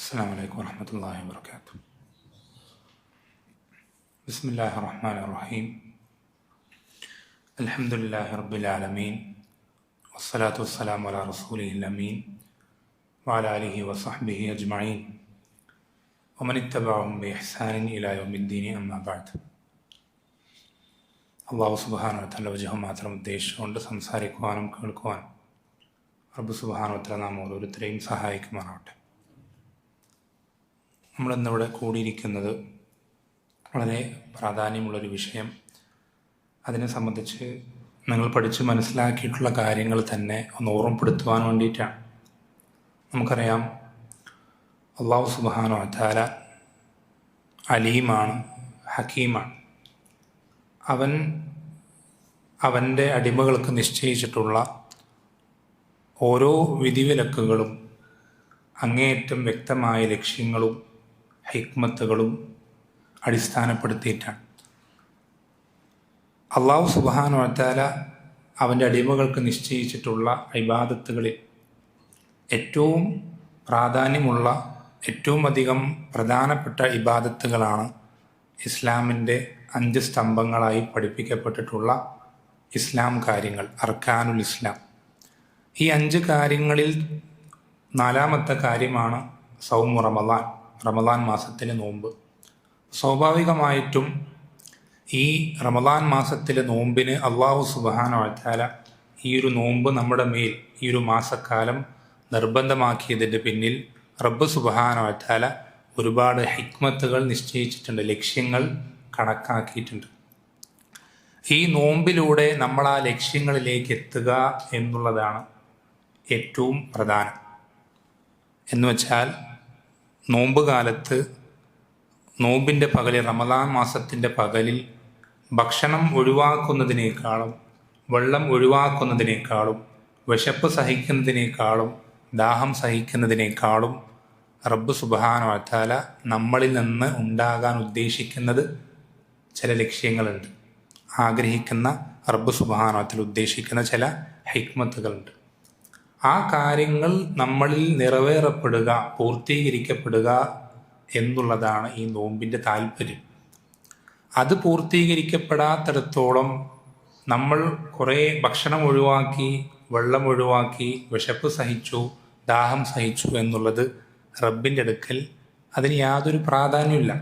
السلام عليكم ورحمة الله وبركاته. بسم الله الرحمن الرحيم. الحمد لله رب العالمين والصلاة والسلام على رسوله الأمين وعلى آله وصحبه أجمعين ومن اتبعهم بإحسان إلى يوم الدين أما بعد. അള്ളാഹു സുബ്ഹാനഹു വ തആല വജഹ മാത്രം ഉദ്ദേശിച്ചുകൊണ്ട് സംസാരിക്കുവാനും കേൾക്കുവാനും റബ്ബ് സുബ്ഹാനഹു വ തആല നാം ഓരോരുത്തരെയും സഹായിക്കുമാറാവട്ടെ. നമ്മളിന്നിവിടെ കൂടിയിരിക്കുന്നത് വളരെ പ്രാധാന്യമുള്ളൊരു വിഷയം, അതിനെ സംബന്ധിച്ച് നിങ്ങൾ പഠിച്ച് മനസ്സിലാക്കിയിട്ടുള്ള കാര്യങ്ങൾ തന്നെ ഒന്ന് ഓർമ്മപ്പെടുത്തുവാൻ വേണ്ടിയിട്ടാണ്. നമുക്കറിയാം, അള്ളാഹു സുബ്ഹാനഹു വ തആല അലീമാണ്, ഹക്കീമാണ്. അവൻ്റെ അടിമകൾക്ക് നിശ്ചയിച്ചിട്ടുള്ള ഓരോ വിധിവിലക്കുകളും അങ്ങേയറ്റം വ്യക്തമായ ലക്ഷ്യങ്ങളും ഹിക്മത്തുകളും അടിസ്ഥാനപ്പെടുത്തിയിട്ടാണ്. അള്ളാഹു സുബ്ഹാനഹു വ തആല അവൻ്റെ അടിമകൾക്ക് നിശ്ചയിച്ചിട്ടുള്ള ഇബാദത്തുകളിൽ ഏറ്റവും പ്രാധാന്യമുള്ള, ഏറ്റവും അധികം പ്രധാനപ്പെട്ട ഇബാദത്തുകളാണ് ഇസ്ലാമിൻ്റെ 5 സ്തംഭങ്ങളായി പഠിപ്പിക്കപ്പെട്ടിട്ടുള്ള ഇസ്ലാം കാര്യങ്ങൾ, അർക്കാനുൽ ഇസ്ലാം. ഈ 5 കാര്യങ്ങളിൽ 4ാമത്തെ കാര്യമാണ് സൗമു റമളാൻ, റമളാൻ മാസത്തിലെ നോമ്പ്. സ്വാഭാവികമായിട്ടും ഈ റമളാൻ മാസത്തിലെ നോമ്പിന് അള്ളാഹു സുബ്ഹാനഹു വ തആല ഈ ഒരു നോമ്പ് നമ്മുടെ മേൽ ഈ ഒരു മാസക്കാലം നിർബന്ധമാക്കിയതിൻ്റെ പിന്നിൽ റബ്ബ് സുബ്ഹാനഹു വ തആല ഒരുപാട് ഹിക്മത്തുകൾ നിശ്ചയിച്ചിട്ടുണ്ട്, ലക്ഷ്യങ്ങൾ കണക്കാക്കിയിട്ടുണ്ട്. ഈ നോമ്പിലൂടെ നമ്മൾ ആ ലക്ഷ്യങ്ങളിലേക്ക് എത്തുക എന്നുള്ളതാണ് ഏറ്റവും പ്രധാനം. എന്നുവെച്ചാൽ നോമ്പ് കാലത്ത്, നോമ്പിൻ്റെ പകലിൽ, റമളാൻ മാസത്തിൻ്റെ പകലിൽ ഭക്ഷണം ഒഴിവാക്കുന്നതിനേക്കാളും വെള്ളം ഒഴിവാക്കുന്നതിനേക്കാളും വിശപ്പ് സഹിക്കുന്നതിനേക്കാളും ദാഹം സഹിക്കുന്നതിനേക്കാളും റബ്ബ് സുബ്ഹാനഹു വ തആല നമ്മളിൽ നിന്ന് ഉണ്ടാകാൻ ഉദ്ദേശിക്കുന്നത് ചില ലക്ഷ്യങ്ങളുണ്ട്. ആഗ്രഹിക്കുന്ന റബ്ബ് സുബ്ഹാനഹു വ തആല ഉദ്ദേശിക്കുന്ന ചില ഹിക്മത്തുകളുണ്ട്. ആ കാര്യങ്ങൾ നമ്മളിൽ നിറവേറപ്പെടുക, പൂർത്തീകരിക്കപ്പെടുക എന്നുള്ളതാണ് ഈ നോമ്പിൻ്റെ താല്പര്യം. അത് പൂർത്തീകരിക്കപ്പെടാത്തിടത്തോളം നമ്മൾ കുറേ ഭക്ഷണം ഒഴിവാക്കി, വെള്ളം ഒഴിവാക്കി, വിശപ്പ് സഹിച്ചു, ദാഹം സഹിച്ചു എന്നുള്ളത് റബ്ബിൻ്റെ അടുക്കൽ അതിന് യാതൊരു പ്രാധാന്യമില്ല.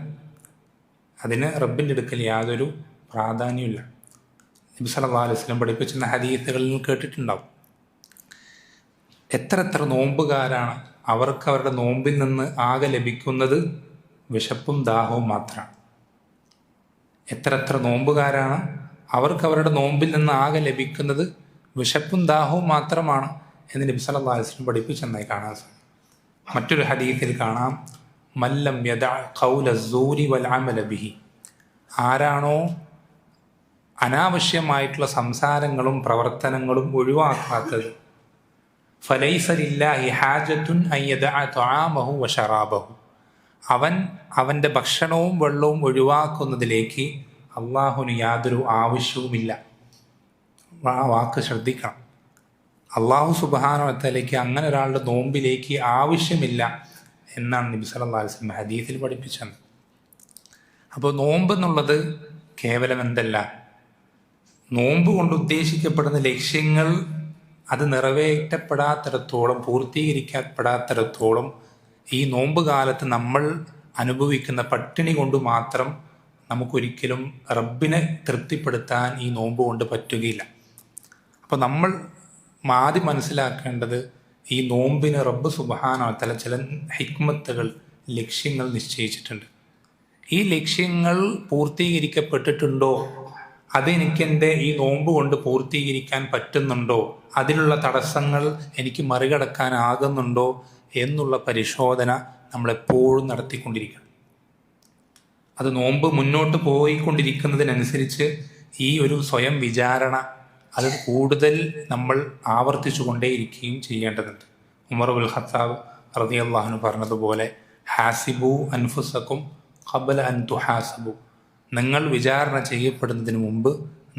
റബ്ബിൻ്റെ അടുക്കൽ യാതൊരു പ്രാധാന്യമില്ല. നബി സല്ലല്ലാഹു അലൈഹി വസല്ലം പഠിപ്പിച്ചിരുന്ന ഹദീസുകളിൽ കേട്ടിട്ടുണ്ടാവും, എത്ര നോമ്പുകാരാണ് അവർക്ക് അവരുടെ നോമ്പിൽ നിന്ന് ആകെ ലഭിക്കുന്നത് വിശപ്പും ദാഹവും മാത്രമാണ്. എത്ര നോമ്പുകാരാണ് അവർക്ക് അവരുടെ നോമ്പിൽ നിന്ന് ആകെ ലഭിക്കുന്നത് വിശപ്പും ദാഹവും മാത്രമാണ് എന്ന് നബി സല്ലല്ലാഹു അലൈഹി വസല്ലം പഠിപ്പിച്ചെന്നായി കാണാൻ സാധിക്കും. മറ്റൊരു ഹദീസിൽ കാണാം, മല്ലം യദഅ ഖൗല സൂരി വൽ അമല ബിഹി, ആരാണോ അനാവശ്യമായിട്ടുള്ള സംസാരങ്ങളും പ്രവർത്തനങ്ങളും ഒഴിവാക്കാത്തത്, ഫലൈസ ലില്ലാഹി ഹാജത്തുൻ അൻ യദഅ തആമഹു വ ശറാബഹു, അവൻ്റെ ഭക്ഷണവും വെള്ളവും ഒഴിവാക്കുന്നതിലേക്ക് അള്ളാഹുവിന് യാതൊരു ആവശ്യവുമില്ല. ആ വാക്ക് ശ്രദ്ധിക്കണം. അള്ളാഹു സുബ്ഹാനഹു വ തആലയ്ക്ക് അങ്ങനെ ഒരാളുടെ നോമ്പിലേക്ക് ആവശ്യമില്ല എന്നാണ് നബി സല്ലല്ലാഹു അലൈഹി വസല്ലം ഹദീസിൽ പഠിപ്പിച്ചത്. അപ്പോൾ നോമ്പ് എന്നുള്ളത് കേവലം എന്തല്ല, നോമ്പ് കൊണ്ട് ഉദ്ദേശിക്കപ്പെടുന്ന ലക്ഷ്യങ്ങൾ അത് നിറവേറ്റപ്പെടാത്തിടത്തോളം, പൂർത്തീകരിക്കപ്പെടാത്തിടത്തോളം ഈ നോമ്പ് കാലത്ത് നമ്മൾ അനുഭവിക്കുന്ന പട്ടിണി കൊണ്ട് മാത്രം നമുക്കൊരിക്കലും റബ്ബിനെ തൃപ്തിപ്പെടുത്താൻ ഈ നോമ്പ് കൊണ്ട് പറ്റുകയില്ല. അപ്പോൾ നമ്മൾ ആദ്യം മനസ്സിലാക്കേണ്ടത്, ഈ നോമ്പിന് റബ്ബ് സുബ്ഹാനഹു വ തആല ചില ഹിക്മത്തുകൾ, ലക്ഷ്യങ്ങൾ നിശ്ചയിച്ചിട്ടുണ്ട്. ഈ ലക്ഷ്യങ്ങൾ പൂർത്തീകരിക്കപ്പെട്ടിട്ടുണ്ടോ, അതെനിക്കെൻ്റെ ഈ നോമ്പ് കൊണ്ട് പൂർത്തീകരിക്കാൻ പറ്റുന്നുണ്ടോ, അതിനുള്ള തടസ്സങ്ങൾ എനിക്ക് മറികടക്കാനാകുന്നുണ്ടോ എന്നുള്ള പരിശോധന നമ്മളെപ്പോഴും നടത്തിക്കൊണ്ടിരിക്കണം. അത് നോമ്പ് മുന്നോട്ട് പോയിക്കൊണ്ടിരിക്കുന്നതിനനുസരിച്ച് ഈ ഒരു സ്വയം വിചാരണ അത് കൂടുതൽ നമ്മൾ ആവർത്തിച്ചു കൊണ്ടേയിരിക്കുകയും ചെയ്യേണ്ടതുണ്ട്. ഉമർ ഇബ്നുൽ ഖത്താബ് റളിയല്ലാഹു അൻഹു പറഞ്ഞതുപോലെ, ഹാസിബു അൻഫുസക്കും ഖബ്ല അൻ തുഹാസബു, നിങ്ങൾ വിചാരണ ചെയ്യപ്പെടുന്നതിന് മുമ്പ്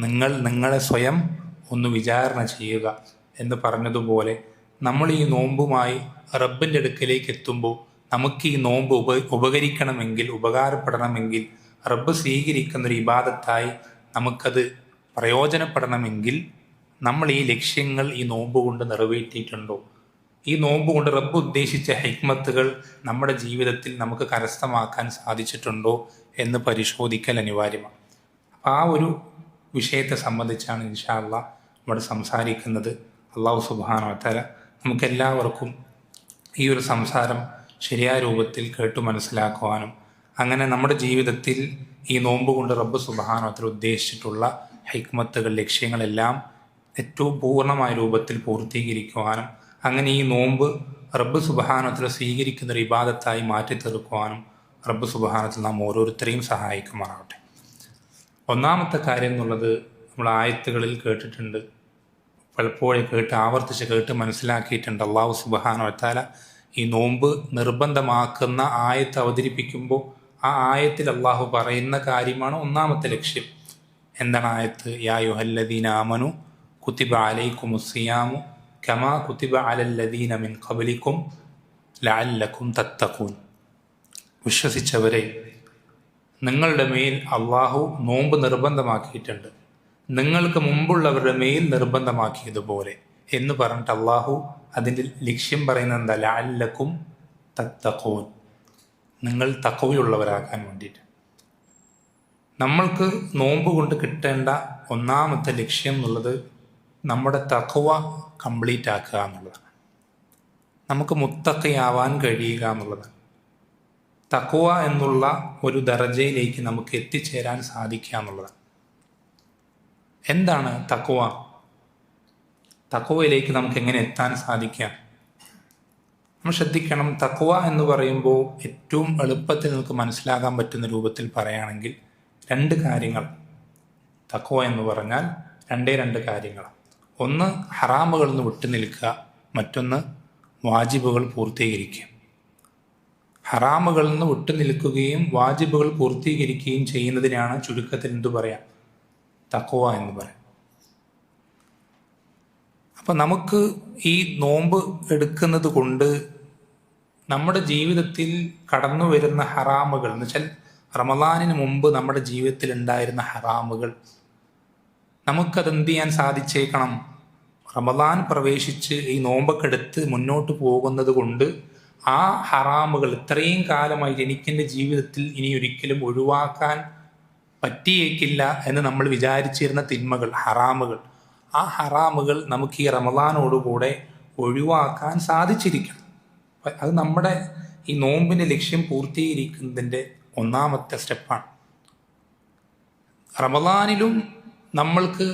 നിങ്ങൾ നിങ്ങളെ സ്വയം ഒന്ന് വിചാരണ ചെയ്യുക എന്ന് പറഞ്ഞതുപോലെ, നമ്മൾ ഈ നോമ്പുമായി റബ്ബിൻ്റെ അടുക്കലേക്ക് എത്തുമ്പോൾ നമുക്ക് ഈ നോമ്പ് ഉപകരിക്കണമെങ്കിൽ, ഉപകാരപ്പെടണമെങ്കിൽ, റബ്ബ് സ്വീകരിക്കുന്നൊരു ഇബാദത്തായി നമുക്കത് പ്രയോജനപ്പെടണമെങ്കിൽ നമ്മൾ ഈ ലക്ഷ്യങ്ങൾ ഈ നോമ്പ് കൊണ്ട് നിറവേറ്റിയിട്ടുണ്ടോ? ഈ നോമ്പ് കൊണ്ട് റബ്ബ് ഉദ്ദേശിച്ച ഹിക്മത്തുകൾ നമ്മുടെ ജീവിതത്തിൽ നമുക്ക് കരസ്ഥമാക്കാൻ സാധിച്ചിട്ടുണ്ടോ എന്ന് പരിശോധിക്കൽ അനിവാര്യമാണ്. ആ ഒരു വിഷയത്തെ സംബന്ധിച്ചാണ് ഇൻഷാ അല്ലാഹ് ഇവിടെ സംസാരിക്കുന്നത്. അല്ലാഹു സുബ്ഹാനഹു വ തആല നമുക്കെല്ലാവർക്കും ഈ ഒരു സംസാരം ശരിയായ രൂപത്തിൽ കേട്ടു മനസ്സിലാക്കുവാനും അങ്ങനെ നമ്മുടെ ജീവിതത്തിൽ ഈ നോമ്പ് കൊണ്ട് റബ്ബ് സുബ്ഹാനഹു വ തആല ഉദ്ദേശിച്ചിട്ടുള്ള ഹിക്മത്തുകൾ, ലക്ഷ്യങ്ങളെല്ലാം ഏറ്റവും പൂർണ്ണമായ രൂപത്തിൽ പൂർത്തീകരിക്കുവാനും അങ്ങനെ ഈ നോമ്പ് റബ്ബ് സുബ്ഹാനഹു വ തആല സ്വീകരിക്കുന്നൊരു ഇബാദത്തായി മാറ്റി തീർക്കുവാനും റബ്ബ് സുബ്ഹാനഹു വ തആല നാം ഓരോരുത്തരെയും സഹായിക്കുമാറാവട്ടെ. ഒന്നാമത്തെ കാര്യം എന്നുള്ളത് നമ്മൾ ആയത്തുകളിൽ കേട്ടിട്ടുണ്ട്, പലപ്പോഴും ആവർത്തിച്ച് കേട്ട് മനസ്സിലാക്കിയിട്ടുണ്ട്. അല്ലാഹു സുബ്ഹാനഹു വ തആല ഈ നോമ്പ് നിർബന്ധമാക്കുന്ന ആയത്ത് അവതരിപ്പിക്കുമ്പോൾ ആ ആയത്തിൽ അള്ളാഹു പറയുന്ന കാര്യമാണ് ഒന്നാമത്തെ ലക്ഷ്യം. എന്താണ് ആയത്ത്? യാ അയ്യുഹല്ലദീന ആമനു കുതിബ അലൈക്കുമുസ് സിയാമു കമാ കുതിബ അലല്ലദീന മിൻ ഖബ്ലിക്കും ലഅല്ലക്കും തത്തഖൂൻ. വിശ്വസിച്ചവരെ, നിങ്ങളുടെ മേൽ അള്ളാഹു നോമ്പ് നിർബന്ധമാക്കിയിട്ടുണ്ട്, നിങ്ങൾക്ക് മുമ്പുള്ളവരുടെ മേൽ നിർബന്ധമാക്കിയതുപോലെ എന്ന് പറഞ്ഞിട്ട് അള്ളാഹു അതിൻ്റെ ലക്ഷ്യം പറയുന്നത് എന്താ? ലഅല്ലക്കും തത്തഖൂൻ, നിങ്ങൾ തഖ്വയുള്ളവരാകാൻ വേണ്ടിയിട്ട്. നമ്മൾക്ക് നോമ്പ് കൊണ്ട് കിട്ടേണ്ട ഒന്നാമത്തെ ലക്ഷ്യം എന്നുള്ളത് നമ്മുടെ തഖ്വ കംപ്ലീറ്റ് ആക്കുക എന്നുള്ളതാണ്. നമുക്ക് മുത്തഖിയാവാൻ കഴിയുക എന്നുള്ളതാണ്. തഖ്വ എന്നുള്ള ഒരു ദറജയിലേക്ക് നമുക്ക് എത്തിച്ചേരാൻ സാധിക്കുക എന്നുള്ളതാണ്. എന്താണ് തഖ്വ? തഖ്വയിലേക്ക് നമുക്ക് എങ്ങനെ എത്താൻ സാധിക്കാം? നമ്മൾ ശ്രദ്ധിക്കണം. തഖ്വ എന്ന് പറയുമ്പോൾ ഏറ്റവും എളുപ്പത്തിൽ നമുക്ക് മനസ്സിലാക്കാൻ പറ്റുന്ന രൂപത്തിൽ പറയുകയാണെങ്കിൽ രണ്ട് കാര്യങ്ങൾ. തഖ്വ എന്ന് പറഞ്ഞാൽ രണ്ട് കാര്യങ്ങളാണ്. ഒന്ന് ഹറാമുകളിൽ നിന്ന് വിട്ടു നിൽക്കുക, മറ്റൊന്ന് വാജിബുകൾ പൂർത്തീകരിക്കുക. ഹറാമുകളിൽ നിന്ന് വിട്ടു നിൽക്കുകയും വാജിബുകൾ പൂർത്തീകരിക്കുകയും ചെയ്യുന്നതിനാണ് ചുരുക്കത്തിൽ എന്തു പറയാം? തഖ്വ എന്ന് പറയാം. അപ്പം നമുക്ക് ഈ നോമ്പ് എടുക്കുന്നത് കൊണ്ട് നമ്മുടെ ജീവിതത്തിൽ കടന്നു വരുന്ന ഹറാമുകൾ എന്ന് വെച്ചാൽ റമദാനിന് മുമ്പ് നമ്മുടെ ജീവിതത്തിൽ ഉണ്ടായിരുന്ന ഹറാമുകൾ നമുക്കതെന്ത് ചെയ്യാൻ സാധിച്ചേക്കണം? റമദാൻ പ്രവേശിച്ച് ഈ നോമ്പൊക്കെ എടുത്ത് മുന്നോട്ട് പോകുന്നത് കൊണ്ട് ആ ഹറാമുകൾ ഇത്രയും കാലമായി എനിക്കെൻ്റെ ജീവിതത്തിൽ ഇനി ഒരിക്കലും ഒഴിവാക്കാൻ പറ്റിയേക്കില്ല എന്ന് നമ്മൾ വിചാരിച്ചിരുന്ന തിന്മകൾ, ഹറാമുകൾ, ആ ഹറാമുകൾ നമുക്ക് ഈ റമദാനോടുകൂടെ ഒഴിവാക്കാൻ സാധിച്ചിരിക്കണം. അത് നമ്മുടെ ഈ നോമ്പിൻ്റെ ലക്ഷ്യം പൂർത്തീകരിക്കുന്നതിൻ്റെ ഒന്നാമത്തെ സ്റ്റെപ്പാണ്. റമദാനിലും നമ്മൾക്ക്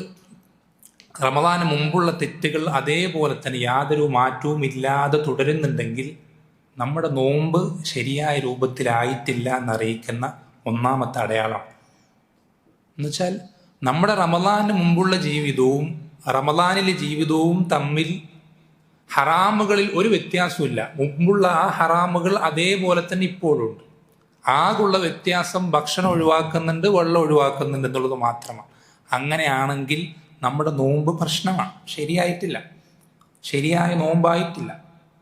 റമദാന് മുമ്പുള്ള തെറ്റുകൾ അതേപോലെ തന്നെ യാതൊരു മാറ്റവും ഇല്ലാതെ തുടരുന്നുണ്ടെങ്കിൽ നമ്മുടെ നോമ്പ് ശരിയായ രൂപത്തിലായിട്ടില്ല എന്നറിയിക്കുന്ന ഒന്നാമത്തെ അടയാളം. എന്നുവെച്ചാൽ നമ്മുടെ റമദാന് മുമ്പുള്ള ജീവിതവും റമദാനിലെ ജീവിതവും തമ്മിൽ ഹറാമുകളിൽ ഒരു വ്യത്യാസമില്ല. മുമ്പുള്ള ആ ഹറാമുകൾ അതേപോലെ തന്നെ ഇപ്പോഴുണ്ട്. ആകുള്ള വ്യത്യാസം ഭക്ഷണം ഒഴിവാക്കുന്നുണ്ട്, വെള്ളം ഒഴിവാക്കുന്നുണ്ട് എന്നുള്ളത് മാത്രമാണ്. അങ്ങനെയാണെങ്കിൽ നമ്മുടെ നോമ്പ് പ്രശ്നമാണ്, ശരിയായിട്ടില്ല, ശരിയായ നോമ്പായിട്ടില്ല.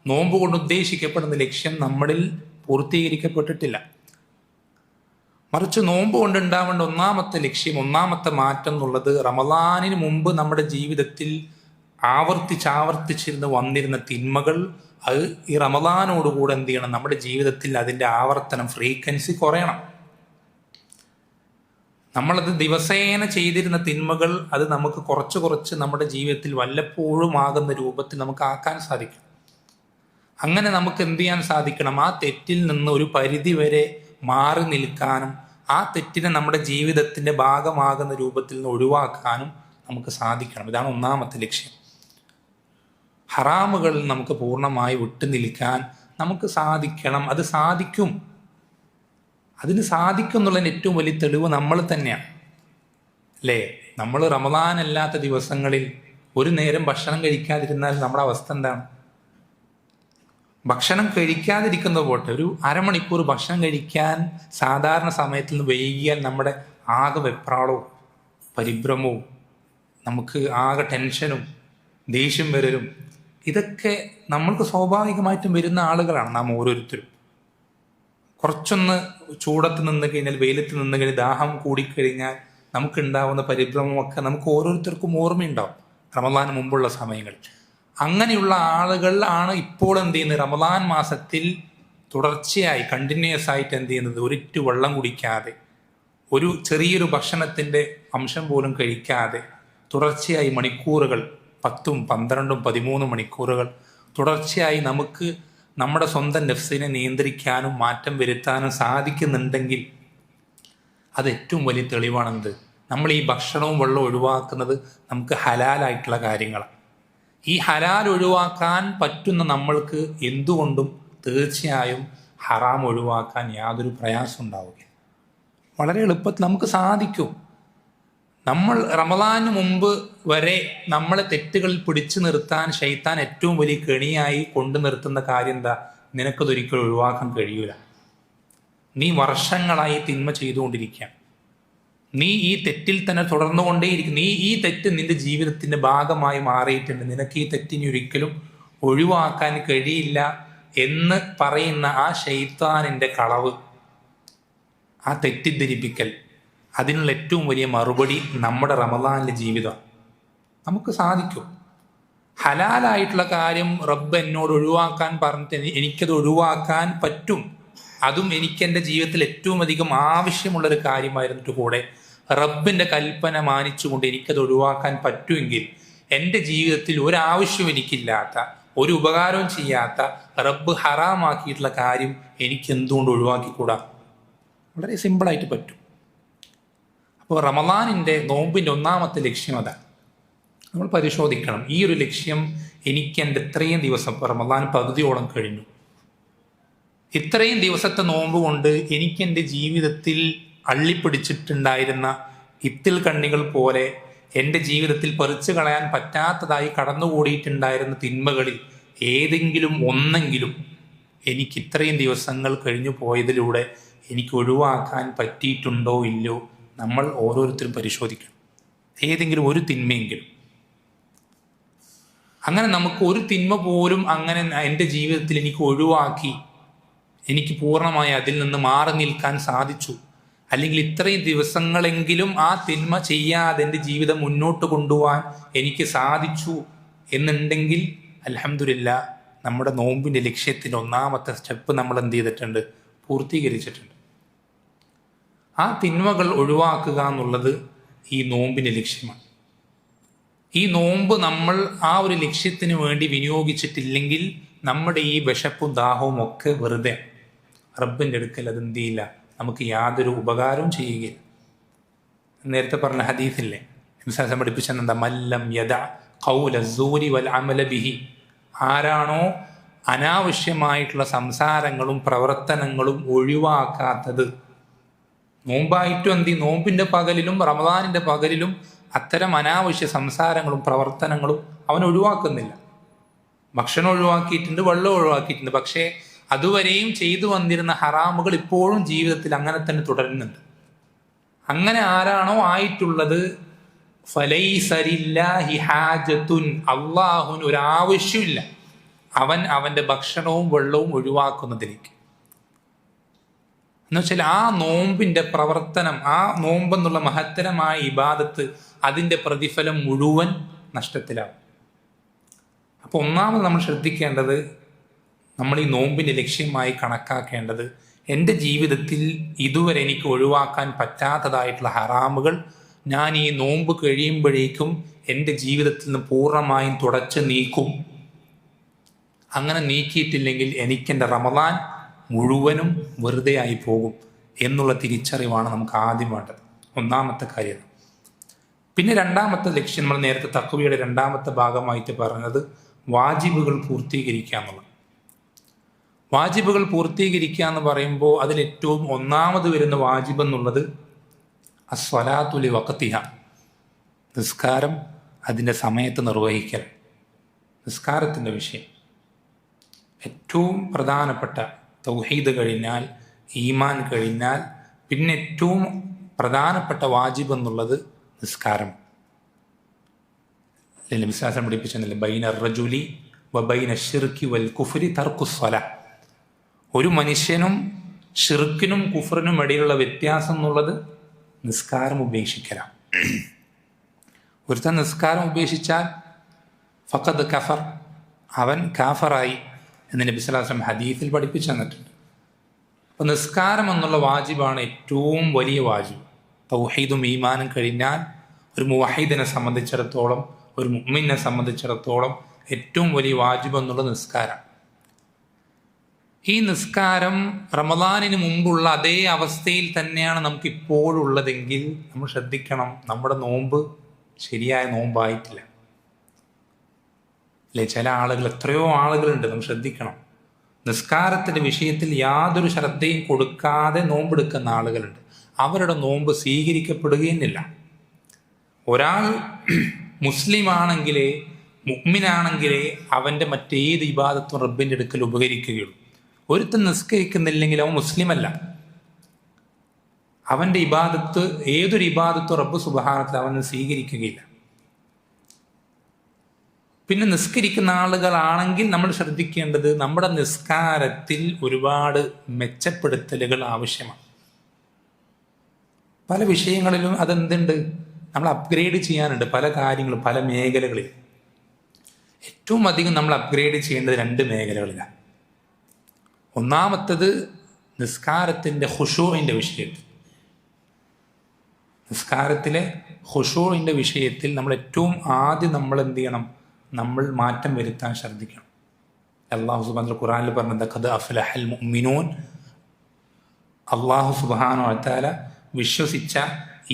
നോമ്പ് കൊണ്ട് ഉദ്ദേശിക്കപ്പെടുന്ന ലക്ഷ്യം നമ്മളിൽ പൂർത്തീകരിക്കപ്പെട്ടിട്ടില്ല. മറിച്ച് നോമ്പ് കൊണ്ടുണ്ടാവേണ്ട ഒന്നാമത്തെ ലക്ഷ്യം, ഒന്നാമത്തെ മാറ്റം എന്നുള്ളത് റമദാനിന് മുമ്പ് നമ്മുടെ ജീവിതത്തിൽ ആവർത്തിച്ചിരുന്ന് വന്നിരുന്ന തിന്മകൾ അത് ഈ റമദാനോടുകൂടെ എന്ത് ചെയ്യണം? നമ്മുടെ ജീവിതത്തിൽ അതിൻ്റെ ആവർത്തനം, ഫ്രീക്വൻസി കുറയണം. നമ്മളത് ദിവസേന ചെയ്തിരുന്ന തിന്മകൾ അത് നമുക്ക് കുറച്ച് നമ്മുടെ ജീവിതത്തിൽ വല്ലപ്പോഴും ആകുന്ന രൂപത്തിൽ നമുക്ക് ആക്കാൻ സാധിക്കണം. അങ്ങനെ നമുക്ക് എന്ത് ചെയ്യാൻ സാധിക്കണം? ആ തെറ്റിൽ നിന്ന് ഒരു പരിധി വരെ മാറി നിൽക്കാനും ആ തെറ്റിനെ നമ്മുടെ ജീവിതത്തിൻ്റെ ഭാഗമാകുന്ന രൂപത്തിൽ നിന്ന് ഒഴിവാക്കാനും നമുക്ക് സാധിക്കണം. ഇതാണ് ഒന്നാമത്തെ ലക്ഷ്യം. ഹറാമുകളിൽ നമുക്ക് പൂർണ്ണമായി വിട്ടു നിൽക്കാൻ നമുക്ക് സാധിക്കണം. അത് സാധിക്കും. അതിന് സാധിക്കും എന്നുള്ളതിന് ഏറ്റവും വലിയ തെളിവ് നമ്മൾ തന്നെയാണ്, അല്ലേ? നമ്മൾ റമദാൻ അല്ലാത്ത ദിവസങ്ങളിൽ ഒരു നേരം ഭക്ഷണം കഴിക്കാതിരുന്നാൽ നമ്മുടെ അവസ്ഥ എന്താണ്? ഭക്ഷണം കഴിക്കാതിരിക്കുന്ന പോട്ടെ, ഒരു അരമണിക്കൂർ ഭക്ഷണം കഴിക്കാൻ സാധാരണ സമയത്തിൽ നിന്ന് വൈകിയാൽ നമ്മുടെ ആകെ വെപ്രാളവും പരിഭ്രമവും, നമുക്ക് ആകെ ടെൻഷനും ദേഷ്യം വരലും, ഇതൊക്കെ നമ്മൾക്ക് സ്വാഭാവികമായിട്ടും വരുന്ന ആളുകളാണ് നാം ഓരോരുത്തരും. കുറച്ചൊന്ന് ചൂടത്ത് നിന്ന് കഴിഞ്ഞാൽ, വെയിലത്ത് നിന്ന് കഴിഞ്ഞാൽ, ദാഹം കൂടിക്കഴിഞ്ഞാൽ നമുക്കുണ്ടാവുന്ന പരിഭ്രമമൊക്കെ നമുക്ക് ഓരോരുത്തർക്കും ഓർമ്മയുണ്ടാവും റമദാന് മുമ്പുള്ള സമയങ്ങളിൽ. അങ്ങനെയുള്ള ആളുകൾ ആണ് ഇപ്പോൾ എന്ത് ചെയ്യുന്നത്, റമദാൻ മാസത്തിൽ തുടർച്ചയായി കണ്ടിന്യൂസ് ആയിട്ട് എന്ത് ചെയ്യുന്നത്, ഒരിറ്റു വെള്ളം കുടിക്കാതെ, ഒരു ചെറിയൊരു ഭക്ഷണത്തിൻ്റെ അംശം പോലും കഴിക്കാതെ തുടർച്ചയായി മണിക്കൂറുകൾ 10, 12, 13 മണിക്കൂറുകൾ തുടർച്ചയായി നമുക്ക് നമ്മുടെ സ്വന്തം നഫ്സിനെ നിയന്ത്രിക്കാനും മാറ്റം വരുത്താനും സാധിക്കുന്നുണ്ടെങ്കിൽ അത് ഏറ്റവും വലിയ തെളിവാണെന്ത്, നമ്മൾ ഈ ഭക്ഷണവും വെള്ളവും ഒഴിവാക്കുന്നത് നമുക്ക് ഹലാലായിട്ടുള്ള കാര്യങ്ങളാണ്. ഈ ഹലാൽ ഒഴിവാക്കാൻ പറ്റുന്ന നമ്മൾക്ക് എന്തുകൊണ്ടും തീർച്ചയായും ഹറാം ഒഴിവാക്കാൻ യാതൊരു പ്രയാസം ഉണ്ടാവുകയില്ല. വളരെ എളുപ്പത്തിൽ നമുക്ക് സാധിക്കും. നമ്മൾ റമദാന് മുമ്പ് വരെ നമ്മളെ തെറ്റുകളിൽ പിടിച്ചു നിർത്താൻ ശൈത്താൻ ഏറ്റവും വലിയ കെണിയായി കൊണ്ടു നിർത്തുന്ന കാര്യം എന്താ, നിനക്കതൊരിക്കലും ഒഴിവാക്കാൻ കഴിയൂല. നീ വർഷങ്ങളായി തിന്മ ചെയ്തുകൊണ്ടിരിക്കുക, നീ ഈ തെറ്റിൽ തന്നെ തുടർന്നുകൊണ്ടേയിരിക്കും, നീ ഈ തെറ്റ് നിന്റെ ജീവിതത്തിന്റെ ഭാഗമായി മാറിയിട്ടുണ്ട്, നിനക്ക് ഈ തെറ്റിനെ ഒരിക്കലും ഒഴിവാക്കാൻ കഴിയില്ല എന്ന് പറയുന്ന ആ ശൈത്താനിന്റെ കളവ്, ആ തെറ്റിദ്ധരിപ്പിക്കൽ, അതിനുള്ള ഏറ്റവും വലിയ മറുപടി നമ്മുടെ റമദാനിലെ ജീവിതം. നമുക്ക് സാധിക്കും. ഹലാലായിട്ടുള്ള കാര്യം റബ്ബ് എന്നോട് ഒഴിവാക്കാൻ പറഞ്ഞിട്ട് എനിക്കത് ഒഴിവാക്കാൻ പറ്റും. അതും എനിക്ക് എൻ്റെ ജീവിതത്തിൽ ഏറ്റവും അധികം ആവശ്യമുള്ളൊരു കാര്യമായിരുന്നിട്ട് കൂടെ റബ്ബിൻ്റെ കൽപ്പന മാനിച്ചുകൊണ്ട് എനിക്കത് ഒഴിവാക്കാൻ പറ്റുമെങ്കിൽ എൻ്റെ ജീവിതത്തിൽ ഒരാവശ്യവും എനിക്കില്ലാത്ത, ഒരു ഉപകാരവും ചെയ്യാത്ത റബ്ബ് ഹറാമാക്കിയിട്ടുള്ള കാര്യം എനിക്ക് എന്തുകൊണ്ട് ഒഴിവാക്കിക്കൂടാ? വളരെ സിമ്പിളായിട്ട് പറ്റും. അപ്പോൾ റമദാനിൻ്റെ നോമ്പിൻ്റെ ഒന്നാമത്തെ ലക്ഷ്യം അതാണ്. നമ്മൾ പരിശോധിക്കണം, ഈ ഒരു ലക്ഷ്യം എനിക്ക് എൻ്റെ ഇത്രയും ദിവസം, റമദാൻ പകുതിയോളം കഴിഞ്ഞു, ഇത്രയും ദിവസത്തെ നോമ്പ് കൊണ്ട് എനിക്ക് എൻ്റെ ജീവിതത്തിൽ അള്ളിപ്പിടിച്ചിട്ടുണ്ടായിരുന്ന ഇത്തിൽ കണ്ണികൾ പോലെ എൻ്റെ ജീവിതത്തിൽ പറിച്ചു കളയാൻ പറ്റാത്തതായി കടന്നുകൂടിയിട്ടുണ്ടായിരുന്ന തിന്മകളിൽ ഏതെങ്കിലും ഒന്നെങ്കിലും എനിക്ക് ഇത്രയും ദിവസങ്ങൾ കഴിഞ്ഞു പോയതിലൂടെ എനിക്ക് ഒഴിവാക്കാൻ പറ്റിയിട്ടുണ്ടോ ഇല്ലയോ നമ്മൾ ഓരോരുത്തരും പരിശോധിക്കണം. ഏതെങ്കിലും ഒരു തിന്മയെങ്കിലും. അങ്ങനെ നമുക്ക് ഒരു തിന്മ പോലും അങ്ങനെ എൻ്റെ ജീവിതത്തിൽ എനിക്ക് ഒഴിവാക്കി എനിക്ക് പൂർണ്ണമായി അതിൽ നിന്ന് മാറി നിൽക്കാൻ സാധിച്ചു, അല്ലെങ്കിൽ ഇത്രയും ദിവസങ്ങളെങ്കിലും ആ തിന്മ ചെയ്യാതെ എൻ്റെ ജീവിതം മുന്നോട്ട് കൊണ്ടുപോകാൻ എനിക്ക് സാധിച്ചു എന്നുണ്ടെങ്കിൽ അൽഹംദുലില്ലാ, നമ്മുടെ നോമ്പിൻ്റെ ലക്ഷ്യത്തിൻ്റെ ഒന്നാമത്തെ സ്റ്റെപ്പ് നമ്മൾ എന്ത് ചെയ്തിട്ടുണ്ട്, പൂർത്തീകരിച്ചിട്ടുണ്ട്. ആ തിന്മകൾ ഒഴിവാക്കുക എന്നുള്ളത് ഈ നോമ്പിൻ്റെ ലക്ഷ്യമാണ്. ഈ നോമ്പ് നമ്മൾ ആ ഒരു ലക്ഷ്യത്തിന് വേണ്ടി വിനിയോഗിച്ചിട്ടില്ലെങ്കിൽ നമ്മുടെ ഈ വിശപ്പും ദാഹവും ഒക്കെ വെറുതെ, റബ്ബിൻ്റെ അടുക്കൽ അതെന്ത് ചെയ്യില്ല, നമുക്ക് യാതൊരു ഉപകാരവും ചെയ്യുകയില്ല. നേരത്തെ പറഞ്ഞ ഹദീസില്ലേ, വിശ്വാസം പഠിപ്പിച്ചെന്താ, മല്ലം യദ ഖൗല സൂരി വൽ അമല ബിഹി, ആരാണോ അനാവശ്യമായിട്ടുള്ള സംസാരങ്ങളും പ്രവർത്തനങ്ങളും ഒഴിവാക്കാത്തത്. നോമ്പായിട്ടും എന്ത്, നോമ്പിൻ്റെ പകലിലും റമദാനിൻ്റെ പകലിലും അത്തരം അനാവശ്യ സംസാരങ്ങളും പ്രവർത്തനങ്ങളും അവൻ ഒഴിവാക്കുന്നില്ല. ഭക്ഷണം ഒഴിവാക്കിയിട്ടുണ്ട്, വെള്ളം ഒഴിവാക്കിയിട്ടുണ്ട്, പക്ഷേ അതുവരെയും ചെയ്തു വന്നിരുന്ന ഹറാമുകൾ ഇപ്പോഴും ജീവിതത്തിൽ അങ്ങനെ തന്നെ തുടരുന്നുണ്ട്. അങ്ങനെ ആരാണോ ആയിട്ടുള്ളത്, ഫലൈസലില്ലാഹി ഹാജത്തുൻ, അള്ളാഹുവിന് ഒരാവശ്യമില്ല അവൻ അവൻ്റെ ഭക്ഷണവും വെള്ളവും ഒഴിവാക്കുന്നതിലേക്ക്. എന്ന് വെച്ചാൽ ആ നോമ്പിൻ്റെ പ്രവർത്തനം, ആ നോമ്പെന്നുള്ള മഹത്തരമായ ഇബാദത്ത്, അതിൻ്റെ പ്രതിഫലം മുഴുവൻ നഷ്ടത്തിലാവും. അപ്പോൾ ഒന്നാമത് നമ്മൾ ശ്രദ്ധിക്കേണ്ടത്, നമ്മൾ ഈ നോമ്പിൻ്റെ ലക്ഷ്യമായി കണക്കാക്കേണ്ടത്, എൻ്റെ ജീവിതത്തിൽ ഇതുവരെ എനിക്ക് ഒഴിവാക്കാൻ പറ്റാത്തതായിട്ടുള്ള ഹറാമുകൾ ഞാൻ ഈ നോമ്പ് കഴിയുമ്പോഴേക്കും എൻ്റെ ജീവിതത്തിൽ നിന്ന് പൂർണ്ണമായും തുടച്ച് നീക്കും. അങ്ങനെ നീക്കിയിട്ടില്ലെങ്കിൽ എനിക്കെൻ്റെ റമദാൻ മുഴുവനും വെറുതെ ആയി പോകും എന്നുള്ള തിരിച്ചറിവാണ് നമുക്ക് ആദ്യം വേണ്ടത്. ഒന്നാമത്തെ കാര്യം. പിന്നെ രണ്ടാമത്തെ ലക്ഷ്യം, നമ്മൾ നേരത്തെ തഖ്വയുടെ രണ്ടാമത്തെ ഭാഗമായിട്ട് പറഞ്ഞത് വാജിബുകൾ പൂർത്തീകരിക്കുക എന്നുള്ളത്. വാജിബുകൾ പൂർത്തീകരിക്കുക എന്ന് പറയുമ്പോൾ അതിലേറ്റവും ഒന്നാമത് വരുന്ന വാജിബ് എന്നുള്ളത് അസ്വലാത്തു ലി വഖതിഹ, നിസ്കാരം അതിൻ്റെ സമയത്ത് നിർവഹിക്കൽ. നിസ്കാരത്തിൻ്റെ വിഷയം ഏറ്റവും പ്രധാനപ്പെട്ട, തൗഹീദ് കഴിഞ്ഞാൽ, ഈമാൻ കഴിഞ്ഞാൽ പിന്നെ ഏറ്റവും പ്രധാനപ്പെട്ട വാജിബ് എന്നുള്ളത് നിസ്കാരം. വിശ്വാസം പഠിപ്പിച്ചെന്നില്ല, ബൈന റജുലി വ ബൈന ശിർക്കി വൽ കുഫ്രി തർക്കുസ്വല. ഒരു മനുഷ്യനും ഷിർക്കിനും കുഫറിനും ഇടയിലുള്ള വ്യത്യാസം എന്നുള്ളത് നിസ്കാരം ഉപേക്ഷിക്കലാണ്. ഒരുത്തൻ നിസ്കാരം ഉപേക്ഷിച്ചാൽ ഫഖദ് കഫർ, അവൻ കാഫറായി എന്ന് നബി സല്ലല്ലാഹു അലൈഹി വസല്ലം ഹദീസിൽ പഠിപ്പിച്ചു തന്നിട്ടുണ്ട്. അപ്പോൾ നിസ്കാരം എന്നുള്ള വാജിബാണ് ഏറ്റവും വലിയ വാജിബ്. തൗഹീദും ഈമാനും കഴിഞ്ഞാൽ ഒരു മുവഹിദിനെ സംബന്ധിച്ചിടത്തോളം, ഒരു മുഅ്മിനെ സംബന്ധിച്ചിടത്തോളം ഏറ്റവും വലിയ വാജിബ് എന്നുള്ള നിസ്കാരം. ഈ നിസ്കാരം റമദാനിന് മുമ്പുള്ള അതേ അവസ്ഥയിൽ തന്നെയാണ് നമുക്ക് ഇപ്പോഴുള്ളതെങ്കിൽ നമ്മൾ ശ്രദ്ധിക്കണം, നമ്മുടെ നോമ്പ് ശരിയായ നോമ്പായിട്ടില്ല. അല്ലെ, ചില ആളുകൾ, എത്രയോ ആളുകളുണ്ട്, നമ്മൾ ശ്രദ്ധിക്കണം, നിസ്കാരത്തിൻ്റെ വിഷയത്തിൽ യാതൊരു ശ്രദ്ധയും കൊടുക്കാതെ നോമ്പെടുക്കുന്ന ആളുകളുണ്ട്. അവരുടെ നോമ്പ് സ്വീകരിക്കപ്പെടുകയില്ല. ഒരാൾ മുസ്ലിമാണെങ്കിലേ, മുഅ്മിനാണെങ്കിലേ അവൻ്റെ മറ്റേത് ഇബാദത്തും റബ്ബിൻ്റെ അടുക്കൽ ഉപകരിക്കുകയുള്ളൂ. ഒരുത്തൻ നിസ്കരിക്കുന്നില്ലെങ്കിൽ അവൻ മുസ്ലിമല്ല. അവൻ്റെ ഇബാദത്ത്, ഏതൊരു ഇബാദത്തും റബ്ബ് സുബ്ഹാനഹു അവന് സ്വീകരിക്കുകയില്ല. പിന്നെ നിസ്കരിക്കുന്ന ആളുകളാണെങ്കിൽ നമ്മൾ ശ്രദ്ധിക്കേണ്ടത്, നമ്മുടെ നിസ്കാരത്തിൽ ഒരുപാട് മെച്ചപ്പെടുത്തലുകൾ ആവശ്യമാണ്. പല വിഷയങ്ങളിലും അതെന്തുണ്ട്, നമ്മൾ അപ്ഗ്രേഡ് ചെയ്യാനുണ്ട്. പല കാര്യങ്ങളും, പല മേഖലകളിൽ. ഏറ്റവും അധികം നമ്മൾ അപ്ഗ്രേഡ് ചെയ്യേണ്ടത് 2 മേഖലകളിലാണ്. ഒന്നാമത്തത് നിസ്കാരത്തിൻ്റെ ഖുശൂഇൻ്റെ വിഷയത്തിൽ. നിസ്കാരത്തിലെ ഖുശൂഇൻ്റെ വിഷയത്തിൽ നമ്മൾ ഏറ്റവും ആദ്യം നമ്മൾ എന്ത് ചെയ്യണം, നമ്മൾ മാറ്റം വരുത്താൻ ശ്രദ്ധിക്കണം. അല്ലാഹു സുബ്ഹാനഹു ഖുർആനിൽ പറഞ്ഞത് ഖദ് അഫ്ലഹൽ മുഅ്മിനൂൻ, അല്ലാഹു സുബ്ഹാനഹു വ തആല വിശ്വസിച്ച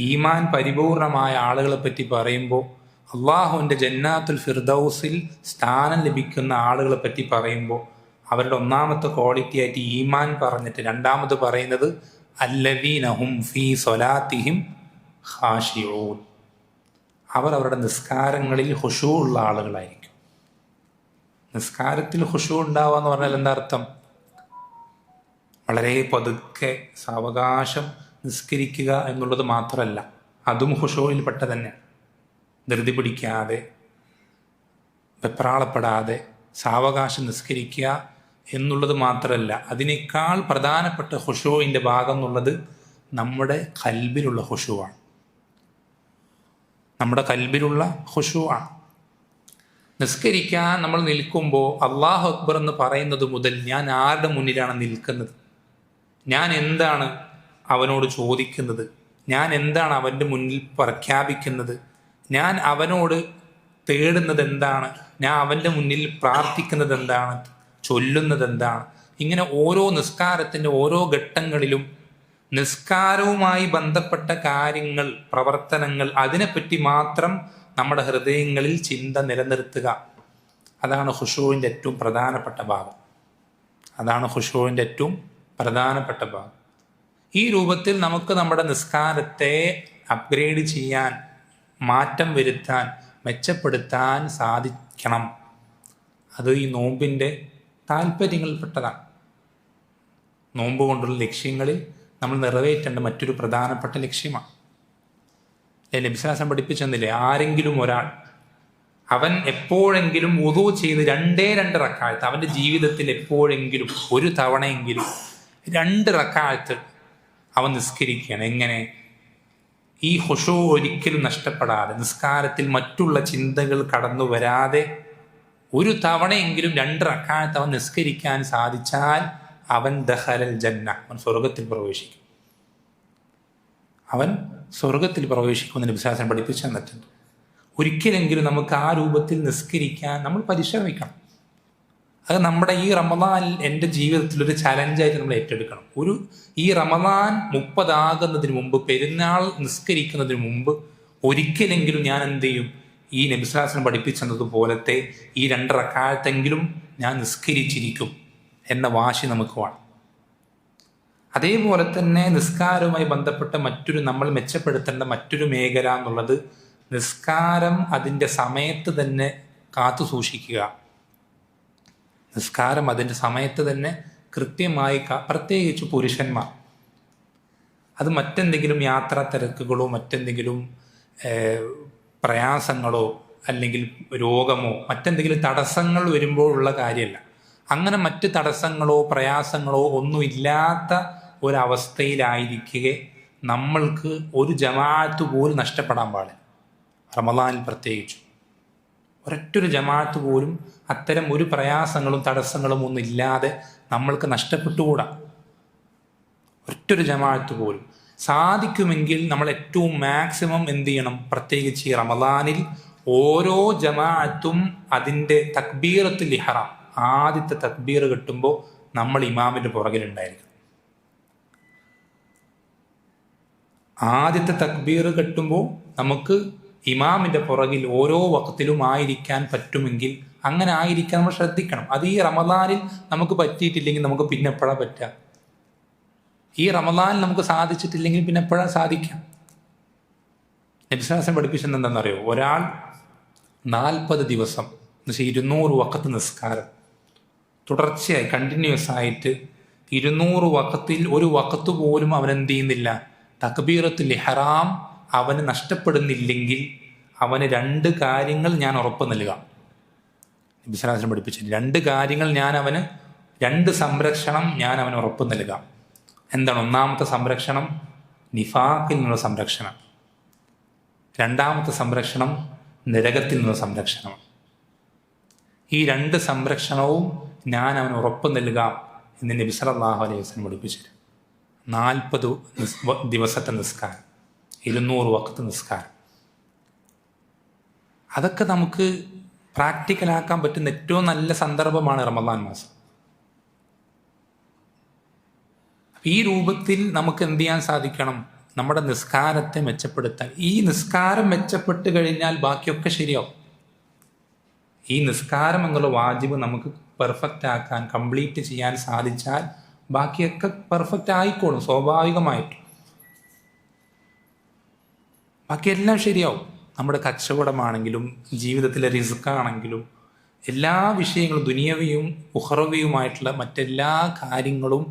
ഈമാൻ പരിപൂർണമായ ആളുകളെ പറ്റി പറയുമ്പോൾ, അള്ളാഹുവിൻ്റെ ജന്നാത്തുൽ ഫിർദൗസിൽ സ്ഥാനം ലഭിക്കുന്ന ആളുകളെ പറ്റി പറയുമ്പോൾ അവരുടെ ഒന്നാമത്തെ ക്വാളിറ്റി ആയിട്ട് ഈമാൻ പറഞ്ഞിട്ട് രണ്ടാമത് പറയുന്നത് അല്ലദീന ഹും ഫീ സ്വലാത്തിഹിം ഖാശിഊൻ, അവർ അവരുടെ നിസ്കാരങ്ങളിൽ ഖുശൂ ഉള്ള ആളുകളായിരിക്കും. നിസ്കാരത്തിൽ ഖുശൂ ഉണ്ടാവുക എന്ന് പറഞ്ഞാൽ എന്താ അർത്ഥം? വളരെ പതുക്കെ സാവകാശം നിസ്കരിക്കുക എന്നുള്ളത് മാത്രമല്ല, അതും ഖുശൂഇൽപ്പെട്ട തന്നെ. ധൃതി പിടിക്കാതെ, വെപ്രാളപ്പെടാതെ സാവകാശം നിസ്കരിക്കുക എന്നുള്ളത് മാത്രമല്ല, അതിനേക്കാൾ പ്രധാനപ്പെട്ട ഖുശൂഇൻ്റെ ഭാഗം എന്നുള്ളത് നമ്മുടെ ഖൽബിലുള്ള ഖുശൂആണ്. നമ്മുടെ ഖൽബിലുള്ള ഖുശൂആണ്. നിസ്കരിക്കാൻ നമ്മൾ നിൽക്കുമ്പോൾ അല്ലാഹു അക്ബർ എന്ന് പറയുന്നത് മുതൽ ഞാൻ ആരുടെ മുന്നിലാണ് നിൽക്കുന്നത്, ഞാൻ എന്താണ് അവനോട് ചോദിക്കുന്നത്, ഞാൻ എന്താണ് അവൻ്റെ മുന്നിൽ പ്രഖ്യാപിക്കുന്നത്, ഞാൻ അവനോട് തേടുന്നത് എന്താണ്, ഞാൻ അവൻ്റെ മുന്നിൽ പ്രാർത്ഥിക്കുന്നത് എന്താണ്, ചൊല്ലുന്നത് എന്താണ്, ഇങ്ങനെ ഓരോ നിസ്കാരത്തിൻ്റെ ഓരോ ഘട്ടങ്ങളിലും നിസ്കാരവുമായി ബന്ധപ്പെട്ട കാര്യങ്ങൾ, പ്രവർത്തനങ്ങൾ, അതിനെപ്പറ്റി മാത്രം നമ്മുടെ ഹൃദയങ്ങളിൽ ചിന്ത നിലനിർത്തുക. അതാണ് ഖുശൂഇൻ്റെ ഏറ്റവും പ്രധാനപ്പെട്ട ഭാഗം. അതാണ് ഖുശൂഇൻ്റെ ഏറ്റവും പ്രധാനപ്പെട്ട ഭാഗം. ഈ രൂപത്തിൽ നമുക്ക് നമ്മുടെ നിസ്കാരത്തെ അപ്ഗ്രേഡ് ചെയ്യാൻ, മാറ്റം വരുത്താൻ, മെച്ചപ്പെടുത്താൻ സാധിക്കണം. അത് ഈ നോമ്പിൻ്റെ താല്പര്യങ്ങളിൽപ്പെട്ടതാണ്. നോമ്പ് കൊണ്ടുള്ള ലക്ഷ്യങ്ങളിൽ നമ്മൾ നിറവേറ്റേണ്ട മറ്റൊരു പ്രധാനപ്പെട്ട ലക്ഷ്യമാണ്. നബി സല്ലല്ലാഹു അലൈഹി വസല്ലം പഠിപ്പിച്ചെന്നില്ലേ, ആരെങ്കിലും ഒരാൾ അവൻ എപ്പോഴെങ്കിലും വുദൂ ചെയ്ത് 2 റക്അത്ത്, അവൻ്റെ ജീവിതത്തിൽ എപ്പോഴെങ്കിലും ഒരു തവണയെങ്കിലും 2 റക്അത്ത് അവൻ നിസ്കരിക്കുകയാണ്. എങ്ങനെ? ഈ ഖുശൂ ഒരിക്കലും നഷ്ടപ്പെടാതെ, നിസ്കാരത്തിൽ മറ്റുള്ള ചിന്തകൾ കടന്നു വരാതെ ഒരു തവണയെങ്കിലും 2 റക്അത്ത് അവൻ നിസ്കരിക്കാൻ സാധിച്ചാൽ അവൻ ദഖലൽ ജന്ന, അവൻ സ്വർഗത്തിൽ പ്രവേശിക്കും. അവൻ സ്വർഗത്തിൽ പ്രവേശിക്കുമെന്ന് നബി സല്ലല്ലാഹു അലൈഹി വസല്ലം പഠിപ്പിച്ചു തന്നിട്ടുണ്ട്. ഒരിക്കലെങ്കിലും നമുക്ക് ആ രൂപത്തിൽ നിസ്കരിക്കാൻ നമ്മൾ പരിശ്രമിക്കണം. അത് നമ്മുടെ ഈ റമദാനിൽ എൻ്റെ ജീവിതത്തിൽ ഒരു ചലഞ്ചായിട്ട് നമ്മൾ ഏറ്റെടുക്കണം. ഈ റമദാൻ 30 ആകുന്നതിന് മുമ്പ്, പെരുന്നാൾ നിസ്കരിക്കുന്നതിന് മുമ്പ് ഒരിക്കലെങ്കിലും ഞാൻ എന്ത് ചെയ്യും, ഈ നബി സല്ലല്ലാഹു അലൈഹി വസല്ലം പഠിപ്പിച്ചതുപോലത്തെ ഈ 2 റക്അത്തെങ്കിലും ഞാൻ നിസ്കരിച്ചിരിക്കും എന്ന വാശി നമുക്ക് വേണം. അതേപോലെ തന്നെ നിസ്കാരവുമായി ബന്ധപ്പെട്ട നമ്മൾ മെച്ചപ്പെടുത്തേണ്ട മറ്റൊരു മേഖല എന്നുള്ളത് നിസ്കാരം അതിൻ്റെ സമയത്ത് തന്നെ കാത്തു സൂക്ഷിക്കുക. നിസ്കാരം അതിൻ്റെ സമയത്ത് തന്നെ കൃത്യമായി, പ്രത്യേകിച്ച് പുരുഷന്മാർ, അത് മറ്റെന്തെങ്കിലും യാത്രാ തിരക്കുകളോ മറ്റെന്തെങ്കിലും പ്രയാസങ്ങളോ അല്ലെങ്കിൽ രോഗമോ മറ്റെന്തെങ്കിലും തടസ്സങ്ങൾ വരുമ്പോഴുള്ള കാര്യമല്ല. അങ്ങനെ മറ്റ് തടസ്സങ്ങളോ പ്രയാസങ്ങളോ ഒന്നുമില്ലാത്ത ഒരവസ്ഥയിലായിരിക്കെ നമ്മൾക്ക് ഒരു ജമാഅത്ത് പോലും നഷ്ടപ്പെടാൻ പാടില്ല. റമദാനിൽ പ്രത്യേകിച്ചു ഒരൊറ്റൊരു ജമാഅത്ത് പോലും അത്തരം ഒരു പ്രയാസങ്ങളും തടസ്സങ്ങളും ഒന്നും ഇല്ലാതെ നമ്മൾക്ക് നഷ്ടപ്പെട്ടുകൂടാ. ഒറ്റൊരു ജമാഅത്ത് പോലും സാധിക്കുമെങ്കിൽ നമ്മൾ ഏറ്റവും മാക്സിമം എന്ത് ചെയ്യണം? പ്രത്യേകിച്ച് ഈ റമദാനിൽ ഓരോ ജമാഅത്തും അതിൻ്റെ തക്ബീറത്തുൽ ഇഹ്റാം, ആദ്യത്തെ തക്ബീർ കിട്ടുമ്പോൾ നമ്മൾ ഇമാമിൻ്റെ പുറകിലുണ്ടായിരിക്കണം. ആദ്യത്തെ തക്ബീർ കിട്ടുമ്പോൾ നമുക്ക് ഇമാമിൻ്റെ പുറകിൽ ഓരോ വഖത്തിലും ആയിരിക്കാൻ പറ്റുമെങ്കിൽ അങ്ങനെ ആയിരിക്കാൻ നമ്മൾ ശ്രദ്ധിക്കണം. അത് ഈ റമദാനിൽ നമുക്ക് പറ്റിയിട്ടില്ലെങ്കിൽ നമുക്ക് പിന്നെ എപ്പോഴാണ് പറ്റുക? ഈ റമദാനിൽ നമുക്ക് സാധിച്ചിട്ടില്ലെങ്കിൽ പിന്നെ എപ്പോഴാണ് സാധിക്കാം? നബി സ്വല്ലല്ലാഹു അലൈഹി വസല്ലം പഠിപ്പിച്ചത് എന്താണെന്നറിയോ? ഒരാൾ 40 ദിവസം എന്ന് വെച്ചാൽ 200 വഖത്ത് നിസ്കാരം തുടർച്ചയായി കണ്ടിന്യൂസ് ആയിട്ട് 200 വഖത്തിൽ ഒരു വഖത്ത് പോലും അവൻ എന്ത് ചെയ്യുന്നില്ല, തക്ബീറത്തുൽ ഇഹ്റാം അവന് നഷ്ടപ്പെടുന്നില്ലെങ്കിൽ അവന് 2 കാര്യങ്ങൾ ഞാൻ ഉറപ്പ് നൽകാം. നബി സ്വല്ലല്ലാഹു അലൈഹി വസല്ലം പഠിപ്പിച്ചു 2 കാര്യങ്ങൾ ഞാൻ അവന്, 2 സംരക്ഷണം ഞാൻ അവന് ഉറപ്പ് നൽകാം. എന്താണ്? ഒന്നാമത്തെ സംരക്ഷണം നിഫാഖിൽ നിന്നുള്ള സംരക്ഷണം, രണ്ടാമത്തെ സംരക്ഷണം നരകത്തിൽ നിന്നുള്ള സംരക്ഷണം. ഈ 2 സംരക്ഷണവും ഞാൻ അവന് ഉറപ്പ് നൽകാം എന്ന് നബി സല്ലല്ലാഹു അലൈഹി വസല്ലം പഠിപ്പിച്ചു. 40 ദിവസത്തെ നിസ്കാരം, 200 വഖത്ത് നിസ്കാരം, അതൊക്കെ നമുക്ക് പ്രാക്ടിക്കലാക്കാൻ പറ്റുന്ന ഏറ്റവും നല്ല സന്ദർഭമാണ് റമദാൻ മാസം. ഈ രൂപത്തിൽ നമുക്ക് എന്ത് ചെയ്യാൻ സാധിക്കണം? നമ്മുടെ നിസ്കാരത്തെ മെച്ചപ്പെടുത്താൻ. ഈ നിസ്കാരം മെച്ചപ്പെട്ട് കഴിഞ്ഞാൽ ബാക്കിയൊക്കെ ശരിയാവും. ഈ നിസ്കാരം എന്നുള്ള വാജിബ് നമുക്ക് പെർഫെക്റ്റ് ആക്കാൻ, കംപ്ലീറ്റ് ചെയ്യാൻ സാധിച്ചാൽ ബാക്കിയൊക്കെ പെർഫെക്റ്റ് ആയിക്കോളും സ്വാഭാവികമായിട്ടും. ബാക്കിയെല്ലാം ശരിയാവും. നമ്മുടെ കച്ചവടമാണെങ്കിലും ജീവിതത്തിലെ റിസ്ക്കാണെങ്കിലും എല്ലാ വിഷയങ്ങളും ദുനിയവിയും ഉഖറവിയുമായിട്ടുള്ള മറ്റെല്ലാ കാര്യങ്ങളും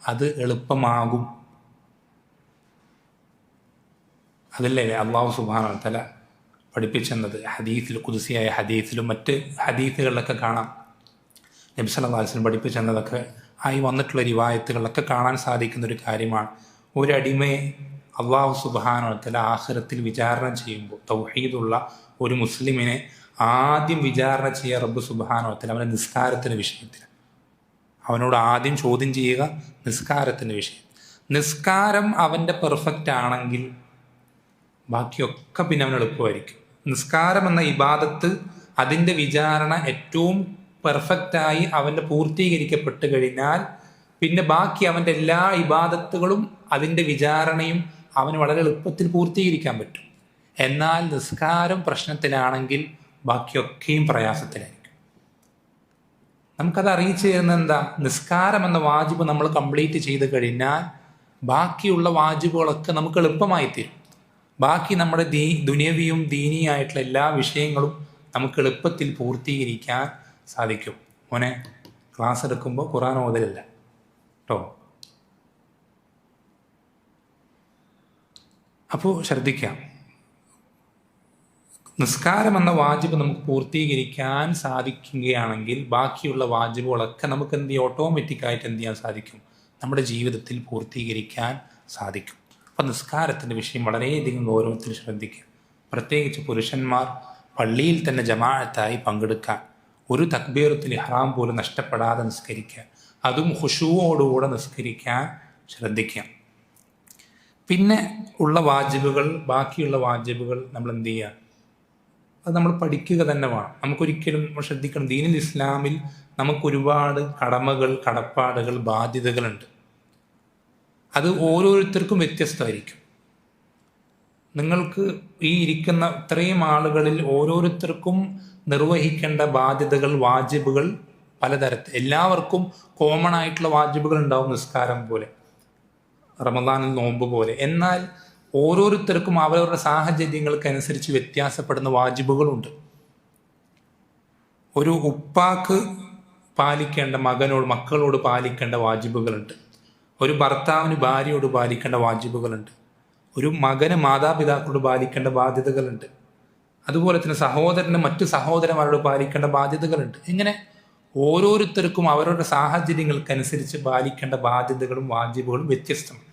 അത് എളുപ്പമാകും. അതല്ലേ അല്ലാഹു സുബ്ഹാനഹു വ തആല പഠിപ്പിച്ചെന്നത്? ഹദീസിൽ, ഖുദ്സിയായ ഹദീസിലും മറ്റ് ഹദീസുകളിലൊക്കെ കാണാം. നബി സല്ലല്ലാഹു അലൈഹി വസല്ലം പഠിപ്പിച്ചെന്നതൊക്കെ ആയി വന്നിട്ടുള്ള റിവായത്തുകളിലൊക്കെ കാണാൻ സാധിക്കുന്നൊരു കാര്യമാണ്. ഒരടിമയെ അല്ലാഹു സുബ്ഹാനഹു വ തആല ആഖിറത്തിൽ വിചാരണ ചെയ്യുമ്പോൾ, തൗഹീദുള്ള ഒരു മുസ്ലിമിനെ ആദ്യം വിചാരണ ചെയ്യുക റബ്ബ് സുബ്ഹാനഹു വ തആല അവൻ്റെ നിസ്കാരത്തിൻ്റെ വിഷയത്തിൽ. അവനോട് ആദ്യം ചോദ്യം ചെയ്യുക നിസ്കാരത്തിൻ്റെ വിഷയം. നിസ്കാരം അവൻ്റെ പെർഫെക്റ്റ് ആണെങ്കിൽ ബാക്കിയൊക്കെ പിന്നെ അവൻ എളുപ്പമായിരിക്കും. നിസ്കാരം എന്ന ഇബാദത്ത് അതിൻ്റെ വിചാരണ ഏറ്റവും പെർഫെക്റ്റായി അവൻ്റെ പൂർത്തീകരിക്കപ്പെട്ട് കഴിഞ്ഞാൽ പിന്നെ ബാക്കി അവൻ്റെ എല്ലാ ഇബാദത്തുകളും അതിൻ്റെ വിചാരണയും അവന് വളരെ എളുപ്പത്തിൽ പൂർത്തീകരിക്കാൻ പറ്റും. എന്നാൽ നിസ്കാരം പ്രശ്നത്തിലാണെങ്കിൽ ബാക്കിയൊക്കെയും പ്രയാസത്തിലായിരിക്കും. നമുക്കത് അറിയിച്ചു തരുന്നത് എന്താ? നിസ്കാരം എന്ന വാജിബ് നമ്മൾ കംപ്ലീറ്റ് ചെയ്ത് കഴിഞ്ഞാൽ ബാക്കിയുള്ള വാജിബുകളൊക്കെ നമുക്ക് എളുപ്പമായി തീരും. ബാക്കി നമ്മുടെ ദുനിയവിയും ദീനിയായിട്ടുള്ള എല്ലാ വിഷയങ്ങളും നമുക്ക് എളുപ്പത്തിൽ പൂർത്തീകരിക്കാൻ സാധിക്കും. മോനെ, ക്ലാസ് എടുക്കുമ്പോൾ ഖുർആൻ ഓതലില്ല കേട്ടോ. അപ്പോൾ ശ്രദ്ധിക്കാം. നിസ്കാരം എന്ന വാജിബ് നമുക്ക് പൂർത്തീകരിക്കാൻ സാധിക്കുകയാണെങ്കിൽ ബാക്കിയുള്ള വാജിബുകളൊക്കെ നമുക്ക് എന്ത് ചെയ്യും? ഓട്ടോമാറ്റിക്കായിട്ട് എന്ത് ചെയ്യാൻ സാധിക്കും? നമ്മുടെ ജീവിതത്തിൽ പൂർത്തീകരിക്കാൻ സാധിക്കും. അപ്പം നിസ്കാരത്തിൻ്റെ വിഷയം വളരെയധികം ഗൗരവത്തിൽ ശ്രദ്ധിക്കുക. പ്രത്യേകിച്ച് പുരുഷന്മാർ പള്ളിയിൽ തന്നെ ജമാഅത്തായി പങ്കെടുക്കാൻ, ഒരു തക്ബീറത്തുൽ ഇഹ്റാം പോലും നഷ്ടപ്പെടാതെ നിസ്കരിക്കുക, അതും ഖുശൂഅോടുകൂടെ നിസ്കരിക്കാൻ ശ്രദ്ധിക്കുക. പിന്നെ ഉള്ള വാജിബുകൾ, ബാക്കിയുള്ള വാജിബുകൾ നമ്മൾ എന്ത് ചെയ്യുക? അത് നമ്മൾ പഠിക്കുക തന്നെ വേണം. നമുക്കൊരിക്കലും നമ്മൾ ശ്രദ്ധിക്കണം, ദീനുൽ ഇസ്ലാമിൽ നമുക്കൊരുപാട് കടമകൾ, കടപ്പാടുകൾ, ബാധ്യതകളുണ്ട്. അത് ഓരോരുത്തർക്കും വ്യത്യസ്തമായിരിക്കും. നിങ്ങൾക്ക് ഈ ഇരിക്കുന്ന ഇത്രയും ആളുകളിൽ ഓരോരുത്തർക്കും നിർവഹിക്കേണ്ട ബാധ്യതകൾ, വാജിബുകൾ പലതരത്തിൽ. എല്ലാവർക്കും കോമൺ ആയിട്ടുള്ള വാജിബുകൾ ഉണ്ടാവും, നിസ്കാരം പോലെ, റമദാനിൽ നോമ്പ് പോലെ. എന്നാൽ ഓരോരുത്തർക്കും അവരവരുടെ സാഹചര്യങ്ങൾക്കനുസരിച്ച് വ്യത്യാസപ്പെടുന്ന വാജിബുകളുണ്ട്. ഒരു ഉപ്പാക്ക് പാലിക്കേണ്ട മക്കളോട് പാലിക്കേണ്ട വാജിബുകളുണ്ട്. ഒരു ഭർത്താവിന് ഭാര്യയോട് പാലിക്കേണ്ട വാജിബുകളുണ്ട്. ഒരു മകന് മാതാപിതാക്കളോട് പാലിക്കേണ്ട ബാധ്യതകളുണ്ട്. അതുപോലെ തന്നെ സഹോദരന് മറ്റു സഹോദരന്മാരോട് പാലിക്കേണ്ട ബാധ്യതകളുണ്ട്. ഇങ്ങനെ ഓരോരുത്തർക്കും അവരുടെ സാഹചര്യങ്ങൾക്കനുസരിച്ച് പാലിക്കേണ്ട ബാധ്യതകളും വാജിബുകളും വ്യത്യസ്തമാണ്.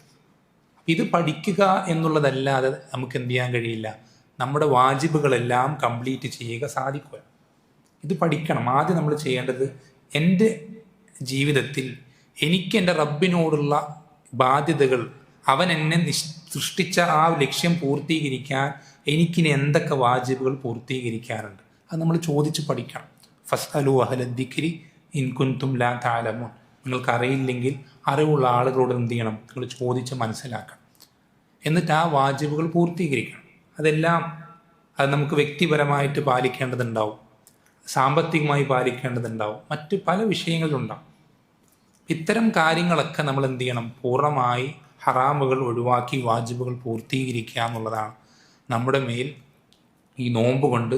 ഇത് പഠിക്കുക എന്നുള്ളതല്ലാതെ നമുക്ക് എന്ത് ചെയ്യാൻ കഴിയില്ല, നമ്മുടെ വാജിബുകളെല്ലാം കംപ്ലീറ്റ് ചെയ്യുക സാധിക്കുക. ഇത് പഠിക്കണം. ആദ്യം നമ്മൾ ചെയ്യേണ്ടത്, എൻ്റെ ജീവിതത്തിൽ എനിക്ക് എൻ്റെ റബ്ബിനോടുള്ള ബാധ്യതകൾ, അവൻ എന്നെ സൃഷ്ടിച്ച ആ ലക്ഷ്യം പൂർത്തീകരിക്കാൻ എനിക്കിനി എന്തൊക്കെ വാജിബുകൾ പൂർത്തീകരിക്കാനുണ്ട്, അത് നമ്മൾ ചോദിച്ച് പഠിക്കണം. ഫസ്അലു അഹ്ല ദിക്രി ഇൻ കുൻതും ലാ തഅലമൂൻ. നിങ്ങൾക്ക് അറിയില്ലെങ്കിൽ അറിവുള്ള ആളുകളോട് എന്ത് ചെയ്യണം, നിങ്ങൾ ചോദിച്ച് മനസ്സിലാക്കണം. എന്നിട്ട് ആ വാജിബുകൾ പൂർത്തീകരിക്കണം. അതെല്ലാം അത് നമുക്ക് വ്യക്തിപരമായിട്ട് പാലിക്കേണ്ടതുണ്ടാവും, സാമ്പത്തികമായി പാലിക്കേണ്ടതുണ്ടാവും, മറ്റ് പല വിഷയങ്ങളുണ്ടാവും. ഇത്തരം കാര്യങ്ങളൊക്കെ നമ്മൾ എന്ത് ചെയ്യണം, പൂർണ്ണമായി ഹറാമുകൾ ഒഴിവാക്കി വാജിബുകൾ പൂർത്തീകരിക്കുക എന്നുള്ളതാണ് നമ്മുടെ മേൽ ഈ നോമ്പ് കൊണ്ട്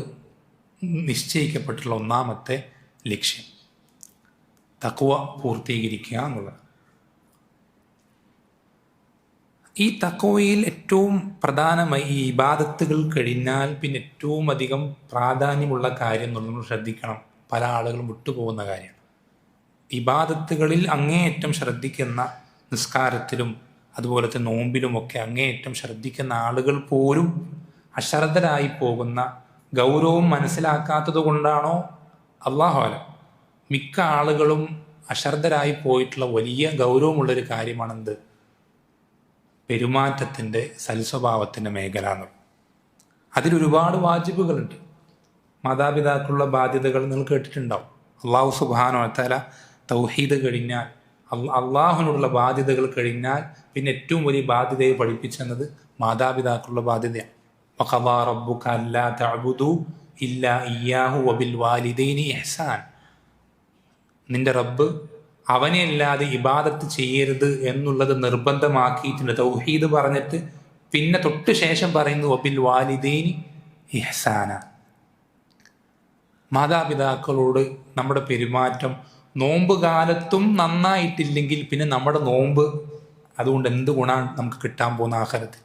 നിശ്ചയിക്കപ്പെട്ടുള്ള ഒന്നാമത്തെ ലക്ഷ്യം. തഖ്വ പൂർത്തീകരിക്കുക എന്നുള്ളത്. ഈ തഖ്വയിൽ ഏറ്റവും പ്രധാനമായി ഈ ഇബാദത്തുകൾ കഴിഞ്ഞാൽ പിന്നെ ഏറ്റവും അധികം പ്രാധാന്യമുള്ള കാര്യം നമ്മൾ ശ്രദ്ധിക്കണം, പല ആളുകളും വിട്ടുപോകുന്ന കാര്യമാണ്. ഇബാദത്തുകളിൽ അങ്ങേയറ്റം ശ്രദ്ധിക്കുന്ന, നിസ്കാരത്തിലും അതുപോലത്തെ നോമ്പിലുമൊക്കെ അങ്ങേയറ്റം ശ്രദ്ധിക്കുന്ന ആളുകൾ പോലും അശ്രദ്ധരായി പോകുന്ന, ഗൗരവം മനസ്സിലാക്കാത്തത് കൊണ്ടാണോ അല്ലാഹു അലം, മിക്ക ആളുകളും അശ്രദ്ധരായി പോയിട്ടുള്ള വലിയ ഗൗരവമുള്ളൊരു കാര്യമാണെന്ത്, പെരുമാറ്റത്തിൻ്റെ സൽസ്വഭാവത്തിൻ്റെ മേഖല എന്നുള്ളത്. അതിലൊരുപാട് വാജിബുകളുണ്ട്. മാതാപിതാക്കളുള്ള ബാധ്യതകൾ നിങ്ങൾ കേട്ടിട്ടുണ്ടാവും. അള്ളാഹു സുബ്ഹാനഹു വ തആല തൗഹീദ് കഴിഞ്ഞാൽ, അള്ളാഹുവിനോടുള്ള ബാധ്യതകൾ കഴിഞ്ഞാൽ പിന്നെ ഏറ്റവും വലിയ ബാധ്യതയെ പഠിപ്പിച്ചെന്നത് മാതാപിതാക്കളുള്ള ബാധ്യതയാണ്. വഖദാ റബ്ബുക അല്ലാ തഅബുദു ഇല്ലാ ഇയ്യാഹു വബിൽ വാലിദൈനി ഇഹ്സാൻ. നിന്റെ റബ്ബ് അവനെ അല്ലാതെ ഇബാദത്ത് ചെയ്യരുത് എന്നുള്ളത് നിർബന്ധമാക്കിയിട്ടുണ്ട്. തൗഹീദ് പറഞ്ഞിട്ട് പിന്നെ തൊട്ട് ശേഷം പറയുന്നു വബിൽ വാലിദൈനി ഇഹ്സാന. മാതാപിതാക്കളോട് നമ്മുടെ പെരുമാറ്റം നോമ്പ് കാലത്തും നന്നായിട്ടില്ലെങ്കിൽ പിന്നെ നമ്മുടെ നോമ്പ് അതുകൊണ്ട് എന്ത് ഗുണമാണ് നമുക്ക് കിട്ടാൻ പോകുന്ന ആഖിറത്തിൽ?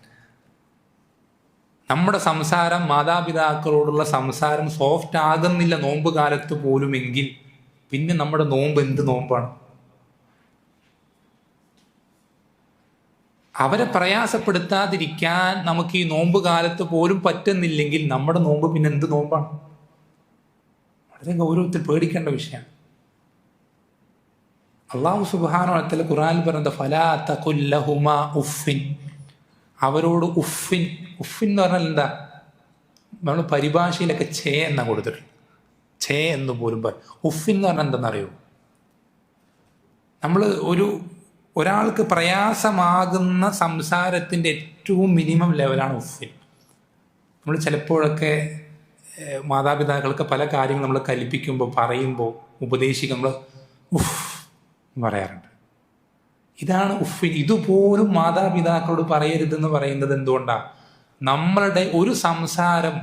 നമ്മുടെ സംസാരം, മാതാപിതാക്കളോടുള്ള സംസാരം സോഫ്റ്റ് ആകുന്നില്ല നോമ്പ് കാലത്ത് പോലുമെങ്കിൽ പിന്നെ നമ്മുടെ നോമ്പ് എന്ത് നോമ്പാണ്? അവരെ പ്രയാസപ്പെടുത്താതിരിക്കാൻ നമുക്ക് ഈ നോമ്പ് കാലത്ത് പോലും പറ്റുന്നില്ലെങ്കിൽ നമ്മുടെ നോമ്പ് പിന്നെ എന്ത് നോമ്പാണ്? വളരെ ഗൗരവത്തിൽ പേടിക്കേണ്ട വിഷയമാണ്. അല്ലാഹു സുബ്ഹാനഹു വ തആല ഖുർആനിൽ പറയുന്നത് ഫലാ തഖുൽ ലഹുമാ ഉഫിൻ. അവരോട് ഉഫിൻ, ഉഫിൻ എന്ന് പറഞ്ഞാൽ എന്താ? നമ്മൾ പരിഭാഷയിലൊക്കെ ഛേ എന്നാ കൊടുത്തിട്ടുണ്ട്. ഛേ എന്ന് പോലും പറയും. ഉഫിൻ എന്ന് പറഞ്ഞാൽ എന്താണെന്നറിയോ? നമ്മൾ ഒരാൾക്ക് പ്രയാസമാകുന്ന സംസാരത്തിൻ്റെ ഏറ്റവും മിനിമം ലെവലാണ് ഉഫിൻ. നമ്മൾ ചിലപ്പോഴൊക്കെ മാതാപിതാക്കൾക്ക് പല കാര്യങ്ങൾ നമ്മൾ കൽപ്പിക്കുമ്പോൾ, പറയുമ്പോൾ, ഉപദേശിക്കുമ്പോൾ ഉഫ് പറയാറുണ്ട്. ഇതാണ് ഉഫിൻ. ഇതുപോലും മാതാപിതാക്കളോട് പറയരുതെന്ന് പറയുന്നത് എന്തുകൊണ്ടാണ്? നമ്മളുടെ ഒരു സംസാരം,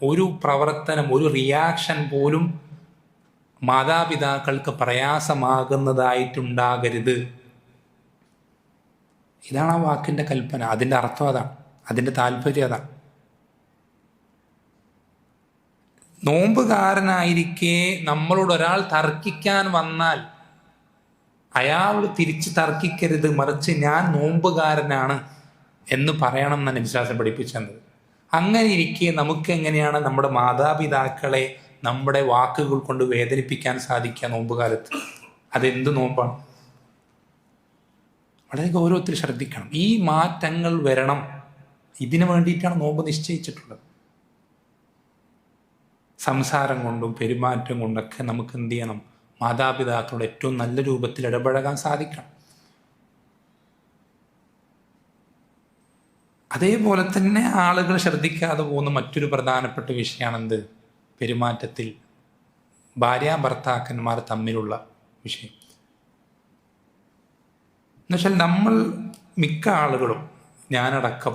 ഒരു പ്രവർത്തനം, ഒരു റിയാക്ഷൻ പോലും മാതാപിതാക്കൾക്ക് പ്രയാസമാകുന്നതായിട്ടുണ്ടാകരുത്. ഇതാണ് ആ വാക്കിൻ്റെ കൽപ്പന. അതിൻ്റെ അർത്ഥം അതാണ്, അതിൻ്റെ താല്പര്യം അതാണ്. നോമ്പുകാരനായിരിക്കെ നമ്മളോട് ഒരാൾ തർക്കിക്കാൻ വന്നാൽ അയാളോട് തിരിച്ച് തർക്കിക്കരുത്, മറിച്ച് ഞാൻ നോമ്പുകാരനാണ് എന്ന് പറയണം എന്നാണ് വിശ്വാസം പഠിപ്പിച്ചത്. അങ്ങനെ ഇരിക്കെ നമുക്ക് എങ്ങനെയാണ് നമ്മുടെ മാതാപിതാക്കളെ നമ്മുടെ വാക്കുകൾ കൊണ്ട് വേദനിപ്പിക്കാൻ സാധിക്കുക നോമ്പുകാലത്ത്? അതെന്ത് നോമ്പാണ്? വളരെ ഗൗരവത്തിൽ ശ്രദ്ധിക്കണം. ഈ മാറ്റങ്ങൾ വരണം. ഇതിനു വേണ്ടിയിട്ടാണ് നോമ്പ് നിശ്ചയിച്ചിട്ടുള്ളത്. സംസാരം കൊണ്ടും പെരുമാറ്റം കൊണ്ടൊക്കെ നമുക്ക് എന്ത് ചെയ്യണം? മാതാപിതാക്കളോട് ഏറ്റവും നല്ല രൂപത്തിൽ ഇടപഴകാൻ സാധിക്കണം. അതേപോലെ തന്നെ ആളുകൾ ശ്രദ്ധിക്കാതെ പോകുന്ന മറ്റൊരു പ്രധാനപ്പെട്ട വിഷയമാണെന്ത്? പെരുമാറ്റത്തിൽ ഭാര്യാഭർത്താക്കന്മാർ തമ്മിലുള്ള വിഷയം. എന്നുവെച്ചാൽ നമ്മൾ മിക്ക ആളുകളും, ഞാനടക്കം,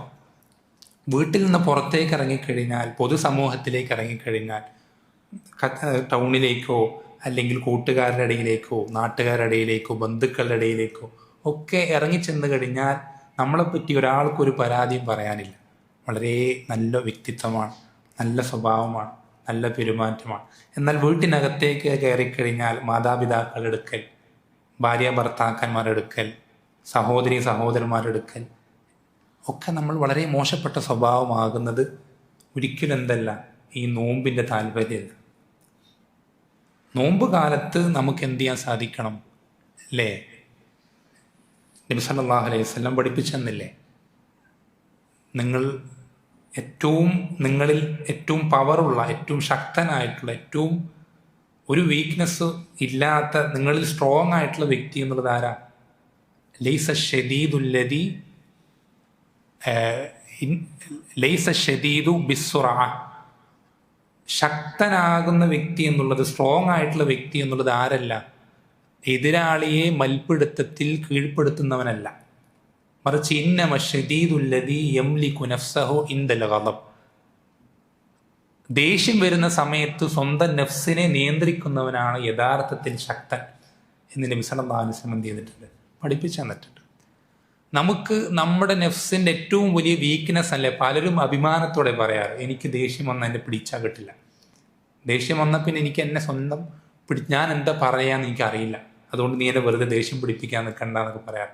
വീട്ടിൽ നിന്ന് പുറത്തേക്ക് ഇറങ്ങിക്കഴിഞ്ഞാൽ, പൊതുസമൂഹത്തിലേക്ക് ഇറങ്ങിക്കഴിഞ്ഞാൽ, ടൗണിലേക്കോ അല്ലെങ്കിൽ കൂട്ടുകാരുടെ ഇടയിലേക്കോ നാട്ടുകാരുടെ ഇടയിലേക്കോ ബന്ധുക്കളുടെ ഇടയിലേക്കോ ഒക്കെ ഇറങ്ങിച്ചെന്ന് കഴിഞ്ഞാൽ നമ്മളെപ്പറ്റി ഒരാൾക്കൊരു പരാതിയും പറയാനില്ല. വളരെ നല്ല വ്യക്തിത്വമാണ്, നല്ല സ്വഭാവമാണ്, നല്ല പെരുമാറ്റമാണ്. എന്നാൽ വീട്ടിനകത്തേക്ക് കയറിക്കഴിഞ്ഞാൽ മാതാപിതാക്കളെടുക്കൽ, ഭാര്യ ഭർത്താക്കന്മാരെടുക്കൽ, സഹോദരി സഹോദരന്മാരെടുക്കൽ ഒക്കെ നമ്മൾ വളരെ മോശപ്പെട്ട സ്വഭാവമാകുന്നത് ഒരിക്കലും എന്തല്ല, ഈ നോമ്പിൻ്റെ താല്പര്യമില്ല. നോമ്പ് കാലത്ത് നമുക്ക് എന്ത് ചെയ്യാൻ സാധിക്കണം അല്ലേ? നബി സല്ലല്ലാഹു അലൈഹി വസല്ലം പഠിപ്പിച്ചെന്നില്ലേ, നിങ്ങളിൽ ഏറ്റവും പവറുള്ള, ഏറ്റവും ശക്തനായിട്ടുള്ള, ഏറ്റവും ഒരു വീക്ക്നെസ് ഇല്ലാത്ത, നിങ്ങളിൽ സ്ട്രോങ് ആയിട്ടുള്ള വ്യക്തി എന്നുള്ളത് ആരാ? ലൈസ ഷദീദുല്ലദീ ലൈസ ഷദീദു ബിസ്സുറഅ. ശക്തനാകുന്ന വ്യക്തി എന്നുള്ളത്, സ്ട്രോങ് ആയിട്ടുള്ള വ്യക്തി എന്നുള്ളത് ആരല്ല? എതിരാളിയെ മൽപ്പിടുത്തത്തിൽ കീഴ്പ്പെടുത്തുന്നവനല്ല, മറിച്ച് ഇന്നമ ഷദീദുല്ലദീ യംലികു നഫ്സഹു ഇൻദൽ ഗളബ്. ദേഷ്യം വരുന്ന സമയത്ത് സ്വന്തം നഫ്സിനെ നിയന്ത്രിക്കുന്നവനാണ് യഥാർത്ഥത്തിൽ ശക്തൻ എന്ന് നബി സല്ലല്ലാഹു അലൈഹി വസല്ലം എന്ത് ചെയ്തിട്ടുണ്ട്? പഠിപ്പിച്ചു തന്നിട്ടുണ്ട്. നമുക്ക് നമ്മുടെ നഫ്സിൻ്റെ ഏറ്റവും വലിയ വീക്ക്നെസ് അല്ലേ പലരും അഭിമാനത്തോടെ പറയാറ്, എനിക്ക് ദേഷ്യം വന്നാൽ എന്നെ പിടിച്ചാൽ കിട്ടില്ല, ദേഷ്യം വന്നാൽ പിന്നെ എനിക്ക് എന്നെ സ്വന്തം ഞാൻ എന്താ പറയാന്ന് എനിക്കറിയില്ല, അതുകൊണ്ട് നീ എന്നെ വെറുതെ ദേഷ്യം പിടിപ്പിക്കാൻ നിൽക്കണ്ട എന്നൊക്കെ പറയാറ്.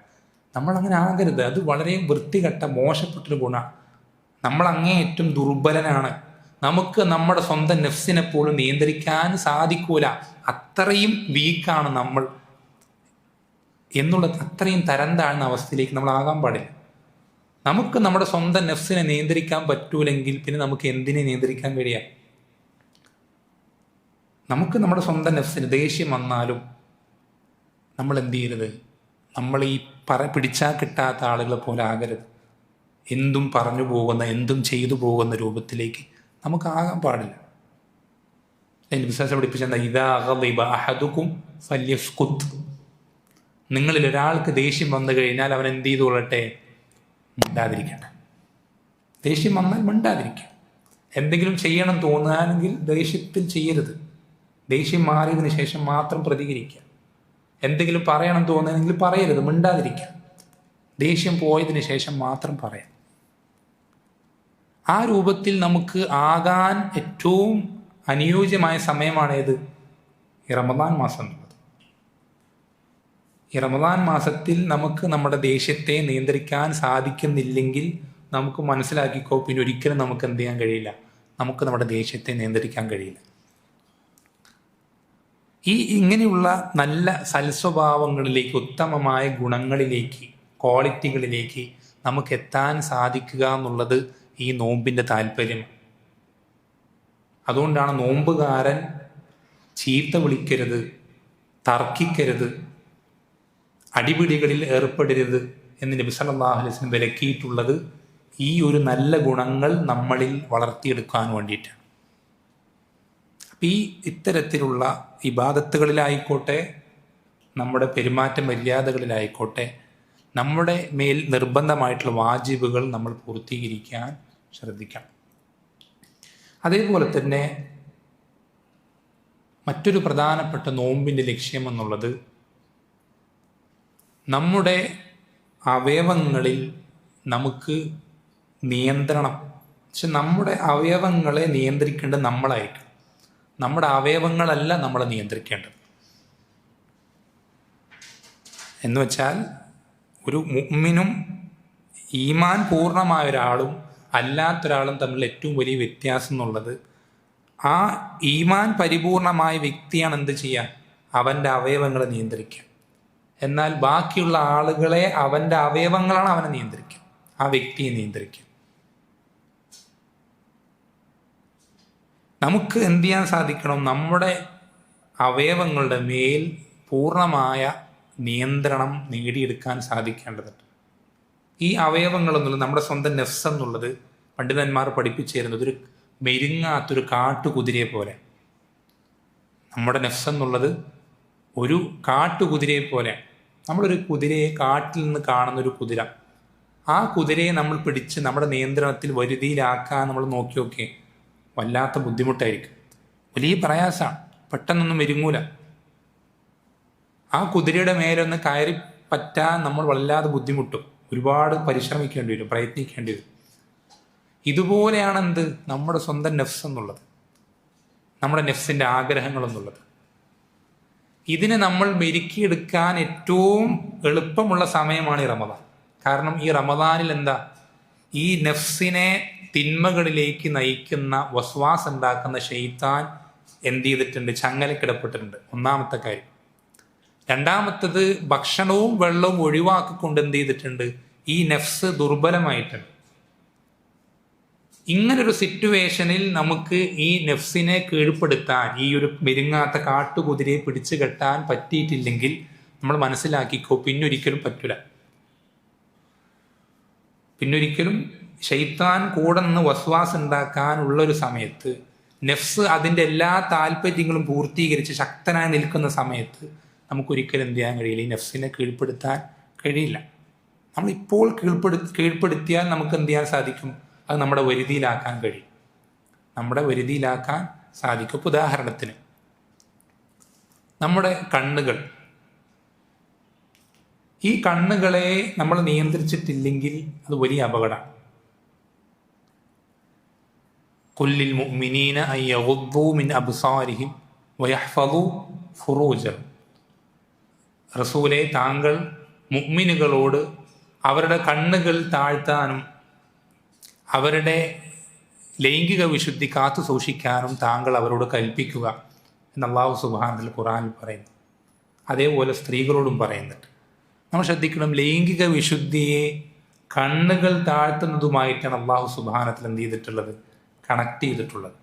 നമ്മളങ്ങനെ ആകരുത്. അത് വളരെ വൃത്തികെട്ട മോശപ്പെട്ടൊരു ഗുണമാണ്. നമ്മൾ അങ്ങേയറ്റം ദുർബലനാണ്. നമുക്ക് നമ്മുടെ സ്വന്തം നഫ്സിനെ പോലും നിയന്ത്രിക്കാൻ സാധിക്കൂല. അത്രയും വീക്കാണ് നമ്മൾ എന്നുള്ളത്. അത്രയും തരം താഴ്ന്ന അവസ്ഥയിലേക്ക് നമ്മൾ ആകാൻ പാടില്ല. നമുക്ക് നമ്മുടെ സ്വന്തം നഫ്സിനെ നിയന്ത്രിക്കാൻ പറ്റൂലെങ്കിൽ പിന്നെ നമുക്ക് എന്തിനെ നിയന്ത്രിക്കാൻ കഴിയുക? നമുക്ക് നമ്മുടെ സ്വന്തം നഫ്സിന് ദേഷ്യം വന്നാലും നമ്മൾ എന്ത് ചെയ്യരുത്? നമ്മൾ ഈ പിടിച്ചാൽ കിട്ടാത്ത ആളുകളെ പോലെ ആകരുത്. എന്തും പറഞ്ഞു പോകുന്ന, എന്തും ചെയ്തു പോകുന്ന രൂപത്തിലേക്ക് നമുക്ക് ആകാൻ പാടില്ല. എൻ്റെ വിശ്വാസം പഠിപ്പിച്ചെന്താ? ഇദാ ഗളിബ അഹദുക്കും ഫല്യസ്കുത്. നിങ്ങളിൽ ഒരാൾക്ക് ദേഷ്യം വന്നു കഴിഞ്ഞാൽ അവൻ എന്ത് ചെയ്തുകൊള്ളട്ടെ? മിണ്ടാതിരിക്കട്ടെ. ദേഷ്യം വന്നാൽ മിണ്ടാതിരിക്കുക. എന്തെങ്കിലും ചെയ്യണം തോന്നുകയാണെങ്കിൽ ദേഷ്യത്തിൽ ചെയ്യരുത്. ദേഷ്യം മാറിയതിന് ശേഷം മാത്രം പ്രതികരിക്കുക. എന്തെങ്കിലും പറയണം തോന്നുകയാണെങ്കിൽ പറയരുത്, മിണ്ടാതിരിക്കുക. ദേഷ്യം പോയതിന് ശേഷം മാത്രം പറയാം. ആ രൂപത്തിൽ നമുക്ക് ആകാൻ ഏറ്റവും അനുയോജ്യമായ സമയമാണേത്? ഈ റമദാൻ മാസം എന്നുള്ളത്. ഈ റമദാൻ മാസത്തിൽ നമുക്ക് നമ്മുടെ ദേഷ്യത്തെ നിയന്ത്രിക്കാൻ സാധിക്കുന്നില്ലെങ്കിൽ നമുക്ക് മനസ്സിലാക്കിക്കോ, പിന്നെ ഒരിക്കലും നമുക്ക് എന്ത് ചെയ്യാൻ കഴിയില്ല, നമുക്ക് നമ്മുടെ ദേഷ്യത്തെ നിയന്ത്രിക്കാൻ കഴിയില്ല. ഇങ്ങനെയുള്ള നല്ല സൽസ്വഭാവങ്ങളിലേക്ക്, ഉത്തമമായ ഗുണങ്ങളിലേക്ക്, ക്വാളിറ്റികളിലേക്ക് നമുക്ക് എത്താൻ സാധിക്കുക എന്നുള്ളത് ഈ നോമ്പിൻ്റെ താല്പര്യം. അതുകൊണ്ടാണ് നോമ്പുകാരൻ ചീത്ത വിളിക്കരുത്, തർക്കിക്കരുത്, അടിപിടികളിൽ ഏർപ്പെടരുത് എന്ന് നബി സല്ലല്ലാഹു അലൈഹി വസല്ലം വിലക്കിയിട്ടുള്ളത്. ഈ ഒരു നല്ല ഗുണങ്ങൾ നമ്മളിൽ വളർത്തിയെടുക്കാൻ വേണ്ടിയിട്ടാണ്. അപ്പം ഇത്തരത്തിലുള്ള ഇബാദത്തുകളിലായിക്കോട്ടെ, നമ്മുടെ പെരുമാറ്റ മര്യാദകളിലായിക്കോട്ടെ, നമ്മുടെ മേൽ നിർബന്ധമായിട്ടുള്ള വാജിബുകൾ നമ്മൾ പൂർത്തീകരിക്കാൻ ശ്രദ്ധിക്കണം. അതേപോലെ തന്നെ മറ്റൊരു പ്രധാനപ്പെട്ട നോമ്പിൻ്റെ ലക്ഷ്യമെന്നുള്ളത് നമ്മുടെ അവയവങ്ങളിൽ നമുക്ക് നിയന്ത്രണം, പക്ഷെ നമ്മുടെ അവയവങ്ങളെ നിയന്ത്രിക്കേണ്ടത് നമ്മളായിരിക്കും. നമ്മുടെ അവയവങ്ങളല്ല നമ്മളെ നിയന്ത്രിക്കേണ്ടത്. എന്ന് വെച്ചാൽ ഒരു മുഅ്മിനും ഈമാൻ പൂർണ്ണമായ ഒരാളും അല്ലാത്തൊരാളും തമ്മിൽ ഏറ്റവും വലിയ വ്യത്യാസം എന്നുള്ളത്, ആ ഈമാൻ പരിപൂർണമായ വ്യക്തിയാണ് എന്ത് ചെയ്യുക? അവൻ്റെ അവയവങ്ങളെ നിയന്ത്രിക്കുക. എന്നാൽ ബാക്കിയുള്ള ആളുകളെ, അവൻ്റെ അവയവങ്ങളാണ് അവനെ നിയന്ത്രിക്കുക, ആ വ്യക്തിയെ നിയന്ത്രിക്കുക. നമുക്ക് എന്ത് ചെയ്യാൻ സാധിക്കണം? നമ്മുടെ അവയവങ്ങളുടെ മേൽ പൂർണ്ണമായ നിയന്ത്രണം നേടിയെടുക്കാൻ സാധിക്കേണ്ടതുണ്ട്. ഈ അവയവങ്ങളെന്നുള്ളത്, നമ്മുടെ സ്വന്തം നഫ്സ് എന്നുള്ളത് പണ്ഡിതന്മാർ പഠിപ്പിച്ചു തരുന്നത് ഒരു മെരുങ്ങാത്തൊരു കാട്ടുകുതിരയെ പോലെ. നമ്മുടെ നഫ്സ് എന്നുള്ളത് ഒരു കാട്ടുകുതിരയെ പോലെ. നമ്മളൊരു കുതിരയെ, കാട്ടിൽ നിന്ന് കാണുന്നൊരു കുതിര, ആ കുതിരയെ നമ്മൾ പിടിച്ച് നമ്മുടെ നിയന്ത്രണത്തിൽ വരുതിയിലാക്കാൻ നമ്മൾ നോക്കി വല്ലാത്ത ബുദ്ധിമുട്ടായിരിക്കും, വലിയ പ്രയാസമാണ്, പെട്ടെന്നൊന്നും മെരുങ്ങൂല. ആ കുതിരയുടെ മേലൊന്ന് കയറി പറ്റാൻ നമ്മൾ വല്ലാതെ ബുദ്ധിമുട്ടും, ഒരുപാട് പരിശ്രമിക്കേണ്ടി വരും, പ്രയത്നിക്കേണ്ടി വരും. ഇതുപോലെയാണ് എന്ത്? നമ്മുടെ സ്വന്തം നഫ്സ് എന്നുള്ളത്. നമ്മുടെ നെഫ്സിൻ്റെ ആഗ്രഹങ്ങളെന്നുള്ളത്. ഇതിനെ നമ്മൾ മെരുക്കിയെടുക്കാൻ ഏറ്റവും എളുപ്പമുള്ള സമയമാണ് ഈ റമദാൻ. കാരണം ഈ റമദാനിൽ എന്താ, ഈ നെഫ്സിനെ തിന്മകളിലേക്ക് നയിക്കുന്ന വസ്വാസ് ഉണ്ടാക്കുന്ന ശൈത്താൻ എന്ത് ചെയ്തിട്ടുണ്ട്, ചങ്ങലക്കിടപ്പെട്ടിട്ടുണ്ട്. ഒന്നാമത്തെ കാര്യം. രണ്ടാമത്തത്, ഭക്ഷണവും വെള്ളവും ഒഴിവാക്കിക്കൊണ്ട് എന്ത് ചെയ്തിട്ടുണ്ട്, ഈ നെഫ്സ് ദുർബലമായിട്ടുണ്ട്. ഇങ്ങനൊരു സിറ്റുവേഷനിൽ നമുക്ക് ഈ നെഫ്സിനെ കീഴ്പ്പെടുത്താൻ, ഈ ഒരു മെരുങ്ങാത്ത കാട്ടുകുതിരയെ പിടിച്ചു കെട്ടാൻ പറ്റിയിട്ടില്ലെങ്കിൽ നമ്മൾ മനസ്സിലാക്കിക്കോ, പിന്നൊരിക്കലും പറ്റൂല. പിന്നൊരിക്കലും ശൈത്താൻ കൂടെ നിന്ന് വസ്വാസ് ഉണ്ടാക്കാനുള്ളൊരു സമയത്ത്, നെഫ്സ് അതിൻ്റെ എല്ലാ താല്പര്യങ്ങളും പൂർത്തീകരിച്ച് ശക്തനായി നിൽക്കുന്ന സമയത്ത് നമുക്കൊരിക്കലും എന്ത് ചെയ്യാൻ കഴിയില്ല, ഈ നെഫ്സിനെ കീഴ്പ്പെടുത്താൻ കഴിയില്ല. നമ്മളിപ്പോൾ കീഴ്പ്പെടുത്തിയാൽ നമുക്ക് എന്ത് ചെയ്യാൻ സാധിക്കും, അത് നമ്മുടെ വരുതിയിലാക്കാൻ കഴിയും, നമ്മുടെ വരുതിയിലാക്കാൻ സാധിക്കും. ഇപ്പോൾ ഉദാഹരണത്തിന് നമ്മുടെ കണ്ണുകൾ, ഈ കണ്ണുകളെ നമ്മൾ നിയന്ത്രിച്ചിട്ടില്ലെങ്കിൽ അത് വലിയ അപകടമാണ്. കുല്ലിൽ മുഅ്മിനീന അൻ യഗുദ്ദൂ മിൻ അബ്സാരിഹിം വയഹ്ഫദൂ ഫുറൂജഹും. റസൂലെ, താങ്കൾ മുഅ്മിനുകളോട് അവരുടെ കണ്ണുകൾ താഴ്ത്താനും അവരുടെ ലൈംഗിക വിശുദ്ധി കാത്തു സൂക്ഷിക്കാനും താങ്കൾ അവരോട് കൽപ്പിക്കുക എന്ന് അല്ലാഹു സുബ്ഹാനഹു ഖുർആനിൽ പറയുന്നു. അതേപോലെ സ്ത്രീകളോടും പറയുന്നുണ്ട്. നമ്മൾ ശ്രദ്ധിക്കണം, ലൈംഗിക വിശുദ്ധിയെ കണ്ണുകൾ താഴ്ത്തുന്നതുമായിട്ടാണ് അല്ലാഹു സുബ്ഹാനഹു എന്ത് ചെയ്തിട്ടുള്ളത്, കണക്ട് ചെയ്തിട്ടുള്ളത്.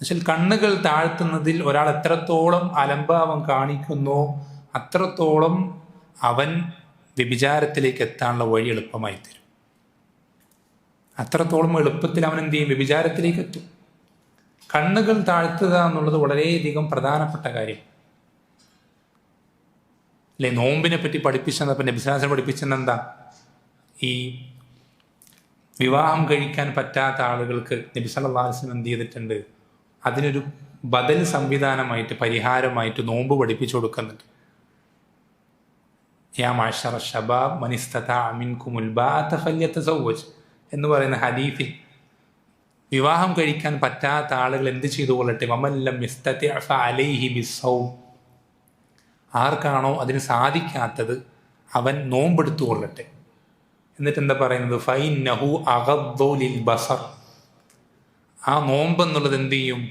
എന്നുവെച്ചാൽ കണ്ണുകൾ താഴ്ത്തുന്നതിൽ ഒരാൾ എത്രത്തോളം അലംഭാവം കാണിക്കുന്നോ അത്രത്തോളം അവൻ വ്യഭിചാരത്തിലേക്ക് എത്താനുള്ള വഴി എളുപ്പമായി തരും. അത്രത്തോളം എളുപ്പത്തിൽ അവൻ എന്ത് ചെയ്യും, വ്യഭിചാരത്തിലേക്ക് എത്തും. കണ്ണുകൾ താഴ്ത്തുക എന്നുള്ളത് വളരെയധികം പ്രധാനപ്പെട്ട കാര്യം അല്ലേ. നോമ്പിനെ പറ്റി പഠിപ്പിച്ചപ്പോൾ നബി സല്ലല്ലാഹു അലൈഹി വസല്ലം പഠിപ്പിച്ചെന്താ, ഈ വിവാഹം കഴിക്കാൻ പറ്റാത്ത ആളുകൾക്ക് നബി സല്ലല്ലാഹു അലൈഹി വസല്ലം എന്ത് ചെയ്തിട്ടുണ്ട്, അതിനൊരു ബദൽ സംവിധാനമായിട്ട്, പരിഹാരമായിട്ട് നോമ്പ് പഠിപ്പിച്ചു കൊടുക്കുന്നുണ്ട്. യാ മഅ്ശറ ശബാബ് മൻ ഇസ്തതാഅ മിൻകുമുൽ ബാഅത ഫല്യതസവ്വജ് എന്ന് പറയുന്ന ഹദീസിൽ വിവാഹം കഴിക്കാൻ പറ്റാത്ത ആളുകൾ എന്ത് ചെയ്തു കൊള്ളട്ടെ, വമൻ ലം യസ്തതി' ഫഅലൈഹി ബിസ്സൗം. ആർക്കാണോ അതിന് സാധിക്കാത്തത് അവൻ നോമ്പെടുത്തു കൊള്ളട്ടെ. എന്നിട്ട് എന്താ പറയുന്നത്, ഫൈന്നഹു അഗദ്ദു ലിൽ ബസർ. ആ നോമ്പ് എന്നുള്ളത് എന്ത് ചെയ്യും,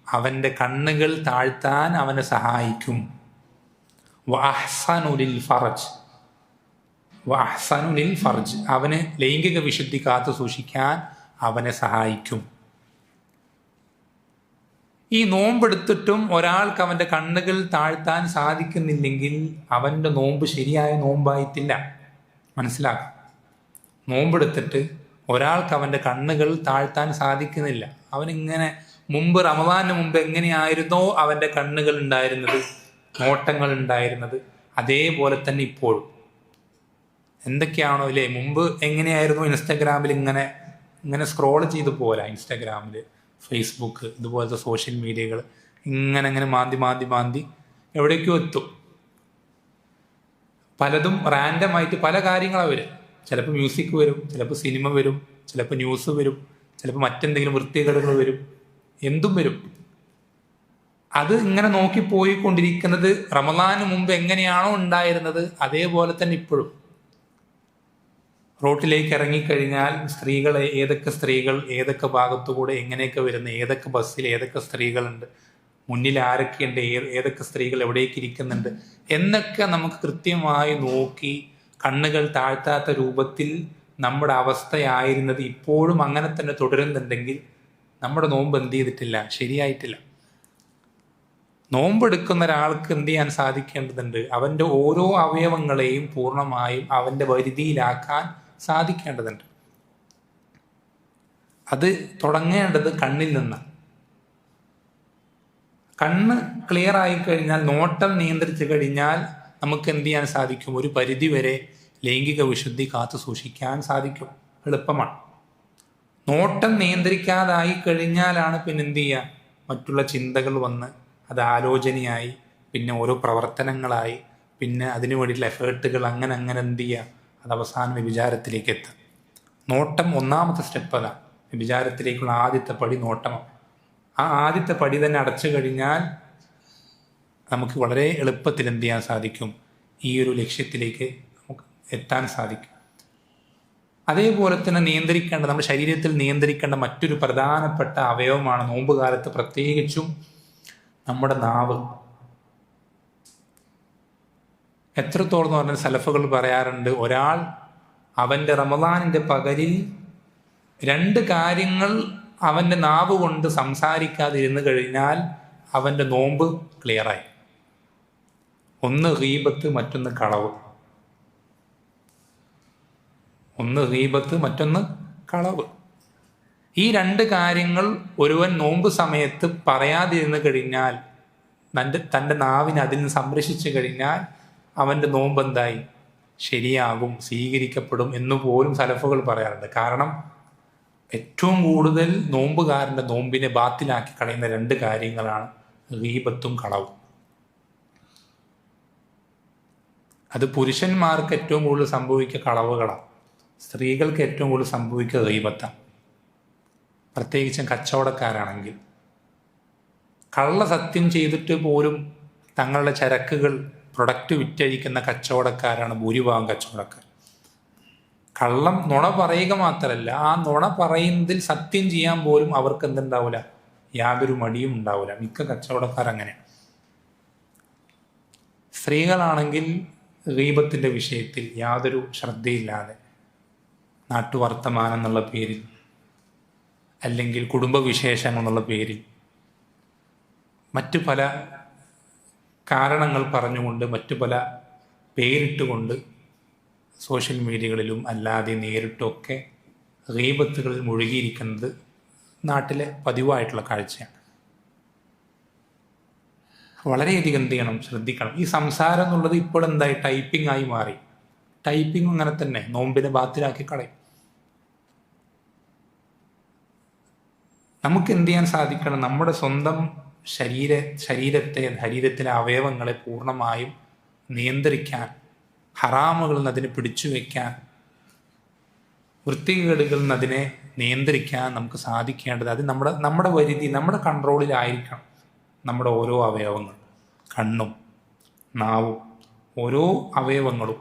അവൻ്റെ കണ്ണുകൾ താഴ്ത്താൻ അവനെ സഹായിക്കും. വഅഹ്സനു ലിൽ ഫർജ്, വഅഹ്സനു ലിൽ ഫർജ്, അവന് ലൈംഗിക വിശുദ്ധി കാത്തു സൂക്ഷിക്കാൻ അവനെ സഹായിക്കും. ഈ നോമ്പെടുത്തിട്ടും ഒരാൾക്ക് അവൻ്റെ കണ്ണുകൾ താഴ്ത്താൻ സാധിക്കുന്നില്ലെങ്കിൽ അവൻ്റെ നോമ്പ് ശരിയായ നോമ്പായിട്ടില്ല. മനസ്സിലാക്കാം, നോമ്പെടുത്തിട്ട് ഒരാൾക്ക് അവൻ്റെ കണ്ണുകൾ താഴ്ത്താൻ സാധിക്കുന്നില്ല. അവനിങ്ങനെ മുമ്പ്, റമദാനിന് മുമ്പ് എങ്ങനെയായിരുന്നോ അവൻ്റെ കണ്ണുകൾ ഉണ്ടായിരുന്നത്, നോട്ടങ്ങൾ ഉണ്ടായിരുന്നത്, അതേപോലെ തന്നെ ഇപ്പോഴും എന്തൊക്കെയാണോ അല്ലേ, മുമ്പ് എങ്ങനെയായിരുന്നു ഇൻസ്റ്റാഗ്രാമിൽ ഇങ്ങനെ സ്ക്രോൾ ചെയ്ത് പോരാ, ഇൻസ്റ്റാഗ്രാമിൽ, ഫേസ്ബുക്ക്, ഇതുപോലത്തെ സോഷ്യൽ മീഡിയകൾ ഇങ്ങനെ മാന്തി എവിടേക്കോ എത്തും. പലതും റാൻഡമായിട്ട് പല കാര്യങ്ങളാണ് വരും. ചിലപ്പോൾ മ്യൂസിക് വരും, ചിലപ്പോൾ സിനിമ വരും, ചിലപ്പോൾ ന്യൂസ് വരും, ചിലപ്പോൾ മറ്റെന്തെങ്കിലും വൃത്തികേടുകൾ വരും, എന്തും വരും. അത് ഇങ്ങനെ നോക്കിപ്പോയിക്കൊണ്ടിരിക്കുന്നത് റമദാന് മുമ്പ് എങ്ങനെയാണോ ഉണ്ടായിരുന്നത് അതേപോലെ തന്നെ ഇപ്പോഴും. റോട്ടിലേക്ക് ഇറങ്ങിക്കഴിഞ്ഞാൽ ഏതൊക്കെ സ്ത്രീകൾ ഏതൊക്കെ ഭാഗത്തുകൂടെ എങ്ങനെയൊക്കെ വരുന്നത്, ഏതൊക്കെ ബസ്സിൽ ഏതൊക്കെ സ്ത്രീകളുണ്ട്, മുന്നിൽ ആരൊക്കെയുണ്ട്, ഏതൊക്കെ സ്ത്രീകൾ എവിടേക്ക് ഇരിക്കുന്നുണ്ട് എന്നൊക്കെ നമുക്ക് കൃത്യമായി നോക്കി കണ്ണുകൾ താഴ്ത്താത്ത രൂപത്തിൽ നമ്മുടെ അവസ്ഥയായിരുന്നത് ഇപ്പോഴും അങ്ങനെ തന്നെ തുടരുന്നുണ്ടെങ്കിൽ നമ്മുടെ നോമ്പ് എന്ത് ചെയ്തിട്ടില്ല, ശരിയായിട്ടില്ല. നോമ്പെടുക്കുന്ന ഒരാൾക്ക് എന്ത് ചെയ്യാൻ സാധിക്കേണ്ടതുണ്ട്, അവൻ്റെ ഓരോ അവയവങ്ങളെയും പൂർണ്ണമായും അവൻ്റെ പരിധിയിലാക്കാൻ സാധിക്കേണ്ടതുണ്ട്. അത് തുടങ്ങേണ്ടത് കണ്ണിൽ നിന്ന്. കണ്ണ് ക്ലിയർ ആയിക്കഴിഞ്ഞാൽ, നോട്ടം നിയന്ത്രിച്ചു കഴിഞ്ഞാൽ നമുക്ക് എന്ത് ചെയ്യാൻ സാധിക്കും, ഒരു പരിധി വരെ ലൈംഗിക വിശുദ്ധി കാത്തു സൂക്ഷിക്കാൻ സാധിക്കും, എളുപ്പമാണ്. നോട്ടം നിയന്ത്രിക്കാതായി കഴിഞ്ഞാലാണ് പിന്നെ എന്ത് ചെയ്യുക, മറ്റുള്ള ചിന്തകൾ വന്ന് അത് ആലോചനയായി, പിന്നെ ഓരോ പ്രവർത്തനങ്ങളായി, പിന്നെ അതിനു വേണ്ടിയിട്ടുള്ള എഫേർട്ടുകൾ അങ്ങനെ എന്ത് ചെയ്യുക, അത് അവസാനം വ്യഭിചാരത്തിലേക്ക് എത്തുക. നോട്ടം ഒന്നാമത്തെ സ്റ്റെപ്പ് അതാണ്. വ്യഭിചാരത്തിലേക്കുള്ള ആദ്യത്തെ പടി നോട്ടമാണ്. ആ ആദ്യത്തെ പടി തന്നെ അടച്ചു കഴിഞ്ഞാൽ നമുക്ക് വളരെ എളുപ്പത്തിൽ എന്ത് ചെയ്യാൻ സാധിക്കും, ഈ ഒരു ലക്ഷ്യത്തിലേക്ക് നമുക്ക് എത്താൻ സാധിക്കും. അതേപോലെ തന്നെ നിയന്ത്രിക്കേണ്ട, നമ്മുടെ ശരീരത്തിൽ നിയന്ത്രിക്കേണ്ട മറ്റൊരു പ്രധാനപ്പെട്ട അവയവമാണ് നോമ്പ് കാലത്ത് പ്രത്യേകിച്ചും നമ്മുടെ നാവ്. എത്രത്തോളം എന്ന് പറഞ്ഞാൽ സലഫുകൾ പറയാറുണ്ട്, ഒരാൾ അവൻ്റെ റമദാനിൻ്റെ പകലിൽ 2 കാര്യങ്ങൾ അവൻ്റെ നാവ് കൊണ്ട് സംസാരിക്കാതിരുന്നു കഴിഞ്ഞാൽ അവൻ്റെ നോമ്പ് ക്ലിയറായി. ഒന്ന് ഗീബത്ത്, മറ്റൊന്ന് കളവ്. ഒന്ന് ഗീബത്ത്, മറ്റൊന്ന് കളവ്. ഈ 2 കാര്യങ്ങൾ ഒരുവൻ നോമ്പ് സമയത്ത് പറയാതിരുന്നു കഴിഞ്ഞാൽ, തൻ്റെ നാവിനെ അതിൽ നിന്ന് സംരക്ഷിച്ചു കഴിഞ്ഞാൽ അവൻ്റെ നോമ്പ് എന്തായി, ശരിയാകും, സ്വീകരിക്കപ്പെടും എന്നുപോലും സലഫുകൾ പറയാറുണ്ട്. കാരണം ഏറ്റവും കൂടുതൽ നോമ്പുകാരൻ്റെ നോമ്പിനെ ബാത്തിലാക്കി കളയുന്ന 2 കാര്യങ്ങളാണ് ഗീബത്തും കളവും. അത് പുരുഷന്മാർക്ക് ഏറ്റവും കൂടുതൽ സംഭവിക്കുക കളവുകളാണ്, സ്ത്രീകൾക്ക് ഏറ്റവും കൂടുതൽ സംഭവിക്കുക ഗീബത്താണ്. പ്രത്യേകിച്ചും കച്ചവടക്കാരാണെങ്കിൽ കള്ള സത്യം ചെയ്തിട്ട് പോലും തങ്ങളുടെ ചരക്കുകൾ, പ്രൊഡക്റ്റ് വിറ്റഴിക്കുന്ന കച്ചവടക്കാരാണ് ഭൂരിഭാഗം കച്ചവടക്കാർ. കള്ളം, നുണ പറയുക മാത്രമല്ല, ആ നുണ പറയുന്നതിൽ സത്യം ചെയ്യാൻ പോലും അവർക്ക് എന്തുണ്ടാവില്ല, യാതൊരു മടിയും ഉണ്ടാവില്ല. മിക്ക കച്ചവടക്കാരങ്ങനെയാണ്. സ്ത്രീകളാണെങ്കിൽ ഗീബത്തിൻ്റെ വിഷയത്തിൽ യാതൊരു ശ്രദ്ധയില്ലാതെ നാട്ടുവർത്തമാനം എന്നുള്ള പേരിൽ, അല്ലെങ്കിൽ കുടുംബവിശേഷങ്ങൾ എന്നുള്ള പേരിൽ, മറ്റു പല കാരണങ്ങൾ പറഞ്ഞുകൊണ്ട്, മറ്റു പല പേരിട്ടുകൊണ്ട് സോഷ്യൽ മീഡിയകളിലും അല്ലാതെ നേരിട്ടുമൊക്കെ ഗീബത്തുകളിൽ മുഴുകിയിരിക്കുന്നത് നാട്ടിലെ പതിവായിട്ടുള്ള കാഴ്ചയാണ്. വളരെയധികം എന്ത് ചെയ്യണം, ശ്രദ്ധിക്കണം. ഈ സംസാരം എന്നുള്ളത് ഇപ്പോൾ എന്തായി, ടൈപ്പിംഗ് ആയി മാറി. ടൈപ്പിംഗ് അങ്ങനെ തന്നെ നോമ്പിനെ ബാത്തിലാക്കി കളയും. നമുക്ക് എന്ത് ചെയ്യാൻ സാധിക്കണം, നമ്മുടെ സ്വന്തം ശരീരത്തിലെ അവയവങ്ങളെ പൂർണ്ണമായും നിയന്ത്രിക്കാൻ, ഹറാമുകളിൽ നിന്ന് അതിനെ പിടിച്ചു വയ്ക്കാൻ, വൃത്തികേടുകളിൽ നിന്ന് അതിനെ നിയന്ത്രിക്കാൻ നമുക്ക് സാധിക്കേണ്ടത് അത് നമ്മുടെ പരിധി, നമ്മുടെ കൺട്രോളിലായിരിക്കണം. നമ്മുടെ ഓരോ അവയവങ്ങൾ, കണ്ണും നാവും, ഓരോ അവയവങ്ങളും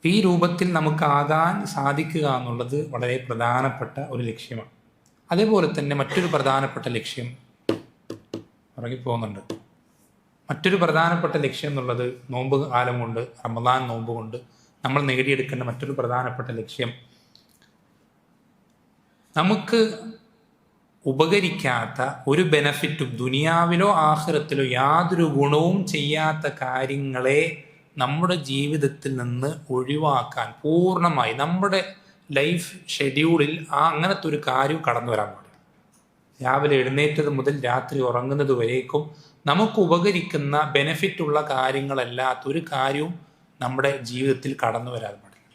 ഈ രൂപത്തിൽ നമുക്കാകാൻ സാധിക്കുക എന്നുള്ളത് വളരെ പ്രധാനപ്പെട്ട ഒരു ലക്ഷ്യമാണ്. അതേപോലെ തന്നെ മറ്റൊരു പ്രധാനപ്പെട്ട ലക്ഷ്യം ഇറങ്ങിപ്പോകുന്നുണ്ട്. മറ്റൊരു പ്രധാനപ്പെട്ട ലക്ഷ്യം എന്നുള്ളത് നോമ്പ് കാലം കൊണ്ട്, റമദാൻ നോമ്പ് കൊണ്ട് നമ്മൾ നേടിയെടുക്കേണ്ട മറ്റൊരു പ്രധാനപ്പെട്ട ലക്ഷ്യം, നമുക്ക് ഉപകരിക്കാത്ത ഒരു ബെനഫിറ്റും ദുനിയാവിലോ ആഖിറത്തിലോ യാതൊരു ഗുണവും ചെയ്യാത്ത കാര്യങ്ങളെ നമ്മുടെ ജീവിതത്തിൽ നിന്ന് ഒഴിവാക്കാൻ പൂർണ്ണമായി നമ്മുടെ ലൈഫ് ഷെഡ്യൂളിൽ അങ്ങനത്തെ ഒരു കാര്യം കടന്നു വരാൻ പാടില്ല. രാവിലെ എഴുന്നേറ്റത് മുതൽ രാത്രി ഉറങ്ങുന്നത് വരേക്കും നമുക്ക് ഉപകരിക്കുന്ന ബെനഫിറ്റുള്ള കാര്യങ്ങളല്ലാത്തൊരു കാര്യവും നമ്മുടെ ജീവിതത്തിൽ കടന്നു വരാൻ പാടില്ല.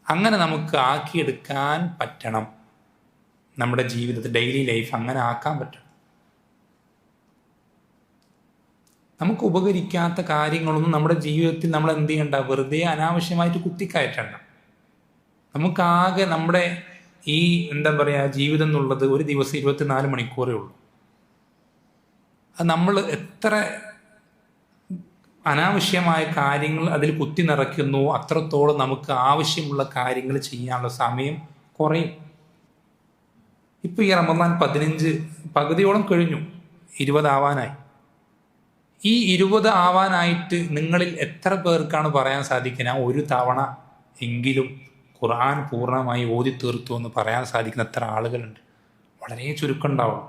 അങ്ങനെ നമുക്ക് ആക്കിയെടുക്കാൻ പറ്റണം. നമ്മുടെ ജീവിതത്തിൽ ഡെയിലി ലൈഫ് അങ്ങനെ ആക്കാൻ പറ്റണം. നമുക്ക് ഉപകരിക്കാത്ത കാര്യങ്ങളൊന്നും നമ്മുടെ ജീവിതത്തിൽ നമ്മൾ എന്ത് ചെയ്യണ്ട, വെറുതെ അനാവശ്യമായിട്ട് കുത്തിക്കയറ്റണ്ട. നമുക്കാകെ നമ്മുടെ ഈ ജീവിതം എന്നുള്ളത് ഒരു ദിവസം 24 മണിക്കൂറേ ഉള്ളൂ. അത് നമ്മൾ എത്ര അനാവശ്യമായ കാര്യങ്ങൾ അതിൽ കുത്തി നിറയ്ക്കുന്നു, അത്രത്തോളം നമുക്ക് ആവശ്യമുള്ള കാര്യങ്ങൾ ചെയ്യാനുള്ള സമയം കുറയും. ഇപ്പോൾ ഈ റമദാൻ 15 പകുതിയോളം കഴിഞ്ഞു, 20 ആവാനായി. ഈ 20 ആവാനായിട്ട് നിങ്ങളിൽ എത്ര പേർക്കാണ് പറയാൻ സാധിക്കുക, ഞാൻ ഒരു തവണ എങ്കിലും ഖുർആൻ പൂർണ്ണമായി ഓതി തീർത്തു എന്ന് പറയാൻ സാധിക്കുന്ന എത്ര ആളുകളുണ്ട്? വളരെ ചുരുക്കം ഉണ്ടാവും.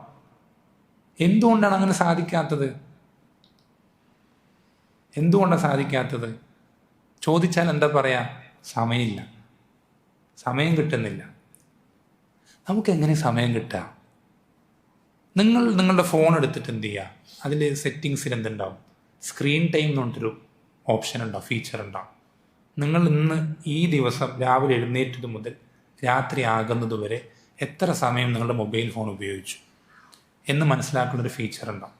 എന്തുകൊണ്ടാണ് അങ്ങനെ സാധിക്കാത്തത്? എന്തുകൊണ്ടാണ് സാധിക്കാത്തത്? ചോദിച്ചാൽ എന്താ പറയാ, സമയമില്ല, സമയം കിട്ടുന്നില്ല. നമുക്കെങ്ങനെ സമയം കിട്ടുക? നിങ്ങളുടെ ഫോൺ എടുത്തിട്ട് എന്ത് ചെയ്യുക, അതിൽ സെറ്റിങ്സിൽ എന്തുണ്ടാവും, സ്ക്രീൻ ടൈം എന്ന് പറഞ്ഞിട്ടൊരു ഓപ്ഷൻ ഉണ്ടാവും, ഫീച്ചർ ഉണ്ടാവും. നിങ്ങൾ ഇന്ന് ഈ ദിവസം രാവിലെ എഴുന്നേറ്റത് മുതൽ രാത്രി ആകുന്നത് വരെ എത്ര സമയം നിങ്ങളുടെ മൊബൈൽ ഫോൺ ഉപയോഗിച്ചു എന്ന് മനസ്സിലാക്കുന്നൊരു ഫീച്ചർ ഉണ്ടാവും.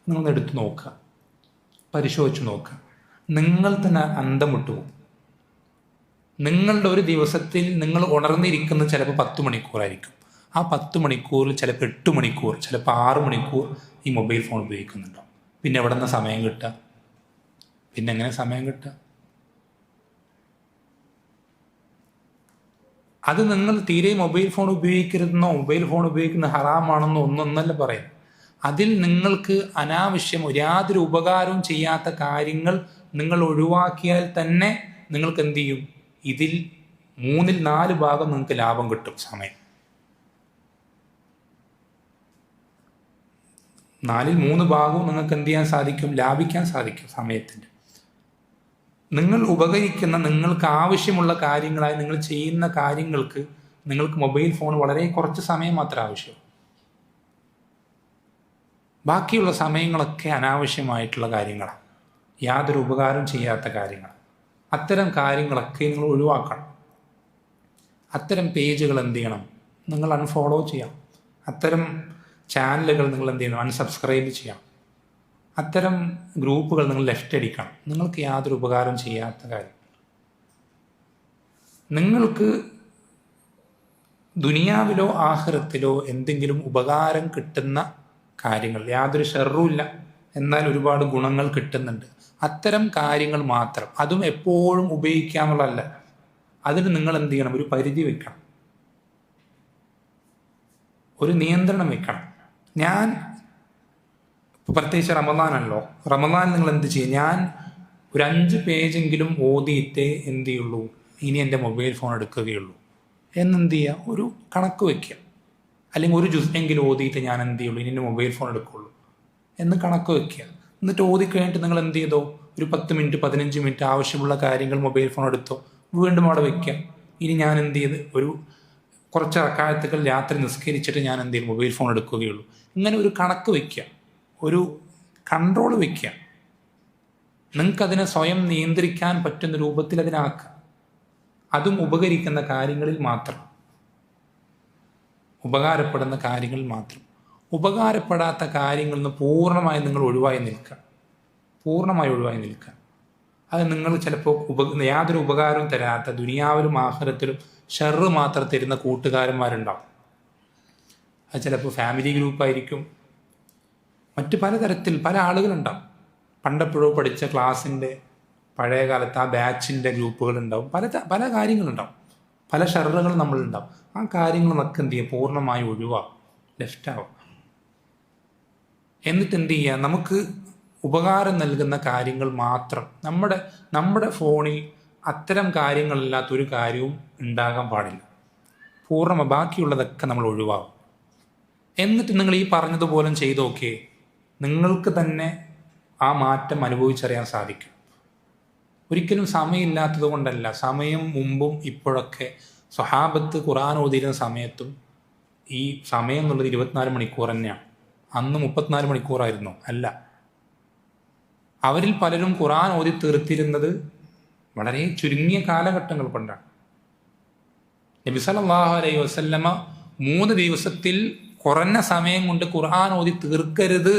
നിങ്ങളൊന്ന് എടുത്ത് നോക്കുക, പരിശോധിച്ച് നോക്കുക. നിങ്ങൾ തന്നെ അന്തം വിട്ടു പോകും. നിങ്ങളുടെ ഒരു ദിവസത്തിൽ നിങ്ങൾ ഉണർന്നിരിക്കുന്നത് ചിലപ്പോൾ 10 മണിക്കൂറായിരിക്കും. ആ 10 മണിക്കൂറിൽ ചിലപ്പോൾ 8 മണിക്കൂർ, ചിലപ്പോൾ 6 മണിക്കൂർ ഈ മൊബൈൽ ഫോൺ ഉപയോഗിക്കുന്നുണ്ടോ? പിന്നെ എവിടെ നിന്ന് സമയം കിട്ടുക? പിന്നെ എങ്ങനെ സമയം കിട്ടുക? അത് നിങ്ങൾ തീരെ മൊബൈൽ ഫോൺ ഉപയോഗിക്കരുതെന്നോ മൊബൈൽ ഫോൺ ഉപയോഗിക്കുന്നത് ഹറാമാണെന്നോ ഒന്നൊന്നല്ല പറയും. അതിൽ നിങ്ങൾക്ക് അനാവശ്യം യാതൊരു ഉപകാരവും ചെയ്യാത്ത കാര്യങ്ങൾ നിങ്ങൾ ഒഴിവാക്കിയാൽ തന്നെ നിങ്ങൾക്ക് എന്ത് ചെയ്യും? ഇതിൽ 3/4 ഭാഗം നിങ്ങൾക്ക് ലാഭം കിട്ടും. സമയം 4/3 ഭാഗവും നിങ്ങൾക്ക് എന്ത് ചെയ്യാൻ സാധിക്കും? ലാഭിക്കാൻ സാധിക്കും സമയത്തിൻ്റെ. നിങ്ങൾ ഉപകരിക്കുന്ന, നിങ്ങൾക്ക് ആവശ്യമുള്ള കാര്യങ്ങളായി നിങ്ങൾ ചെയ്യുന്ന കാര്യങ്ങൾക്ക് നിങ്ങൾക്ക് മൊബൈൽ ഫോൺ വളരെ കുറച്ച് സമയം മാത്രമേ ആവശ്യമുള്ളൂ. ബാക്കിയുള്ള സമയങ്ങളൊക്കെ അനാവശ്യമായിട്ടുള്ള കാര്യങ്ങളാണ്, യാതൊരു ഉപകാരം ചെയ്യാത്ത കാര്യങ്ങൾ. അത്തരം കാര്യങ്ങളൊക്കെ നിങ്ങൾ ഒഴിവാക്കണം. അത്തരം പേജുകൾ എന്ത് ചെയ്യണം? നിങ്ങൾ അൺഫോളോ ചെയ്യാം. അത്തരം ചാനലുകൾ നിങ്ങൾ എന്ത് ചെയ്യണം? അൺസബ്സ്ക്രൈബ് ചെയ്യാം. അത്തരം ഗ്രൂപ്പുകൾ നിങ്ങൾ ലെഫ്റ്റ് അടിക്കണം. നിങ്ങൾക്ക് യാതൊരു ഉപകാരം ചെയ്യാത്ത കാര്യം. നിങ്ങൾക്ക് ദുനിയാവിലോ ആഖിറത്തിലോ എന്തെങ്കിലും ഉപകാരം കിട്ടുന്ന കാര്യങ്ങൾ, യാതൊരു ഷർറുമില്ല, എന്നാൽ ഒരുപാട് ഗുണങ്ങൾ കിട്ടുന്നുണ്ട്, അത്തരം കാര്യങ്ങൾ മാത്രം. അതും എപ്പോഴും ഉപയോഗിക്കാനുള്ളതല്ല. അതിന് നിങ്ങൾ എന്ത് ചെയ്യണം? ഒരു പരിധി വെക്കണം, ഒരു നിയന്ത്രണം വെക്കണം. ഞാൻ പ്രത്യേകിച്ച് റമദാനല്ലോ, റമദാൻ നിങ്ങൾ എന്ത് ചെയ്യും? ഞാൻ ഒരു 5 പേജെങ്കിലും ഓതിയിട്ടേ എന്ത് ചെയ്യുള്ളൂ, ഇനി എൻ്റെ മൊബൈൽ ഫോൺ എടുക്കുകയുള്ളൂ എന്നെന്ത് ചെയ്യുക? ഒരു കണക്ക് വയ്ക്കുക. അല്ലെങ്കിൽ ഒരു ജുസ് ഓതിയിട്ട് ഞാൻ എന്ത് ചെയ്യുള്ളൂ, ഇനി എൻ്റെ മൊബൈൽ ഫോൺ എടുക്കുകയുള്ളൂ എന്ന് കണക്ക് വയ്ക്കുക. എന്നിട്ട് ഓതിക്കഴിഞ്ഞിട്ട് നിങ്ങൾ എന്ത് ചെയ്തോ? ഒരു 10 മിനിറ്റ് 15 മിനിറ്റ് ആവശ്യമുള്ള കാര്യങ്ങൾ മൊബൈൽ ഫോൺ എടുത്തോ, വീണ്ടും അവിടെ വയ്ക്കുക. ഇനി ഞാൻ എന്ത് ചെയ്ത് ഒരു കുറച്ച് റക്അത്തുകൾ രാത്രി നിസ്കരിച്ചിട്ട് ഞാൻ എന്ത് ചെയ്യും? മൊബൈൽ ഫോൺ എടുക്കുകയുള്ളൂ. ഇങ്ങനെ ഒരു കണക്ക് വയ്ക്കുക, ഒരു കൺട്രോൾ വയ്ക്കുക. നിങ്ങൾക്കതിനെ സ്വയം നിയന്ത്രിക്കാൻ പറ്റുന്ന രൂപത്തിൽ അതിനാക്കുക. അതും ഉപകരിക്കുന്ന കാര്യങ്ങളിൽ മാത്രം, ഉപകാരപ്പെടുന്ന കാര്യങ്ങളിൽ മാത്രം. ഉപകാരപ്പെടാത്ത കാര്യങ്ങളിൽ നിന്ന് പൂർണ്ണമായി നിങ്ങൾ ഒഴിവായി നിൽക്കുക, പൂർണ്ണമായി ഒഴിവായി നിൽക്കുക. അത് നിങ്ങൾ ചിലപ്പോൾ യാതൊരു ഉപകാരവും തരാത്ത, ദുനിയാവിലും ആഖിറത്തിലും ഷർറ് മാത്രം തരുന്ന കൂട്ടുകാരന്മാരുണ്ടാവും. അത് ചിലപ്പോൾ ഫാമിലി ഗ്രൂപ്പായിരിക്കും, മറ്റ് പലതരത്തിൽ പല ആളുകളുണ്ടാവും. പണ്ടെപ്പോഴോ പഠിച്ച ക്ലാസ്സിൻ്റെ പഴയ കാലത്ത് ആ ബാച്ചിൻ്റെ ഗ്രൂപ്പുകളുണ്ടാവും, പല കാര്യങ്ങളുണ്ടാവും, പല ഷർറുകൾ നമ്മളുണ്ടാവും. ആ കാര്യങ്ങളൊക്കെ എന്ത് ചെയ്യുക? പൂർണ്ണമായി ഒഴിവാകും, ലെഫ്റ്റാവും. എന്നിട്ട് എന്ത് ചെയ്യുക? നമുക്ക് ഉപകാരം നൽകുന്ന കാര്യങ്ങൾ മാത്രം. നമ്മുടെ ഫോണിൽ അത്തരം കാര്യങ്ങളില്ലാത്തൊരു കാര്യവും ഉണ്ടാകാൻ പാടില്ല. ബാക്കിയുള്ളതൊക്കെ നമ്മൾ ഒഴിവാകും. എന്നിട്ട് നിങ്ങൾ ഈ പറഞ്ഞതുപോലെ ചെയ്ത് നോക്കിയേ, നിങ്ങൾക്ക് തന്നെ ആ മാറ്റം അനുഭവിച്ചറിയാൻ സാധിക്കും. ഒരിക്കലും സമയമില്ലാത്തത് കൊണ്ടല്ല, സമയം മുമ്പും ഇപ്പോഴൊക്കെ സ്വഹാബത്ത് ഖുർആൻ ഓതിയിരുന്ന സമയത്തും ഈ സമയം എന്നുള്ളത് 24 മണിക്കൂർ തന്നെയാണ്. അന്ന് 34 മണിക്കൂറായിരുന്നു അല്ല. അവരിൽ പലരും ഖുർആൻ ഓതി തീർത്തിരുന്നത് വളരെ ചുരുങ്ങിയ കാലഘട്ടങ്ങൾ കൊണ്ടാണ്. നബി സല്ലല്ലാഹു അലൈഹി വസല്ലമ 3 ദിവസത്തിൽ കുറഞ്ഞ സമയം കൊണ്ട് ഖുർആൻ ഓതി തീർക്കരുത്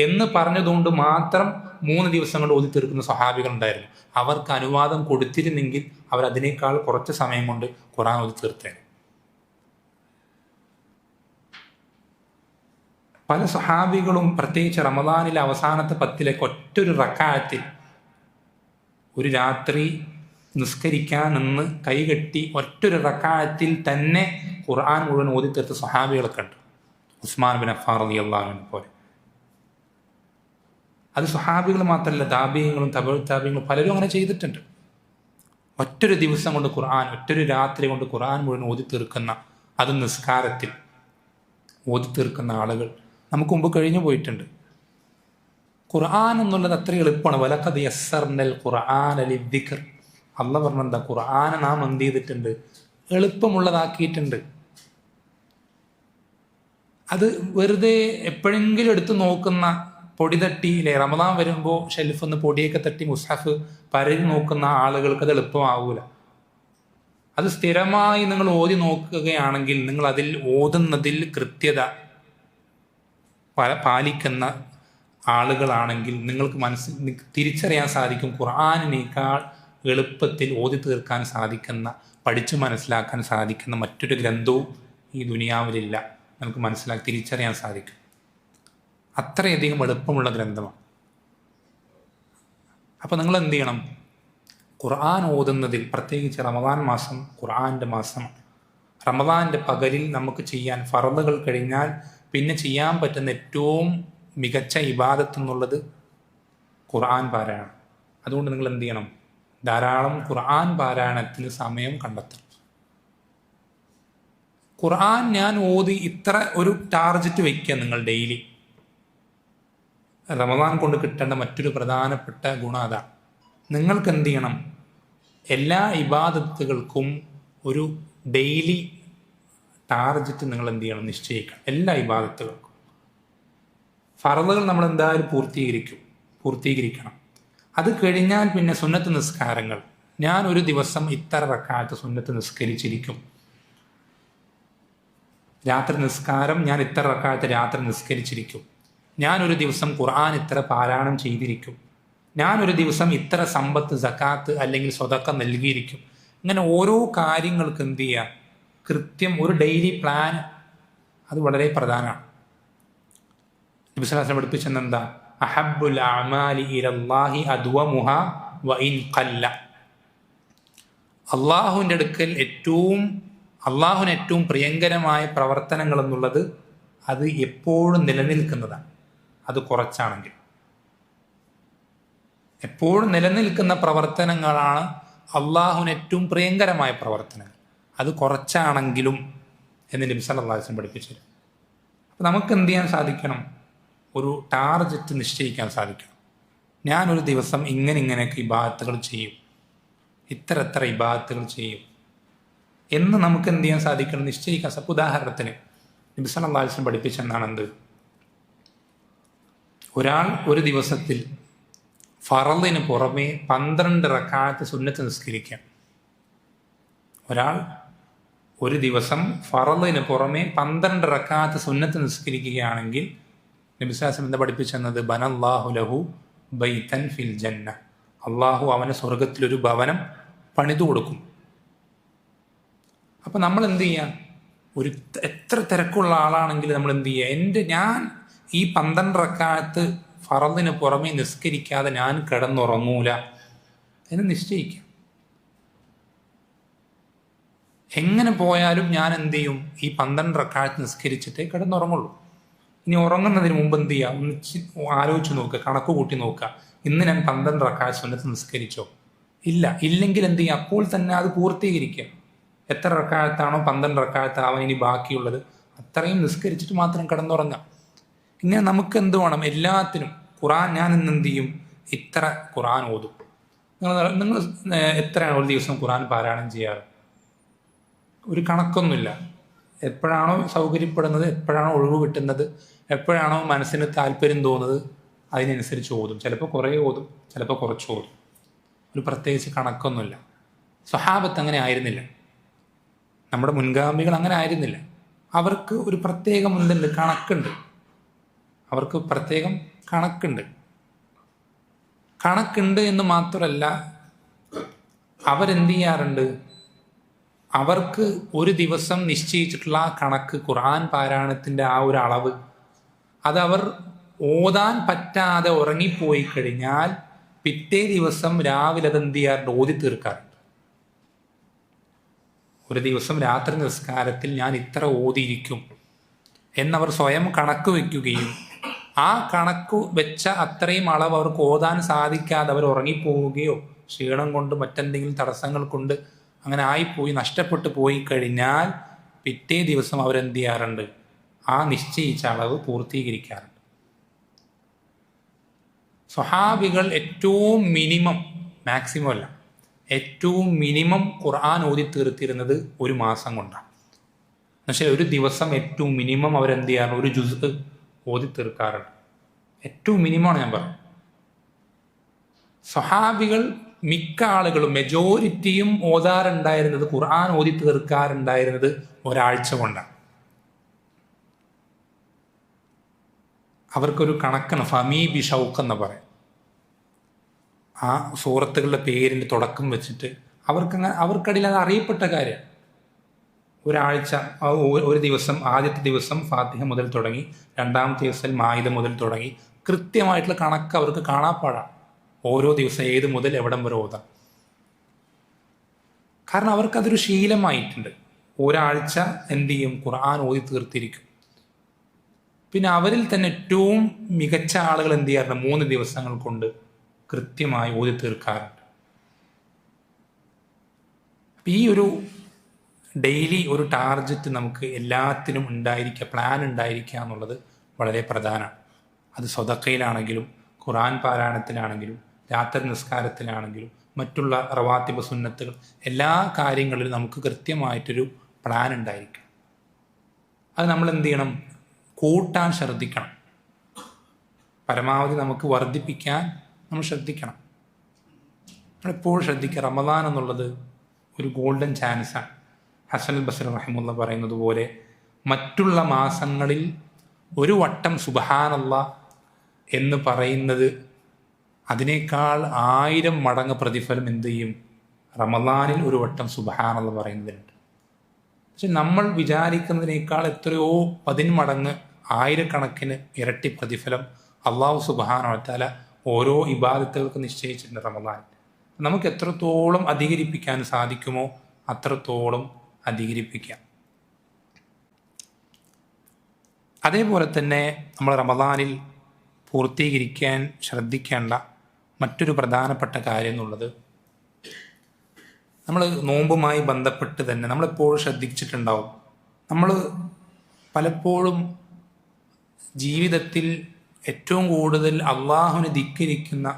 എന്ന് പറഞ്ഞതുകൊണ്ട് മാത്രം 3 ദിവസം കൊണ്ട് ഓതി തീർക്കുന്ന സ്വഹാബികൾ ഉണ്ടായിരുന്നു. അവർക്ക് അനുവാദം കൊടുത്തിരുന്നെങ്കിൽ അവർ അതിനേക്കാൾ കുറച്ച് സമയം കൊണ്ട് ഖുർആൻ ഓതി തീർത്തേനെ. പല സ്വഹാബികളും പ്രത്യേകിച്ച് റമദാനിലെ അവസാനത്തെ 10 ഒറ്റൊരു റക്അത്തിൽ, ഒരു രാത്രി നിസ്കരിക്കാൻ നിന്ന് കൈകെട്ടി ഒറ്റൊരു റക്അത്തിൽ തന്നെ ഖുർആൻ മുഴുവൻ ഓതി തീർത്ത സ്വഹാബികളൊക്കെ ഉണ്ട്. ഉസ്മാൻ ബിൻ അഫ്ഫാൻ റളിയല്ലാഹു അൻഹു പോലെ. അത് സ്വഹാബികൾ മാത്രമല്ല, താബിഈങ്ങളും താബിഈങ്ങളും പലരും അങ്ങനെ ചെയ്തിട്ടുണ്ട്. ഒറ്റൊരു ദിവസം കൊണ്ട് ഖുർആൻ, ഒറ്റൊരു രാത്രി കൊണ്ട് ഖുർആൻ മുഴുവൻ ഓതി തീർക്കുന്ന, അത് നിസ്കാരത്തിൽ ഓതി തീർക്കുന്ന ആളുകൾ നമുക്ക് മുമ്പ് കഴിഞ്ഞു പോയിട്ടുണ്ട്. ഖുർആൻ എന്നുള്ളത് അത്ര എളുപ്പമാണ്. വലഖദ് യസ്സർനൽ ഖുർആന ലിദ്ദിക്ർ. അല്ലാഹ് പറഞ്ഞെന്താ? ഖുർആനെ നാം എന്ത് ചെയ്തിട്ടുണ്ട്? എളുപ്പമുള്ളതാക്കിയിട്ടുണ്ട്. അത് വെറുതെ എപ്പോഴെങ്കിലും എടുത്ത് നോക്കുന്ന, പൊടി തട്ടിയില്ലേ, റമദാൻ വരുമ്പോൾ ഷെൽഫ് ഒന്ന് പൊടിയൊക്കെ തട്ടി മുസ്ഹഫ് പരതി നോക്കുന്ന ആളുകൾക്ക് അത് എളുപ്പമാകൂല. അത് സ്ഥിരമായി നിങ്ങൾ ഓതി നോക്കുകയാണെങ്കിൽ, നിങ്ങൾ അതിൽ ഓതുന്നതിൽ കൃത്യത പാലിക്കുന്ന ആളുകളാണെങ്കിൽ നിങ്ങൾക്ക് തിരിച്ചറിയാൻ സാധിക്കും ഖുർആനിനേക്കാൾ എളുപ്പത്തിൽ ഓതി തീർക്കാൻ സാധിക്കുന്ന, പഠിച്ചു മനസ്സിലാക്കാൻ സാധിക്കുന്ന മറ്റൊരു ഗ്രന്ഥവും ഈ ദുനിയാവിലില്ല. നമുക്ക് തിരിച്ചറിയാൻ സാധിക്കും. അത്രയധികം എളുപ്പമുള്ള ഗ്രന്ഥമാണ്. അപ്പോൾ നിങ്ങൾ എന്ത് ചെയ്യണം? ഖുർആൻ ഓതുന്നതിൽ, പ്രത്യേകിച്ച് റമദാൻ മാസം ഖുർആൻ്റെ മാസമാണ്. റമദാൻ്റെ പകലിൽ നമുക്ക് ചെയ്യാൻ, ഫർളുകൾ കഴിഞ്ഞാൽ പിന്നെ ചെയ്യാൻ പറ്റുന്ന ഏറ്റവും മികച്ച ഇബാദത്ത് എന്നുള്ളത് ഖുർആൻ പാരായണം. അതുകൊണ്ട് നിങ്ങൾ എന്ത് ചെയ്യണം? ധാരാളം ഖുർആൻ പാരായണത്തിന് സമയം കണ്ടെത്തണം. ഖുർആൻ ഞാൻ ഓതി ഇത്ര ഒരു ടാർഗറ്റ് വയ്ക്കുക നിങ്ങൾ ഡെയിലി. റമദാൻ കൊണ്ട് കിട്ടേണ്ട മറ്റൊരു പ്രധാനപ്പെട്ട ഗുണം അതാണ്. നിങ്ങൾക്ക് എന്ത് ചെയ്യണം? എല്ലാ ഇബാദത്തുകൾക്കും ഒരു ഡെയിലി ടാർഗറ്റ് നിങ്ങൾ എന്ത് ചെയ്യണം? നിശ്ചയിക്കണം. എല്ലാ ഇബാദത്തുകൾക്കും ഫർളുകൾ നമ്മൾ എന്തായാലും പൂർത്തീകരിക്കണം. അത് കഴിഞ്ഞാൽ പിന്നെ സുന്നത്ത് നിസ്കാരങ്ങൾ, ഞാൻ ഒരു ദിവസം ഇത്ര റക്അത്ത് സുന്നത്ത് നിസ്കരിച്ചിരിക്കും. രാത്രി നിസ്കാരം ഞാൻ ഇത്ര റക്അത്ത് രാത്രി നിസ്കരിച്ചിരിക്കും. ഞാനൊരു ദിവസം ഖുർആൻ ഇത്ര പാരായണം ചെയ്തിരിക്കും. ഞാനൊരു ദിവസം ഇത്ര സമ്പത്ത്, സക്കാത്ത് അല്ലെങ്കിൽ സ്വതക്ക നൽകിയിരിക്കും. ഇങ്ങനെ ഓരോ കാര്യങ്ങൾക്ക് എന്ത് ചെയ്യുക? കൃത്യം ഒരു ഡെയിലി പ്ലാൻ. അത് വളരെ പ്രധാനമാണ്. നബി സ്വല്ലല്ലാഹു അലൈഹി വസല്ലം പഠിപ്പിച്ചെന്താ? അഹബ്ബുൽ അഅമാലി ഇലല്ലാഹി അദ്വമുഹാ വഇൻ ഖല്ല. അള്ളാഹുവിൻ്റെ അടുക്കൽ അള്ളാഹുവിന് ഏറ്റവും പ്രിയങ്കരമായ പ്രവർത്തനങ്ങൾ എന്നുള്ളത് അത് എപ്പോഴും നിലനിൽക്കുന്നതാണ്. അത് കുറച്ചാണെങ്കിൽ. എപ്പോഴും നിലനിൽക്കുന്ന പ്രവർത്തനങ്ങളാണ് അള്ളാഹുവിന് ഏറ്റവും പ്രിയങ്കരമായ പ്രവർത്തനങ്ങൾ. അത് കുറച്ചാണെങ്കിലും എന്ന് നബി സല്ലല്ലാഹു അലൈഹി വസല്ലം പഠിപ്പിച്ചു. അപ്പം നമുക്ക് എന്ത് ചെയ്യാൻ സാധിക്കണം? ഒരു ടാർഗറ്റ് നിശ്ചയിക്കാൻ സാധിക്കണം. ഞാനൊരു ദിവസം ഇങ്ങനെയൊക്കെ ഇബാദത്തുകൾ ചെയ്യും, ഇത്ര ഇബാദത്തുകൾ ചെയ്യും എന്ന് നമുക്ക് എന്ത് ചെയ്യാൻ സാധിക്കണം? നിശ്ചയിക്കാൻ. ഉദാഹരണത്തിന് നബി സല്ലല്ലാഹു അലൈഹി വസല്ലം പഠിപ്പിച്ചെന്നാണെന്ത്? ഒരാൾ ഒരു ദിവസത്തിൽ ഫറളിന് പുറമെ 12 റക്അത്ത് സുന്നത്ത് നിസ്കരിക്കാം. ഒരാൾ ഒരു ദിവസം ഫറളിന് പുറമെ 12 റക്അത്ത് സുന്നത്ത് നിസ്കരിക്കുകയാണെങ്കിൽ നബി സ്വല്ലല്ലാഹു അലൈഹി വസല്ലം എന്താ പഠിപ്പിച്ചെന്നത്? ബനല്ലാഹു ലഹു ബൈതൻ ഫിൽ ജന്ന. അള്ളാഹു അവന് സ്വർഗത്തിലൊരു ഭവനം പണിതു കൊടുക്കും. അപ്പം നമ്മൾ എന്ത് ചെയ്യുക? എത്ര തിരക്കുള്ള ആളാണെങ്കിൽ നമ്മൾ എന്ത് ചെയ്യുക? ഞാൻ ഈ 12 റക്അത്ത് ഫറളിന് പുറമെ നിസ്കരിക്കാതെ ഞാൻ കിടന്നുറങ്ങൂല എന്ന് നിശ്ചയിക്കാം. എങ്ങനെ പോയാലും ഞാൻ എന്ത് ചെയ്യും? ഈ 12 റക്അത്ത് നിസ്കരിച്ചിട്ടേ കിടന്നുറങ്ങുള്ളൂ. ഇനി ഉറങ്ങുന്നതിന് മുമ്പ് എന്ത് ചെയ്യുക? ഒന്ന് ആലോചിച്ച് നോക്കുക, കണക്ക് കൂട്ടി നോക്കുക. ഇന്ന് ഞാൻ 12 റക്അത്ത് സുന്നത്ത് നിസ്കരിച്ചോ? ഇല്ലെങ്കിൽ എന്ത് ചെയ്യുക? അപ്പോൾ തന്നെ അത് പൂർത്തീകരിക്കുക. എത്ര റക്അത്താണോ 12 റക്അത്താവാൻ ഇനി ബാക്കിയുള്ളത് അത്രയും നിസ്കരിച്ചിട്ട് മാത്രം കിടന്നുറങ്ങാം. ഇങ്ങനെ നമുക്ക് എന്ത് വേണം? എല്ലാത്തിനും ഖുർആൻ ഞാൻ ഇന്ന് എന്ത് ചെയ്യും? ഇത്ര ഖുർആൻ ഓതും. നിങ്ങൾ എത്രയാണ് ഒരു ദിവസം ഖുർആൻ പാരായണം ചെയ്യാറ്? ഒരു കണക്കൊന്നുമില്ല. എപ്പോഴാണോ സൗകര്യപ്പെടുന്നത്, എപ്പോഴാണോ ഒഴിവ് കിട്ടുന്നത്, എപ്പോഴാണോ മനസ്സിന് താല്പര്യം തോന്നുന്നത് അതിനനുസരിച്ച് ഓതും. ചിലപ്പോൾ കുറേ ഓതും, ചിലപ്പോൾ കുറച്ച് ഓതും. ഒരു പ്രത്യേകിച്ച് കണക്കൊന്നുമില്ല. സ്വഹാബത്ത് അങ്ങനെ ആയിരുന്നില്ല. നമ്മുടെ മുൻഗാമികൾ അങ്ങനെ ആയിരുന്നില്ല. അവർക്ക് ഒരു പ്രത്യേകം എന്തുണ്ട്? കണക്കുണ്ട്. അവർക്ക് പ്രത്യേകം കണക്കുണ്ട് എന്ന് മാത്രമല്ല, അവരെന്ത് ചെയ്യാറുണ്ട്? അവർക്ക് ഒരു ദിവസം നിശ്ചയിച്ചിട്ടുള്ള ആ കണക്ക്, ഖുർആൻ പാരായണത്തിൻ്റെ ആ ഒരു അളവ്, അതവർ ഓതാൻ പറ്റാതെ ഉറങ്ങിപ്പോയി കഴിഞ്ഞാൽ പിറ്റേ ദിവസം രാവിലെ അതെന്ത് ചെയ്യാറുണ്ട്? ഓതി തീർക്കാറുണ്ട്. ഒരു ദിവസം രാത്രി നിസ്കാരത്തിൽ ഞാൻ ഇത്ര ഓതിയിരിക്കും എന്നവർ സ്വയം കണക്ക് വയ്ക്കുകയും ആ കണക്ക് വെച്ച അത്രയും അളവ് അവർക്ക് ഓതാൻ സാധിക്കാതെ അവർ ഉറങ്ങിപ്പോവുകയോ ക്ഷീണം കൊണ്ട് മറ്റെന്തെങ്കിലും തടസ്സങ്ങൾ കൊണ്ട് അങ്ങനെ ആയിപ്പോയി നഷ്ടപ്പെട്ടു പോയി കഴിഞ്ഞാൽ പിറ്റേ ദിവസം അവരെന്ത് ചെയ്യാറുണ്ട്? ആ നിശ്ചയിച്ച അളവ് പൂർത്തീകരിക്കാറുണ്ട്. സ്വഹാബികൾ ഏറ്റവും മിനിമം, മാക്സിമം അല്ല, ഏറ്റവും മിനിമം ഖുർആൻ ഓതി തീർത്തിരുന്നത് ഒരു മാസം കൊണ്ടാണ്. പക്ഷേ ഒരു ദിവസം ഏറ്റവും മിനിമം അവരെന്ത് ചെയ്യാറുണ്ട്? ഒരു ജുസ് ഓതി തീർക്കാറുണ്ട്. ഏറ്റവും മിനിമമാണ് ഞാൻ പറയുന്നത്. സ്വഹാബികൾ മിക്ക ആളുകളും, മെജോറിറ്റിയും ഓതാറുണ്ടായിരുന്നത്, ഖുർആൻ ഓതി തീർക്കാറുണ്ടായിരുന്നത് ഒരാഴ്ച കൊണ്ടാണ്. അവർക്കൊരു കണക്കാണ്, ഫമീ ബി ഷൗക്ക് എന്ന് പറയും. ആ സൂറത്തുകളുടെ പേരിൻ്റെ തുടക്കം വെച്ചിട്ട് അവർക്കടിയിൽ അത് അറിയപ്പെട്ട കാര്യം. ഒരാഴ്ച, ഒരു ദിവസം, ആദ്യത്തെ ദിവസം ഫാത്തിഹ മുതൽ തുടങ്ങി, രണ്ടാമത്തെ ദിവസം മായിദ മുതൽ തുടങ്ങി, കൃത്യമായിട്ടുള്ള കണക്ക് അവർക്ക് കാണാപ്പാടാണ്. ഓരോ ദിവസം ഏത് മുതൽ എവിടം വരെ ഓതാം. കാരണം അവർക്കതൊരു ശീലമായിട്ടുണ്ട്. ഒരാഴ്ച എന്ത് ചെയ്യും, ഖുർആൻ ഓതി തീർത്തിരിക്കും. പിന്നെ അവരിൽ തന്നെ ഏറ്റവും മികച്ച ആളുകൾ എന്ത് ചെയ്യാറുണ്ട്, 3 ദിവസങ്ങൾ കൊണ്ട് കൃത്യമായി ഓതി തീർക്കാറുണ്ട്. ഈ ഒരു ഡെയിലി ഒരു ടാർഗറ്റ് നമുക്ക് എല്ലാത്തിനും ഉണ്ടായിരിക്കുക, പ്ലാൻ ഉണ്ടായിരിക്കുക എന്നുള്ളത് വളരെ പ്രധാനമാണ്. അത് സ്വതക്കയിലാണെങ്കിലും ഖുർആൻ പാരായണത്തിലാണെങ്കിലും രാത്രി നിസ്കാരത്തിലാണെങ്കിലും മറ്റുള്ള റവാത്തിബ് സുന്നത്തുകൾ, എല്ലാ കാര്യങ്ങളിലും നമുക്ക് കൃത്യമായിട്ടൊരു പ്ലാൻ ഉണ്ടായിരിക്കണം. അത് നമ്മൾ എന്ത് ചെയ്യണം, കൂട്ടാൻ ശ്രദ്ധിക്കണം. പരമാവധി നമുക്ക് വർദ്ധിപ്പിക്കാൻ നമ്മൾ ശ്രദ്ധിക്കണം. നമ്മളെപ്പോഴും ശ്രദ്ധിക്കുക, റമദാൻ എന്നുള്ളത് ഒരു ഗോൾഡൻ ചാൻസാണ്. ഹസൻ ബസ്രി റഹിമുള്ള പറയുന്നത് പോലെ മറ്റുള്ള മാസങ്ങളിൽ ഒരു വട്ടം സുബ്ഹാനല്ലാഹ് എന്ന് പറയുന്നത് അതിനേക്കാൾ 1000 മടങ്ങ് പ്രതിഫലം എന്ത് ചെയ്യും, റമദാനിൽ ഒരു വട്ടം സുബ്ഹാനല്ലാഹ് പറയുന്നതിനുണ്ട്. പക്ഷെ നമ്മൾ വിചാരിക്കുന്നതിനേക്കാൾ എത്രയോ 10 മടങ്ങ്, 1000കണക്കിന് ഇരട്ടി പ്രതിഫലം അള്ളാഹു സുബ്ഹാനഹു വ തആല ഓരോ ഇബാദത്തുകൾക്ക് നിശ്ചയിച്ചിട്ടുണ്ട് റമദാൻ. നമുക്ക് എത്രത്തോളം അധികരിപ്പിക്കാൻ സാധിക്കുമോ അത്രത്തോളം അധികരിപ്പിക്കാം. അതേപോലെ തന്നെ നമ്മൾ റമദാനിൽ പൂർത്തീകരിക്കാൻ ശ്രദ്ധിക്കേണ്ട മറ്റൊരു പ്രധാനപ്പെട്ട കാര്യം എന്നുള്ളത്, നമ്മൾ നോമ്പുമായി ബന്ധപ്പെട്ട് തന്നെ നമ്മളെപ്പോഴും ശ്രദ്ധിച്ചിട്ടുണ്ടാവും, നമ്മൾ പലപ്പോഴും ജീവിതത്തിൽ ഏറ്റവും കൂടുതൽ അള്ളാഹുവിനെ ധിക്കരിക്കുന്ന